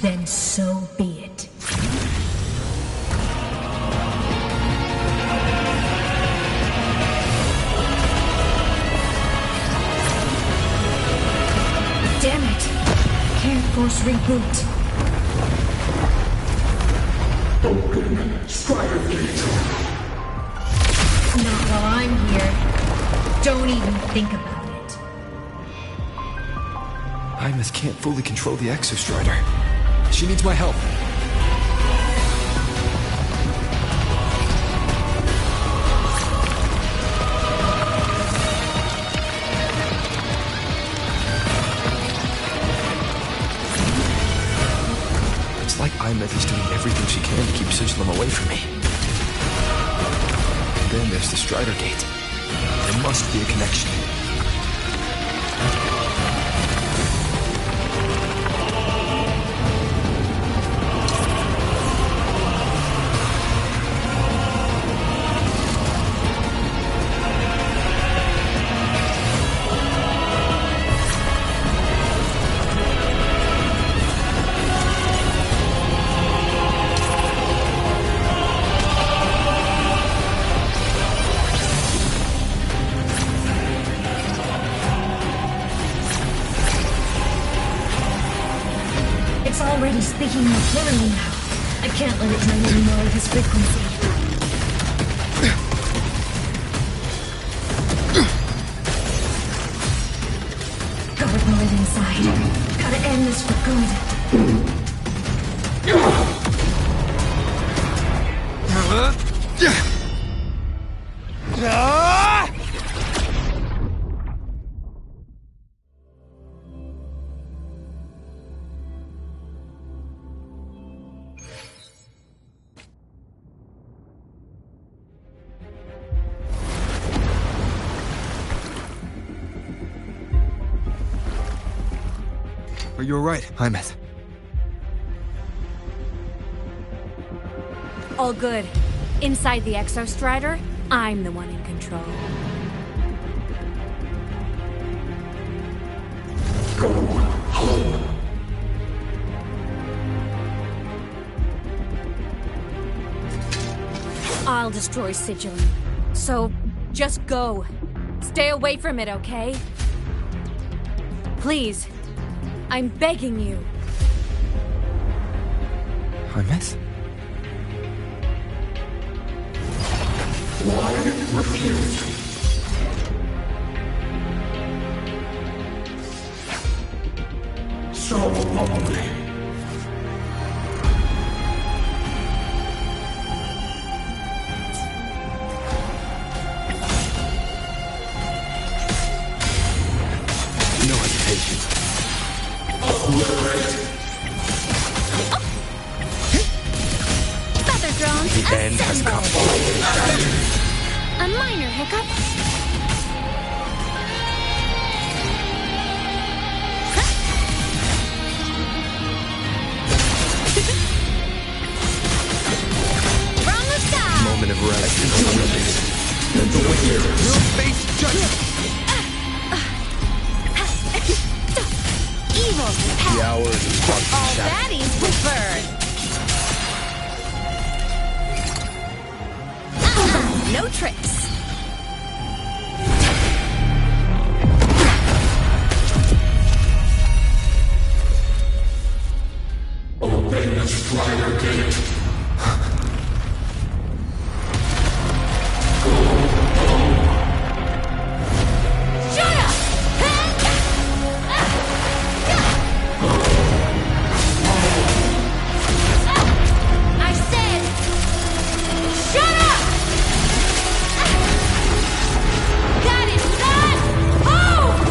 then so be it. Damn it! Can't force reboot. Open Strider Gate. Not while I'm here. Don't even think about it. Hymus can't fully control the Exostrider. She needs my help. It's like Imeth is doing everything she can to keep Sizzlum away from me. And then there's the Strider Gate. There must be a connection. It's already speaking more clearly now. I can't let it drain any more of his frequency. Gotta pull it inside. Gotta end this for good. Are you alright, Hymus? All good. Inside the Exostrider, I'm the one in control. Go home. I'll destroy Sigilum. So, just go. Stay away from it, okay? Please. I'm begging you. Hymus? Why refuse? So humbly. No hesitation. Feather drones, The end has come. A minor hiccup. From the sky. Moment of rest. And the wicked will face judgment. Evil. The hour is dark and All shadow. baddies will burn. No tricks. Open the Strider Gate. Shut up! I said, shut up! That is not home!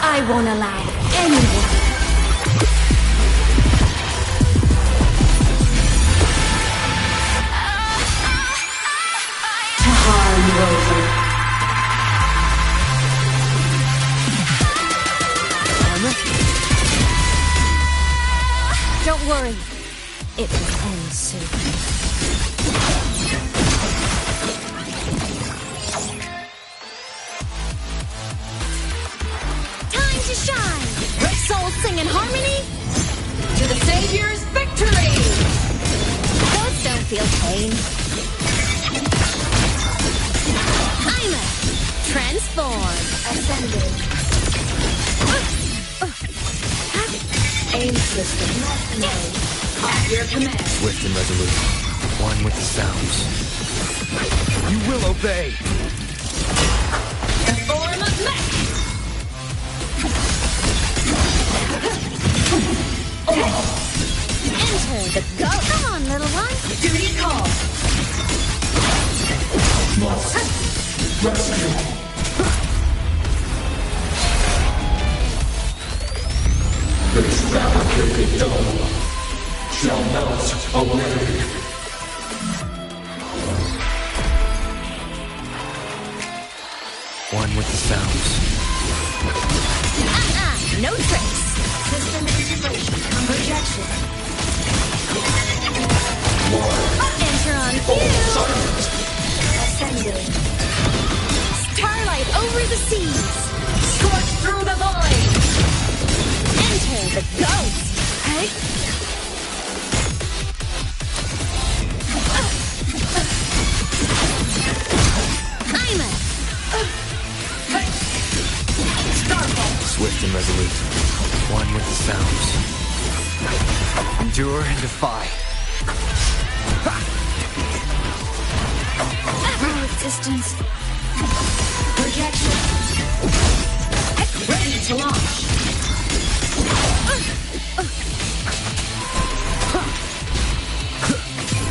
I won't allow anyone. To harm you over. Don't worry. It will end soon. Time to shine! Souls sing in harmony? To the Savior's victory! Ghosts don't feel pain. Hymus! Transform! Ascended. Aim system Swift and resolute. One with the sounds. You will obey! The form of mech! Enter the go. Come on, little one. Duty call! Must rescue. This fabricated dome shall melt away. One with the sounds. No tricks. System integration. Projection. Enter on cue. Ascending. Starlight over the seas. Scorch through the void! Enter the ghost. Hey? I'm a Swift and resolute. One with the sounds. Endure and defy. resistance. Projection. Ready to launch.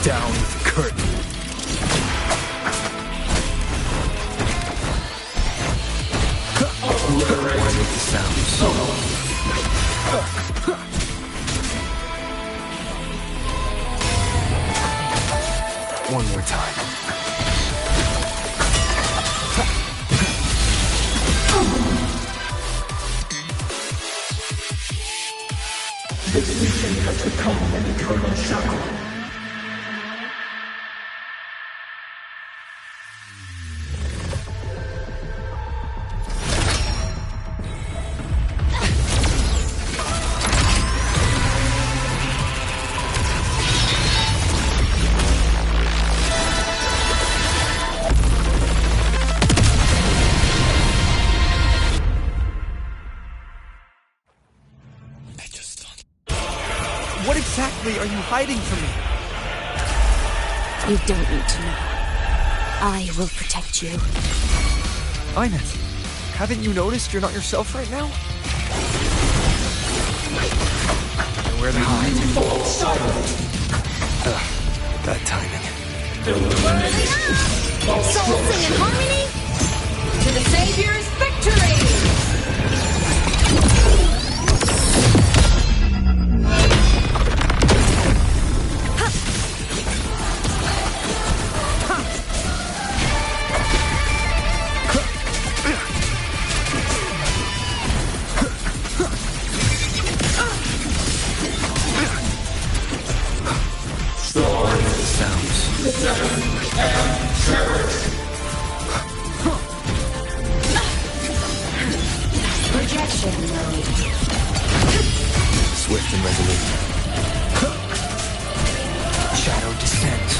Down with the curtain. One with the sounds. One more time. This mission has become an eternal shackle. What exactly are you hiding from me? You don't need to know. I will protect you. Ines, haven't you noticed you're not yourself right now? Nowhere to hide. Bad timing. Soul sing in harmony? To the Savior's victory! Swift and resolute. Shadow descends.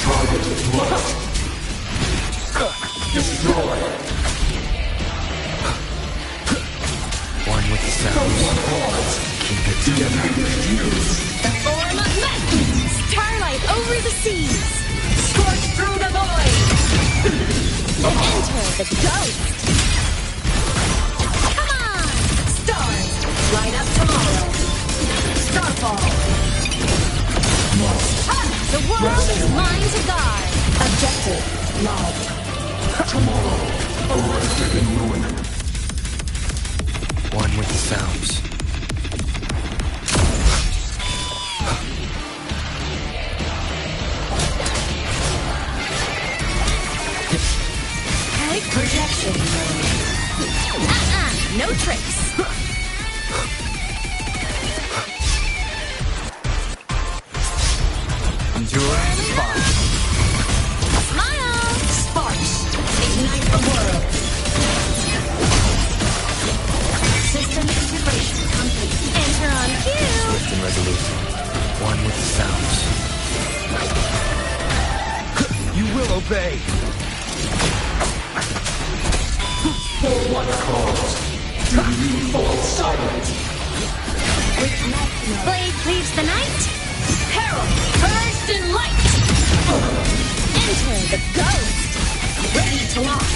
Target blocked. Destroy. One with the sounds. Keep it together. The form of men! Starlight over the seas! Scorch through the void! Enter the ghost! Come on! Stars, light up tomorrow. Starfall. The world is mine to guard! Objective, logged. Tomorrow, arrested in ruin. One with the sounds. Projection. No tricks! Endure and defy. Smile! Sparks, ignite the world. System integration complete. Enter on cue! Swift and resolute. One with the sounds. You will obey. For what cause do you fall silent? light leaves the night, peril purged in light. Enter the ghost, ready to launch.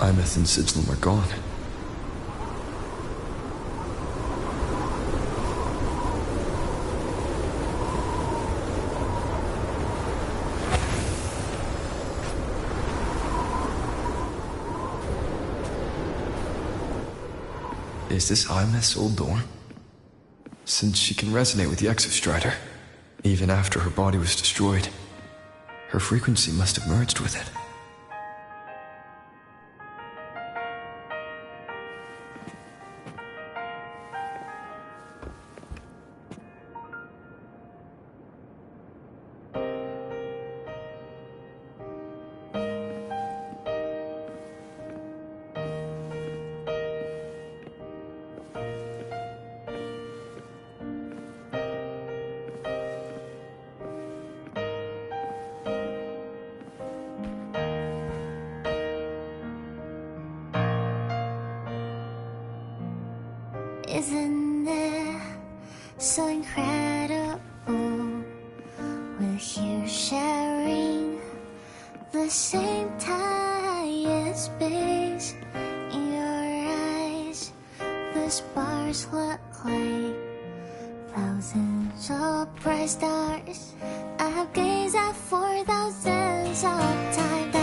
Imeth and Sigilum are gone. Is this Imeth's old door? Since she can resonate with the Exostrider, even after her body was destroyed, her frequency must have merged with it. Isn't it so incredible? We're here sharing the same time and space. In your eyes, the stars look like thousands of bright stars. I have gazed at for thousands of times.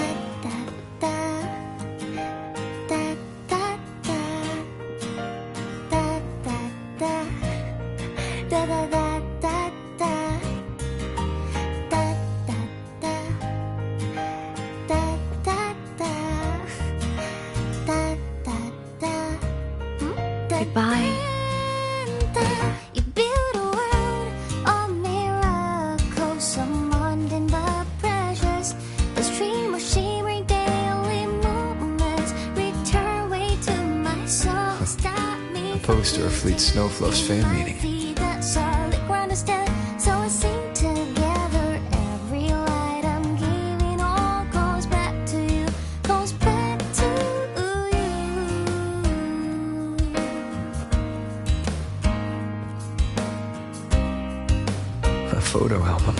Goodbye. You build a world of miracles, surrounding the precious. The stream of shimmering daily moments return way to my soul. Stop me. A poster of Fleet Snowfluff's fan meeting. That solid ground is dead, so I sing together. Every light I'm giving all goes back to you, goes back to you. A photo album.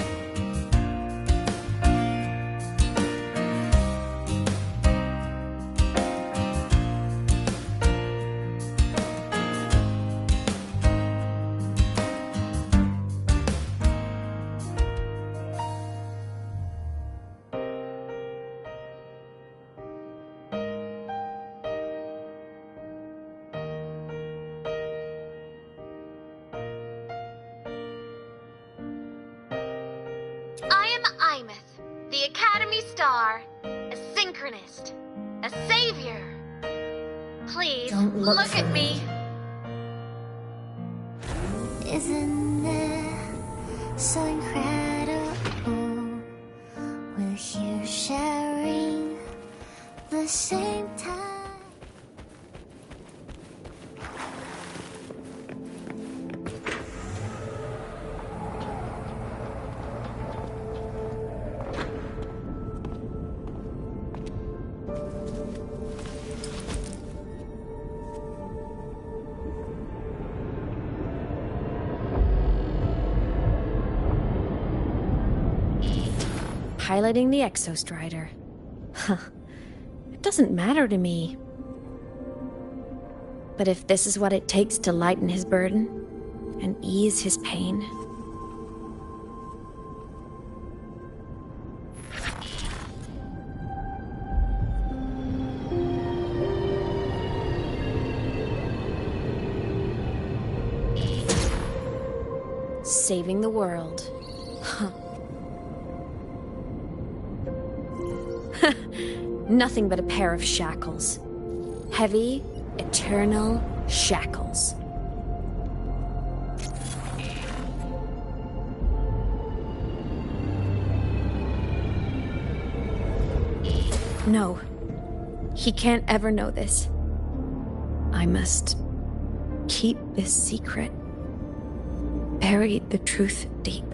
I am Imeth, the Academy Star, a synchronist, a savior. Please, Don't look look for at me. Isn't it so incredible? We're here sharing the same time. Piloting the Exostrider. Huh. It doesn't matter to me. But if this is what it takes to lighten his burden and ease his pain... saving the world. Nothing but a pair of shackles. Heavy, eternal shackles. No. He can't ever know this. I must keep this secret. Bury the truth deep.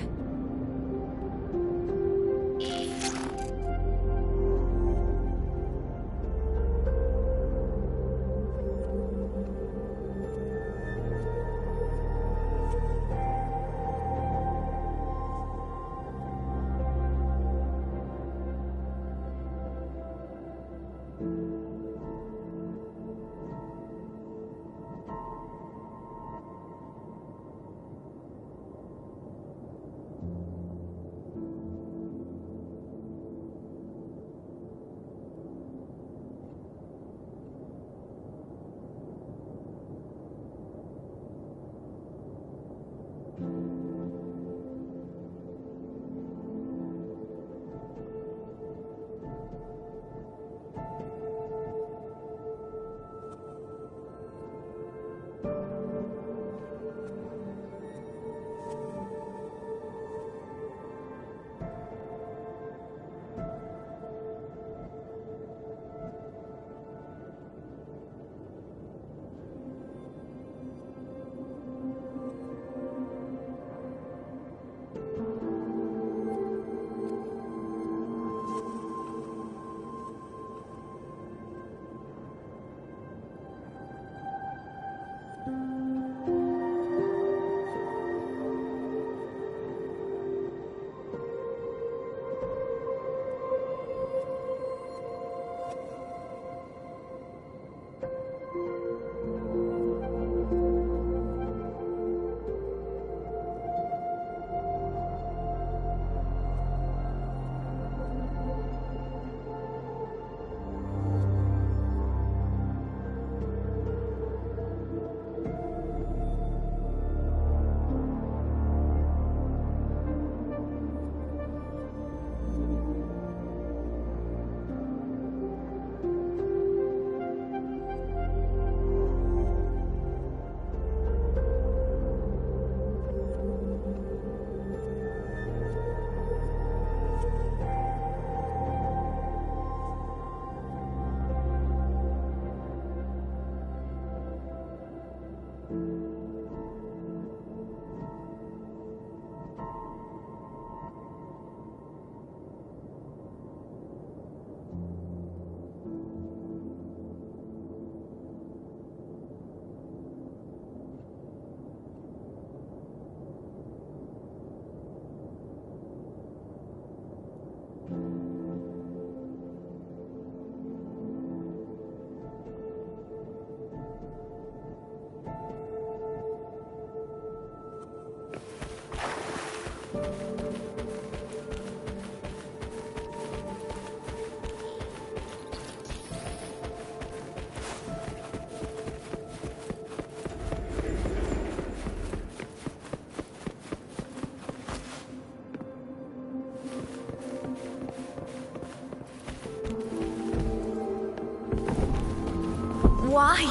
Why?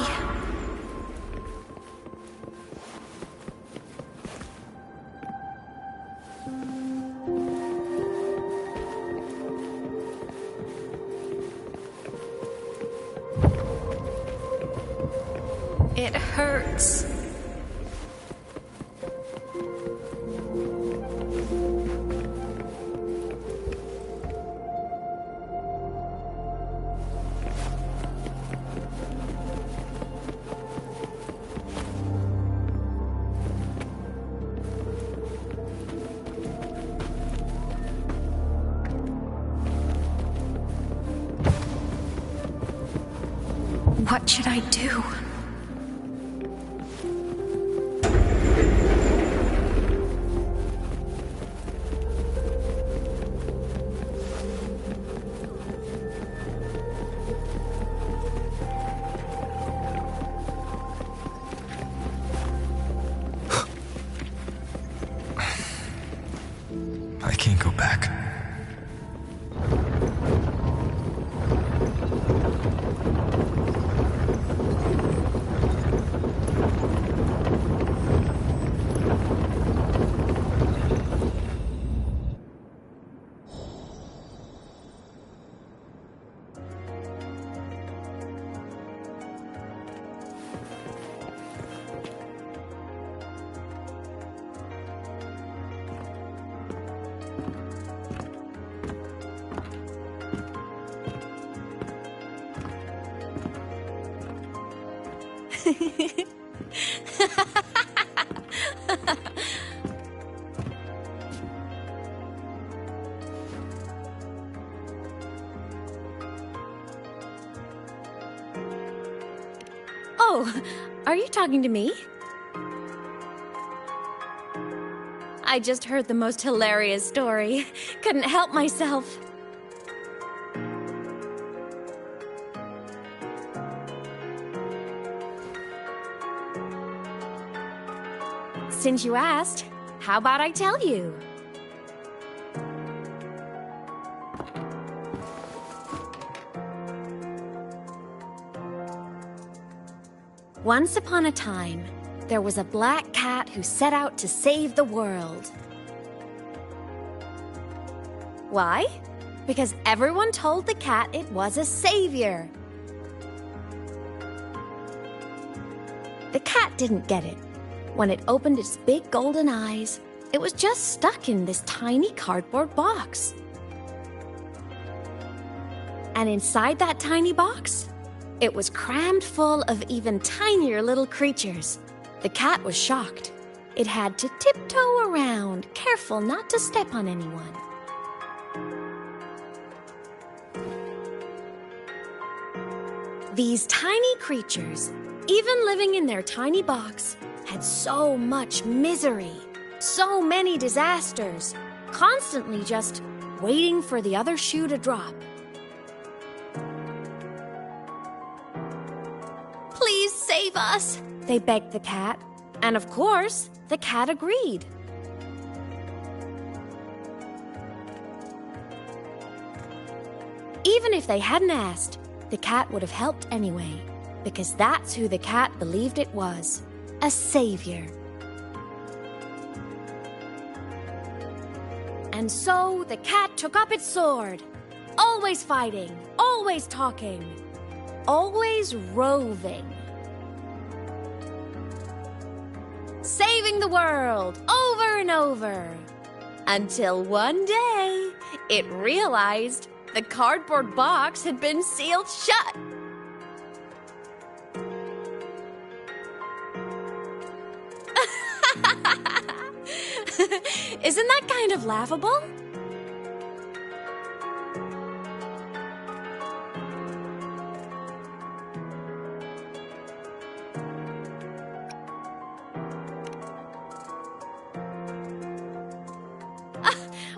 It hurts. What should I do? Oh, are you talking to me? I just heard the most hilarious story. Couldn't help myself. Since you asked, how about I tell you? Once upon a time, there was a black cat who set out to save the world. Why? Because everyone told the cat it was a savior. The cat didn't get it. When it opened its big golden eyes, it was just stuck in this tiny cardboard box. And inside that tiny box, it was crammed full of even tinier little creatures. The cat was shocked. It had to tiptoe around, careful not to step on anyone. These tiny creatures, even living in their tiny box, had so much misery, so many disasters, constantly just waiting for the other shoe to drop. Please save us, they begged the cat. And of course, the cat agreed. Even if they hadn't asked, the cat would have helped anyway, because that's who the cat believed it was, a savior. And so the cat took up its sword, always fighting, always talking, always roving. Saving the world over and over. Until one day, it realized the cardboard box had been sealed shut. Isn't that kind of laughable?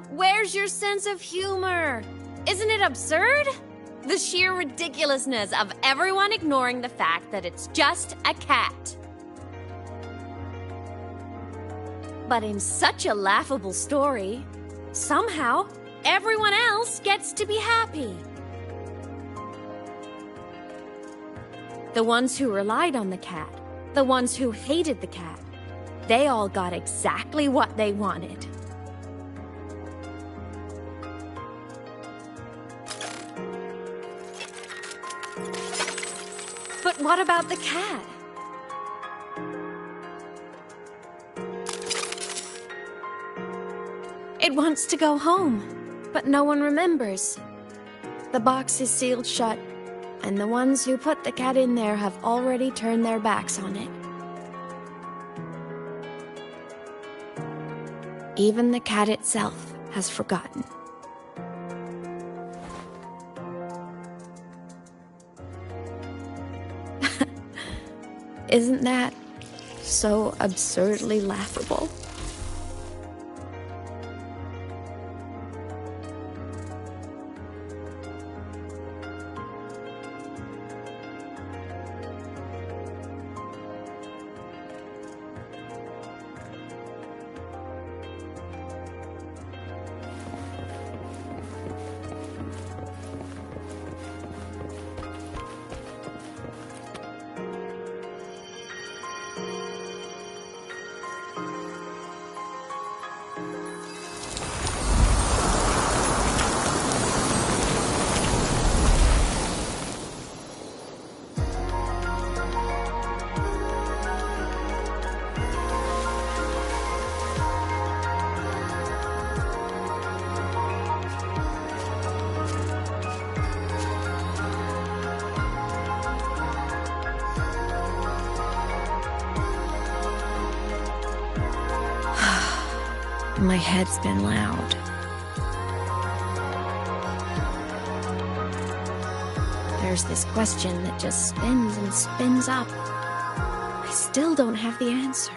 Where's your sense of humor? Isn't it absurd? The sheer ridiculousness of everyone ignoring the fact that it's just a cat. But in such a laughable story, somehow everyone else gets to be happy. The ones who relied on the cat, the ones who hated the cat, they all got exactly what they wanted. But what about the cat? It wants to go home, but no one remembers. The box is sealed shut, and the ones who put the cat in there have already turned their backs on it. Even the cat itself has forgotten. Isn't that so absurdly laughable? My head's been loud. There's this question that just spins and spins up. I still don't have the answer.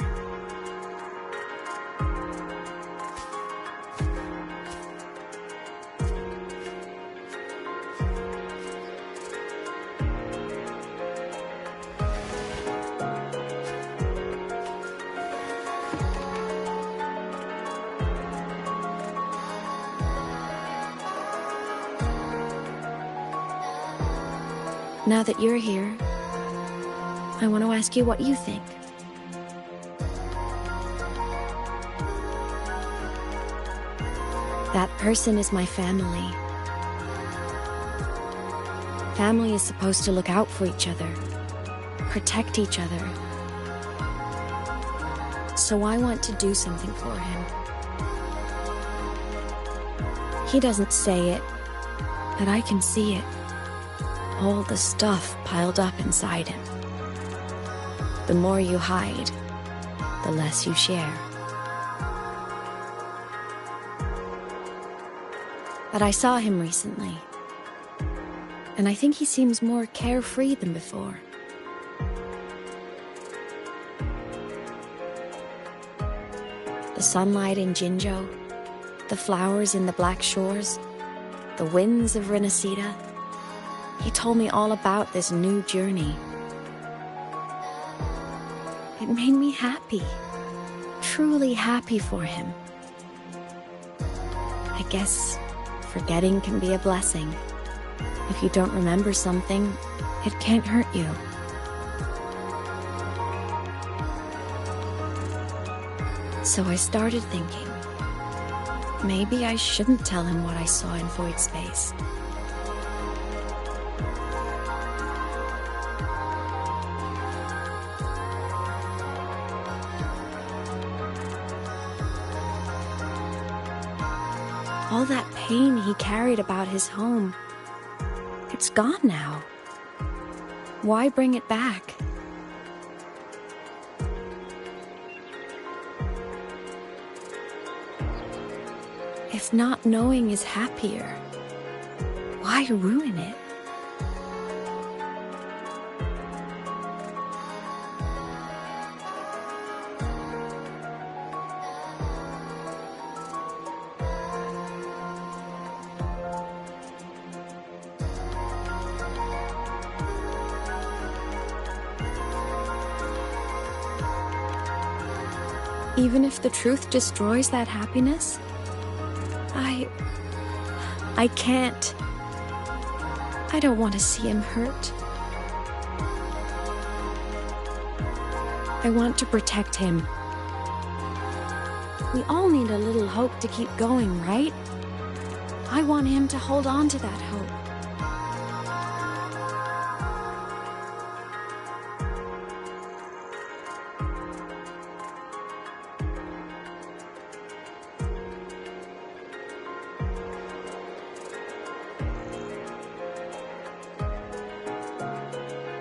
Now that you're here, I want to ask you what you think. That person is my family. Family is supposed to look out for each other, protect each other. So I want to do something for him. He doesn't say it, but I can see it. All the stuff piled up inside him. The more you hide, the less you share. But I saw him recently, and I think he seems more carefree than before. The sunlight in Jinzhou, the flowers in the Black Shores, the winds of Renacida. He told me all about this new journey. It made me happy, truly happy for him. I guess forgetting can be a blessing. If you don't remember something, it can't hurt you. So I started thinking, maybe I shouldn't tell him what I saw in void space. All that pain he carried about his home, it's gone now. Why bring it back? If not knowing is happier, why ruin it? Even if the truth destroys that happiness, I can't. I don't want to see him hurt. I want to protect him. We all need a little hope to keep going, right? I want him to hold on to that hope.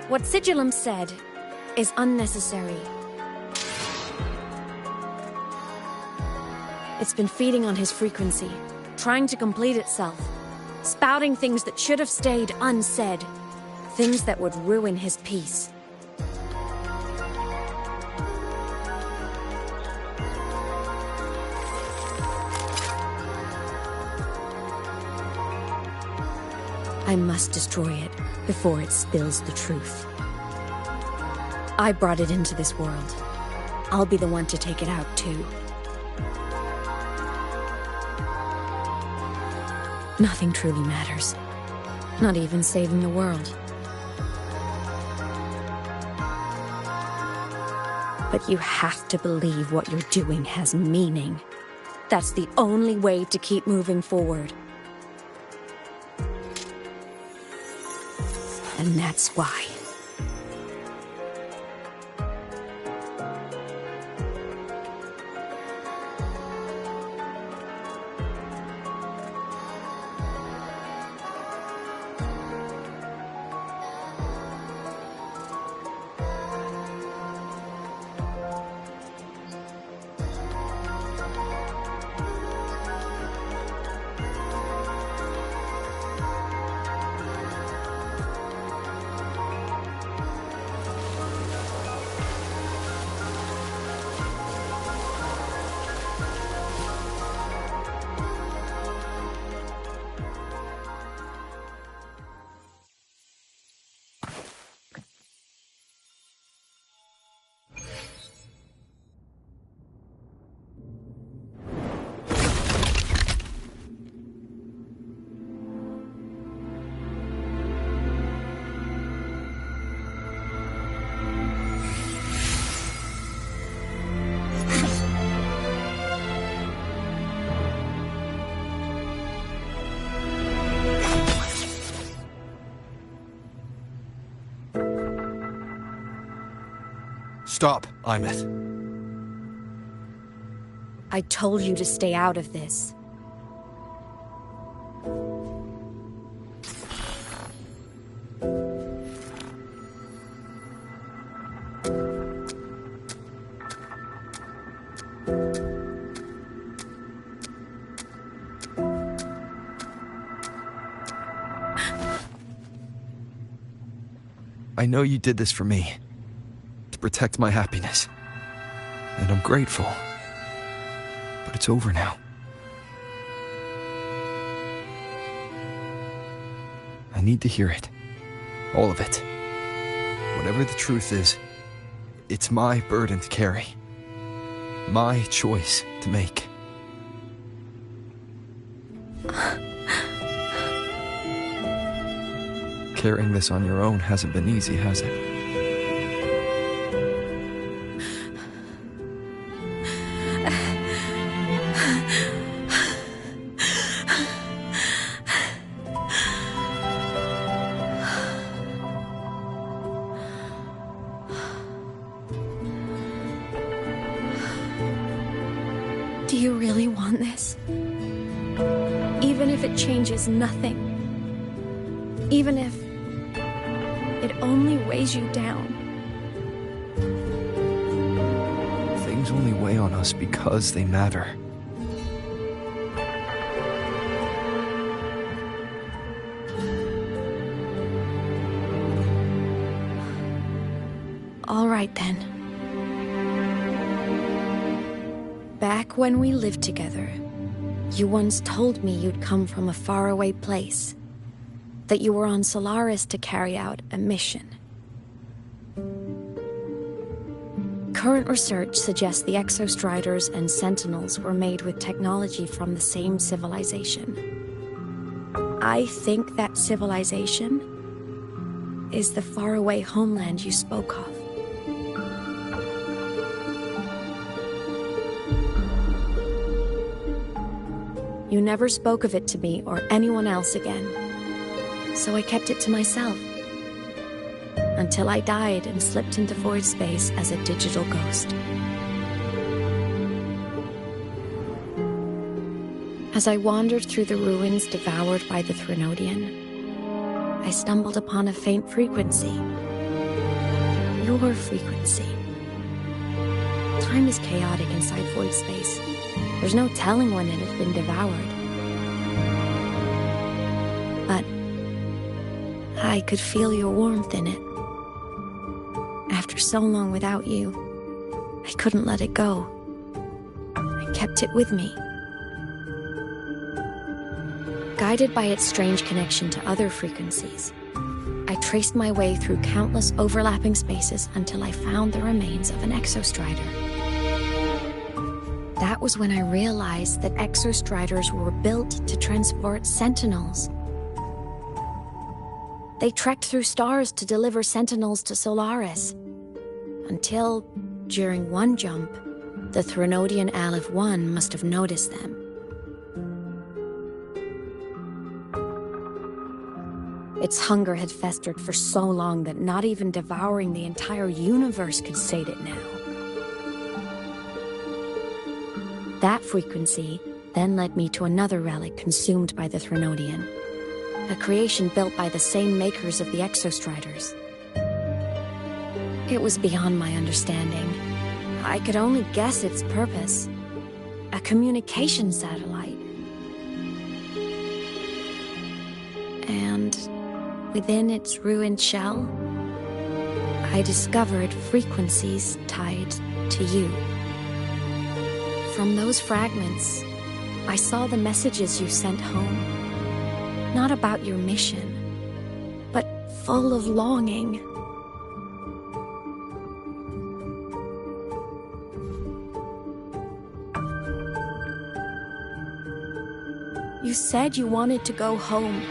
What Sigillum said is unnecessary. It's been feeding on his frequency, trying to complete itself, spouting things that should have stayed unsaid, things that would ruin his peace. I must destroy it before it spills the truth. I brought it into this world. I'll be the one to take it out, too. Nothing truly matters. Not even saving the world. But you have to believe what you're doing has meaning. That's the only way to keep moving forward. And that's why. Stop, Imeth. I told you to stay out of this. I know you did this for me, to protect my happiness, and I'm grateful, but it's over now. I need to hear it, all of it. Whatever the truth is, it's my burden to carry, my choice to make. Carrying this on your own hasn't been easy, has it? Do you really want this? Even if it changes nothing? Even if it only weighs you down? Things only weigh on us because they matter. All right then. Back when we lived together, you once told me you'd come from a faraway place. That you were on Solaris to carry out a mission. Current research suggests the Exostriders and Sentinels were made with technology from the same civilization. I think that civilization is the faraway homeland you spoke of. You never spoke of it to me or anyone else again. So I kept it to myself. Until I died and slipped into void space as a digital ghost. As I wandered through the ruins devoured by the Threnodian, I stumbled upon a faint frequency. Your frequency. Time is chaotic inside void space. There's no telling when it has been devoured. But I could feel your warmth in it. After so long without you, I couldn't let it go. I kept it with me. Guided by its strange connection to other frequencies, I traced my way through countless overlapping spaces until I found the remains of an Exostrider. That was when I realized that Exostriders were built to transport Sentinels. They trekked through stars to deliver Sentinels to Solaris. Until, during one jump, the Threnodian Aleph 1 must have noticed them. Its hunger had festered for so long that not even devouring the entire universe could sate it now. That frequency then led me to another relic consumed by the Threnodian. A creation built by the same makers of the Exostriders. It was beyond my understanding. I could only guess its purpose. A communication satellite. And within its ruined shell, I discovered frequencies tied to you. From those fragments, I saw the messages you sent home. Not about your mission, but full of longing. You said you wanted to go home,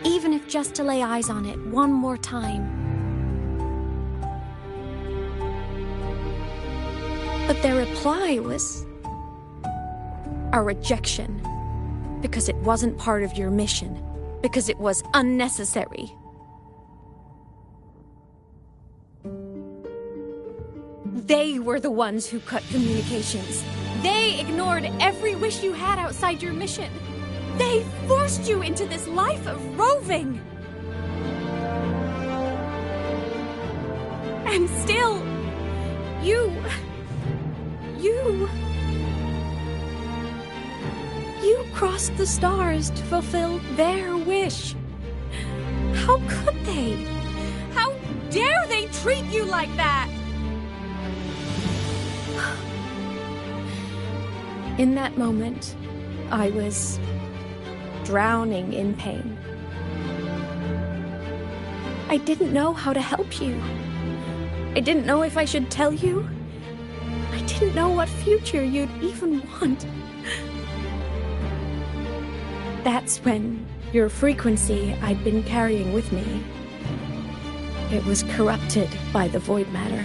even if just to lay eyes on it one more time. But their reply was a rejection, because it wasn't part of your mission, because it was unnecessary. They were the ones who cut communications. They ignored every wish you had outside your mission. They forced you into this life of roving. And still, you crossed the stars to fulfill their wish. How could they? How dare they treat you like that? In that moment, I was drowning in pain. I didn't know how to help you. I didn't know if I should tell you. I didn't know what future you'd even want. That's when your frequency I'd been carrying with me, it was corrupted by the void matter.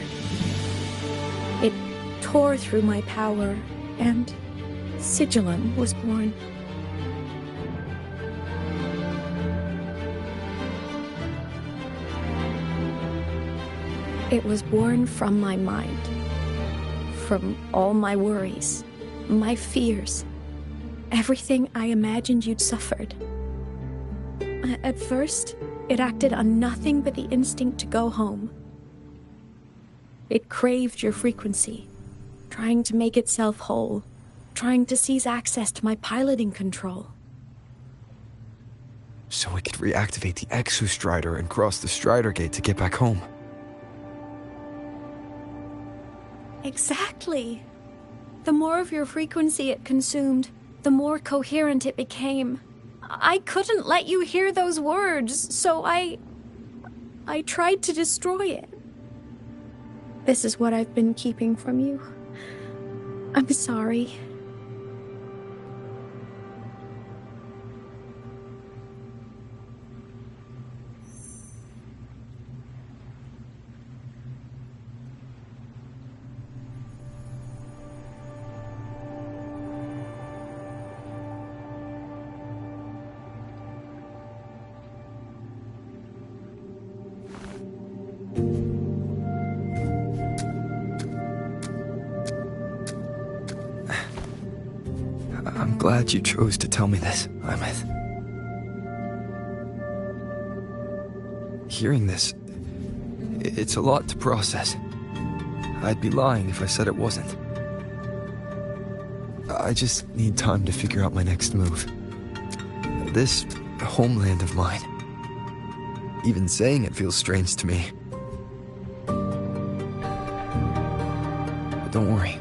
It tore through my power, and Sigillum was born. It was born from my mind, from all my worries, my fears, everything I imagined you'd suffered. At first, it acted on nothing but the instinct to go home. It craved your frequency, trying to make itself whole, trying to seize access to my piloting control. So it could reactivate the Exostrider and cross the Strider Gate to get back home. Exactly. The more of your frequency it consumed, the more coherent it became. I couldn't let you hear those words, so I tried to destroy it. This is what I've been keeping from you. I'm sorry. I'm glad you chose to tell me this, Imeth. Hearing this, it's a lot to process. I'd be lying if I said it wasn't. I just need time to figure out my next move. This homeland of mine, even saying it feels strange to me. But don't worry.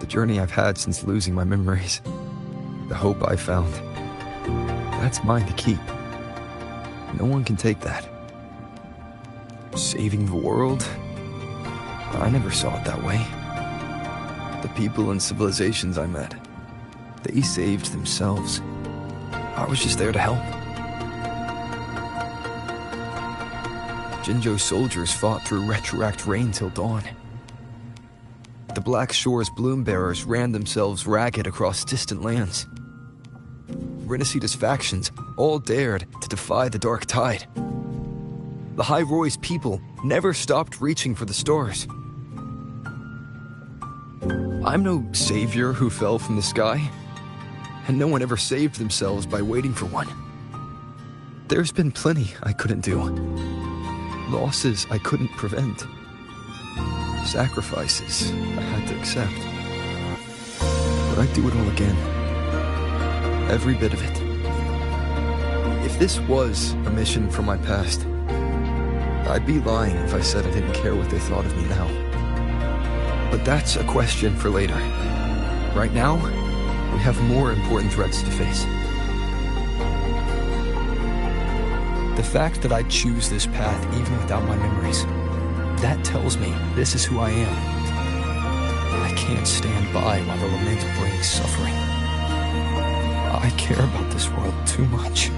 The journey I've had since losing my memories, the hope I found, that's mine to keep. No one can take that. Saving the world? I never saw it that way. The people and civilizations I met, they saved themselves. I was just there to help. Jinjo's soldiers fought through retroact rain till dawn. The Black Shore's bloom bearers ran themselves ragged across distant lands. Rinasita's factions all dared to defy the dark tide. The High Roy's people never stopped reaching for the stars. I'm no savior who fell from the sky, and no one ever saved themselves by waiting for one. There's been plenty I couldn't do. Losses I couldn't prevent. Sacrifices I had to accept. But I'd do it all again. Every bit of it. If this was a mission from my past, I'd be lying if I said I didn't care what they thought of me now. But that's a question for later. Right now, we have more important threats to face. The fact that I choose this path even without my memories, that tells me this is who I am. I can't stand by while the lament brings suffering. I care about this world too much.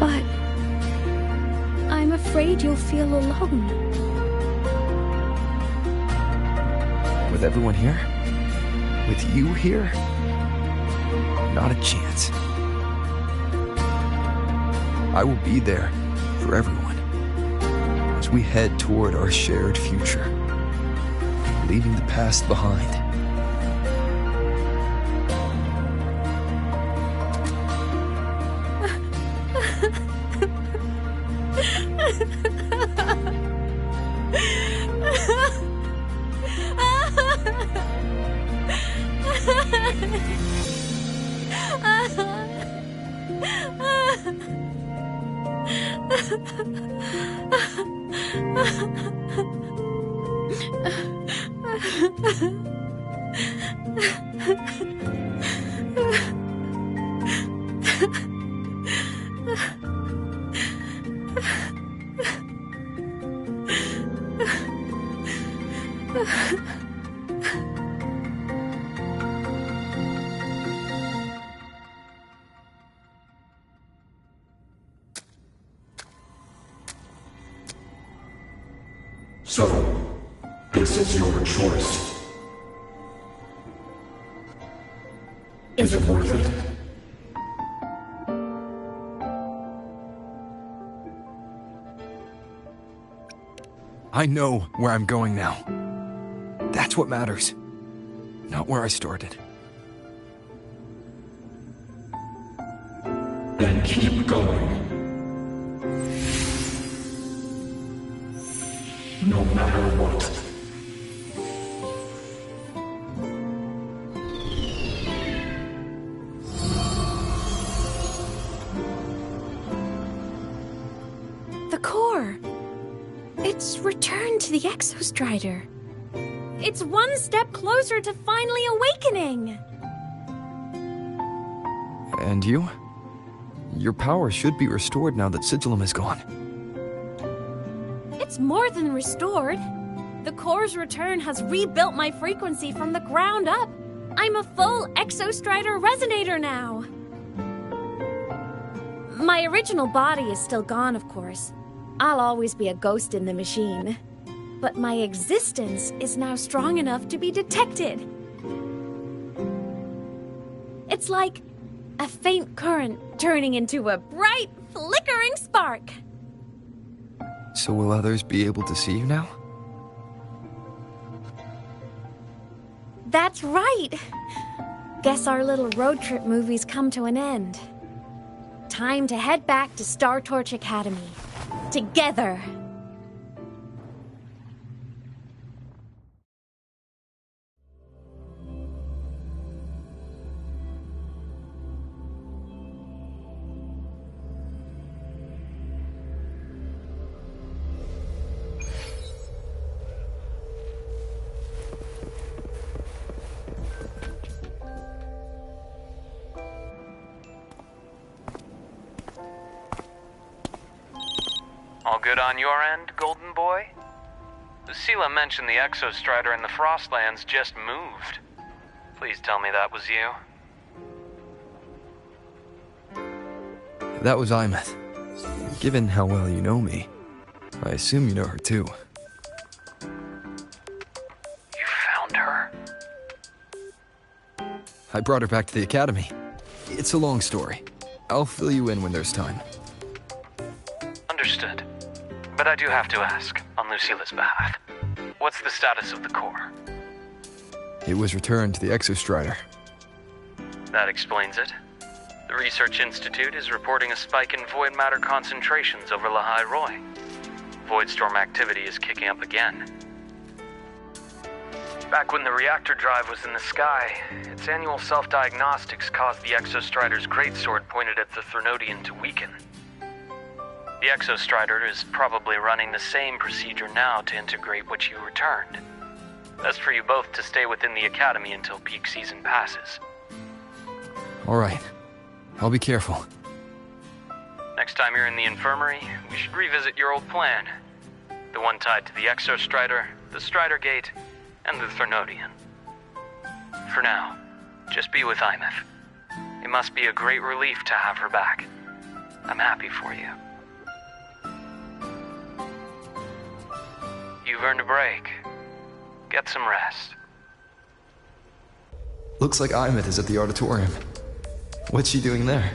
But I'm afraid you'll feel alone. With everyone here? With you here? Not a chance. I will be there for everyone as we head toward our shared future. leaving the past behind. So, this is your choice. Is it worth it? I know where I'm going now. That's what matters. Not where I started. Then keep going. No matter what. The core. It's returned to the Exostrider. It's one step closer to finally awakening. And you? Your power should be restored now that Sigillum is gone. It's more than restored. The core's return has rebuilt my frequency from the ground up. I'm a full Exostrider resonator now. My original body is still gone, of course. I'll always be a ghost in the machine. But my existence is now strong enough to be detected. It's like a faint current turning into a bright, flickering spark. So will others be able to see you now? That's right. Guess our little road trip movie's come to an end. Time to head back to Star Torch Academy. Together. All good on your end, Golden Boy? Lucilla mentioned the Exostrider in the Frostlands just moved. Please tell me that was you. That was Imeth. Given how well you know me, I assume you know her too. You found her? I brought her back to the academy. It's a long story. I'll fill you in when there's time. Understood. But I do have to ask, on Lucilla's behalf, what's the status of the core? It was returned to the Exostrider. That explains it. The Research Institute is reporting a spike in void matter concentrations over Lahai Roy. Voidstorm activity is kicking up again. Back when the reactor drive was in the sky, its annual self-diagnostics caused the Exostrider's greatsword pointed at the Threnodian to weaken. The Exostrider is probably running the same procedure now to integrate what you returned. Best for you both to stay within the Academy until peak season passes. Alright. I'll be careful. Next time you're in the infirmary, we should revisit your old plan. The one tied to the Exostrider, the Strider Gate, and the Threnodian. For now, just be with Imeth. It must be a great relief to have her back. I'm happy for you. You've earned a break. Get some rest. Looks like Imeth is at the auditorium. What's she doing there?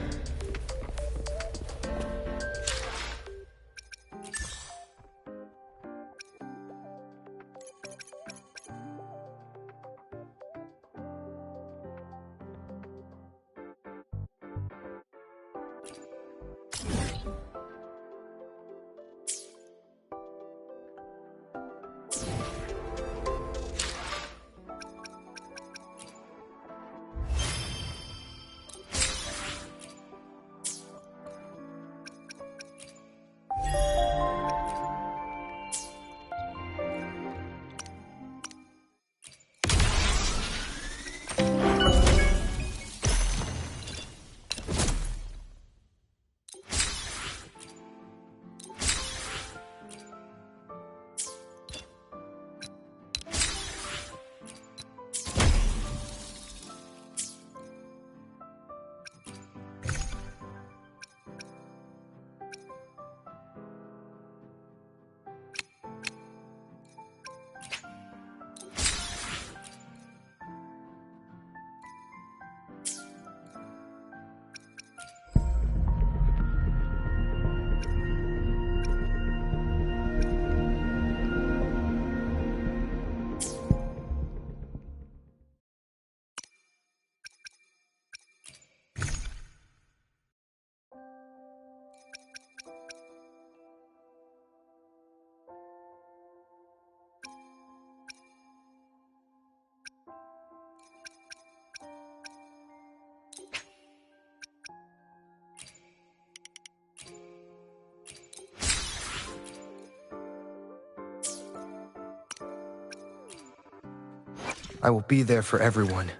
I will be there for everyone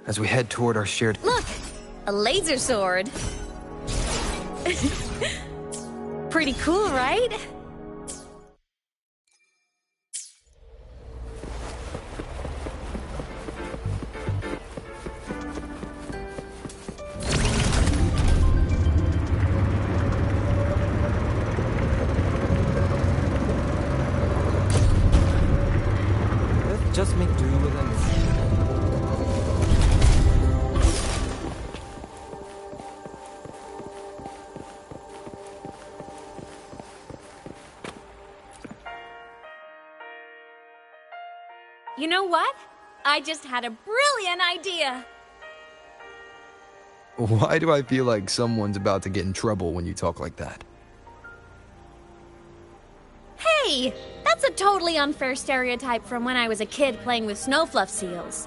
as we head toward our shared... Look! A laser sword! Pretty cool, right? Let's just make do with them. You know what? I just had a brilliant idea! Why do I feel like someone's about to get in trouble when you talk like that? Hey! That's a totally unfair stereotype from when I was a kid playing with snowfluff seals.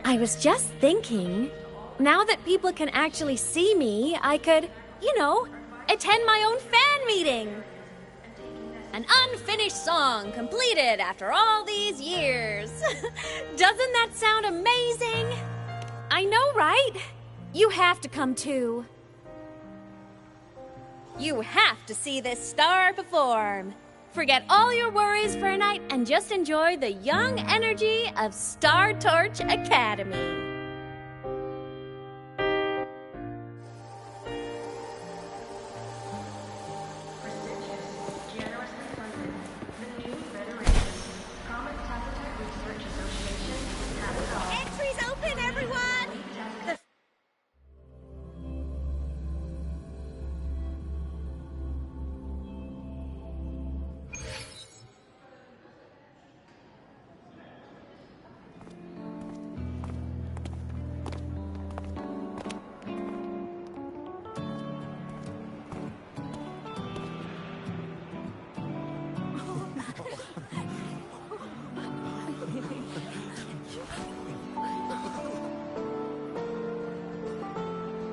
I was just thinking, now that people can actually see me, I could, attend my own fan meeting! An unfinished song completed after all these years. Doesn't that sound amazing? I know, right? You have to come too. You have to see this star perform. Forget all your worries for a night and just enjoy the young energy of Star Torch Academy. Entries open, everyone!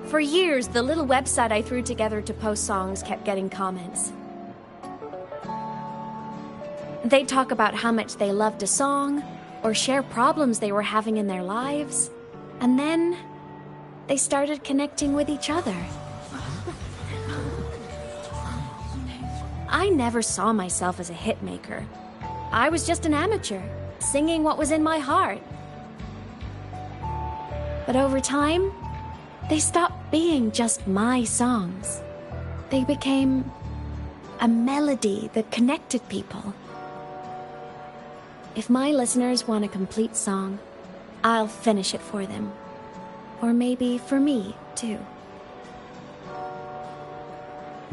For years, the little website I threw together to post songs kept getting comments. They'd talk about how much they loved a song, or share problems they were having in their lives, and then they started connecting with each other. I never saw myself as a hitmaker. I was just an amateur, singing what was in my heart. But over time, they stopped being just my songs. They became a melody that connected people. If my listeners want a complete song, I'll finish it for them. Or maybe for me, too.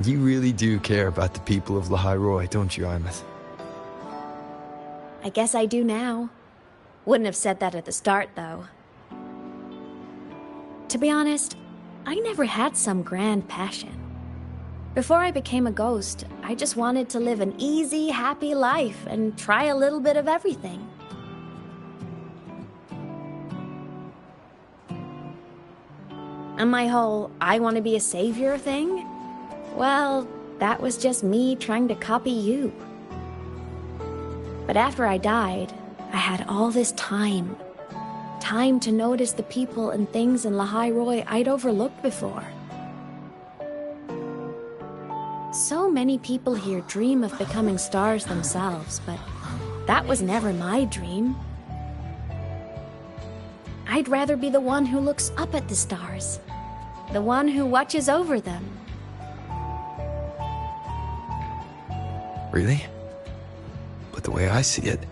You really do care about the people of Lahairoi, don't you, Imeth? I guess I do now. Wouldn't have said that at the start, though. To be honest, I never had some grand passion. Before I became a ghost, I just wanted to live an easy, happy life and try a little bit of everything. And my whole I want to be a savior thing? Well, that was just me trying to copy you. But after I died, I had all this time. Time to notice the people and things in Lahairoi I'd overlooked before. So many people here dream of becoming stars themselves, but that was never my dream. I'd rather be the one who looks up at the stars, the one who watches over them. Really? But the way I see it...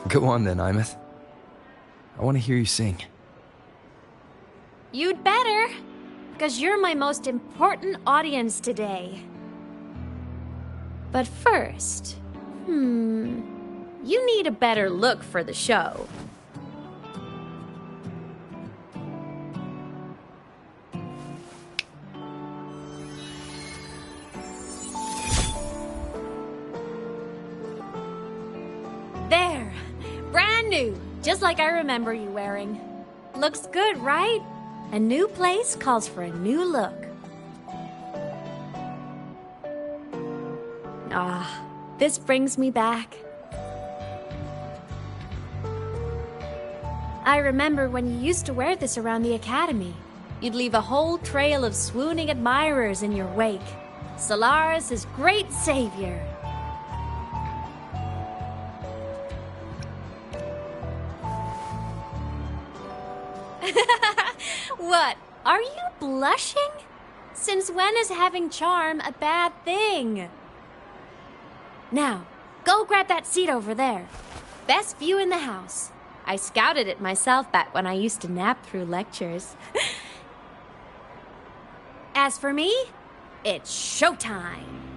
Go on then, Imeth. I want to hear you sing. You'd better, because you're my most important audience today. But first, you need a better look for the show. new, just like I remember you wearing. Looks good, right? A new place calls for a new look. Ah, this brings me back. I remember when you used to wear this around the academy. You'd leave a whole trail of swooning admirers in your wake. Solaris' great savior. What? Are you blushing? Since when is having charm a bad thing? Now, go grab that seat over there. Best view in the house. I scouted it myself back when I used to nap through lectures. As for me, it's showtime.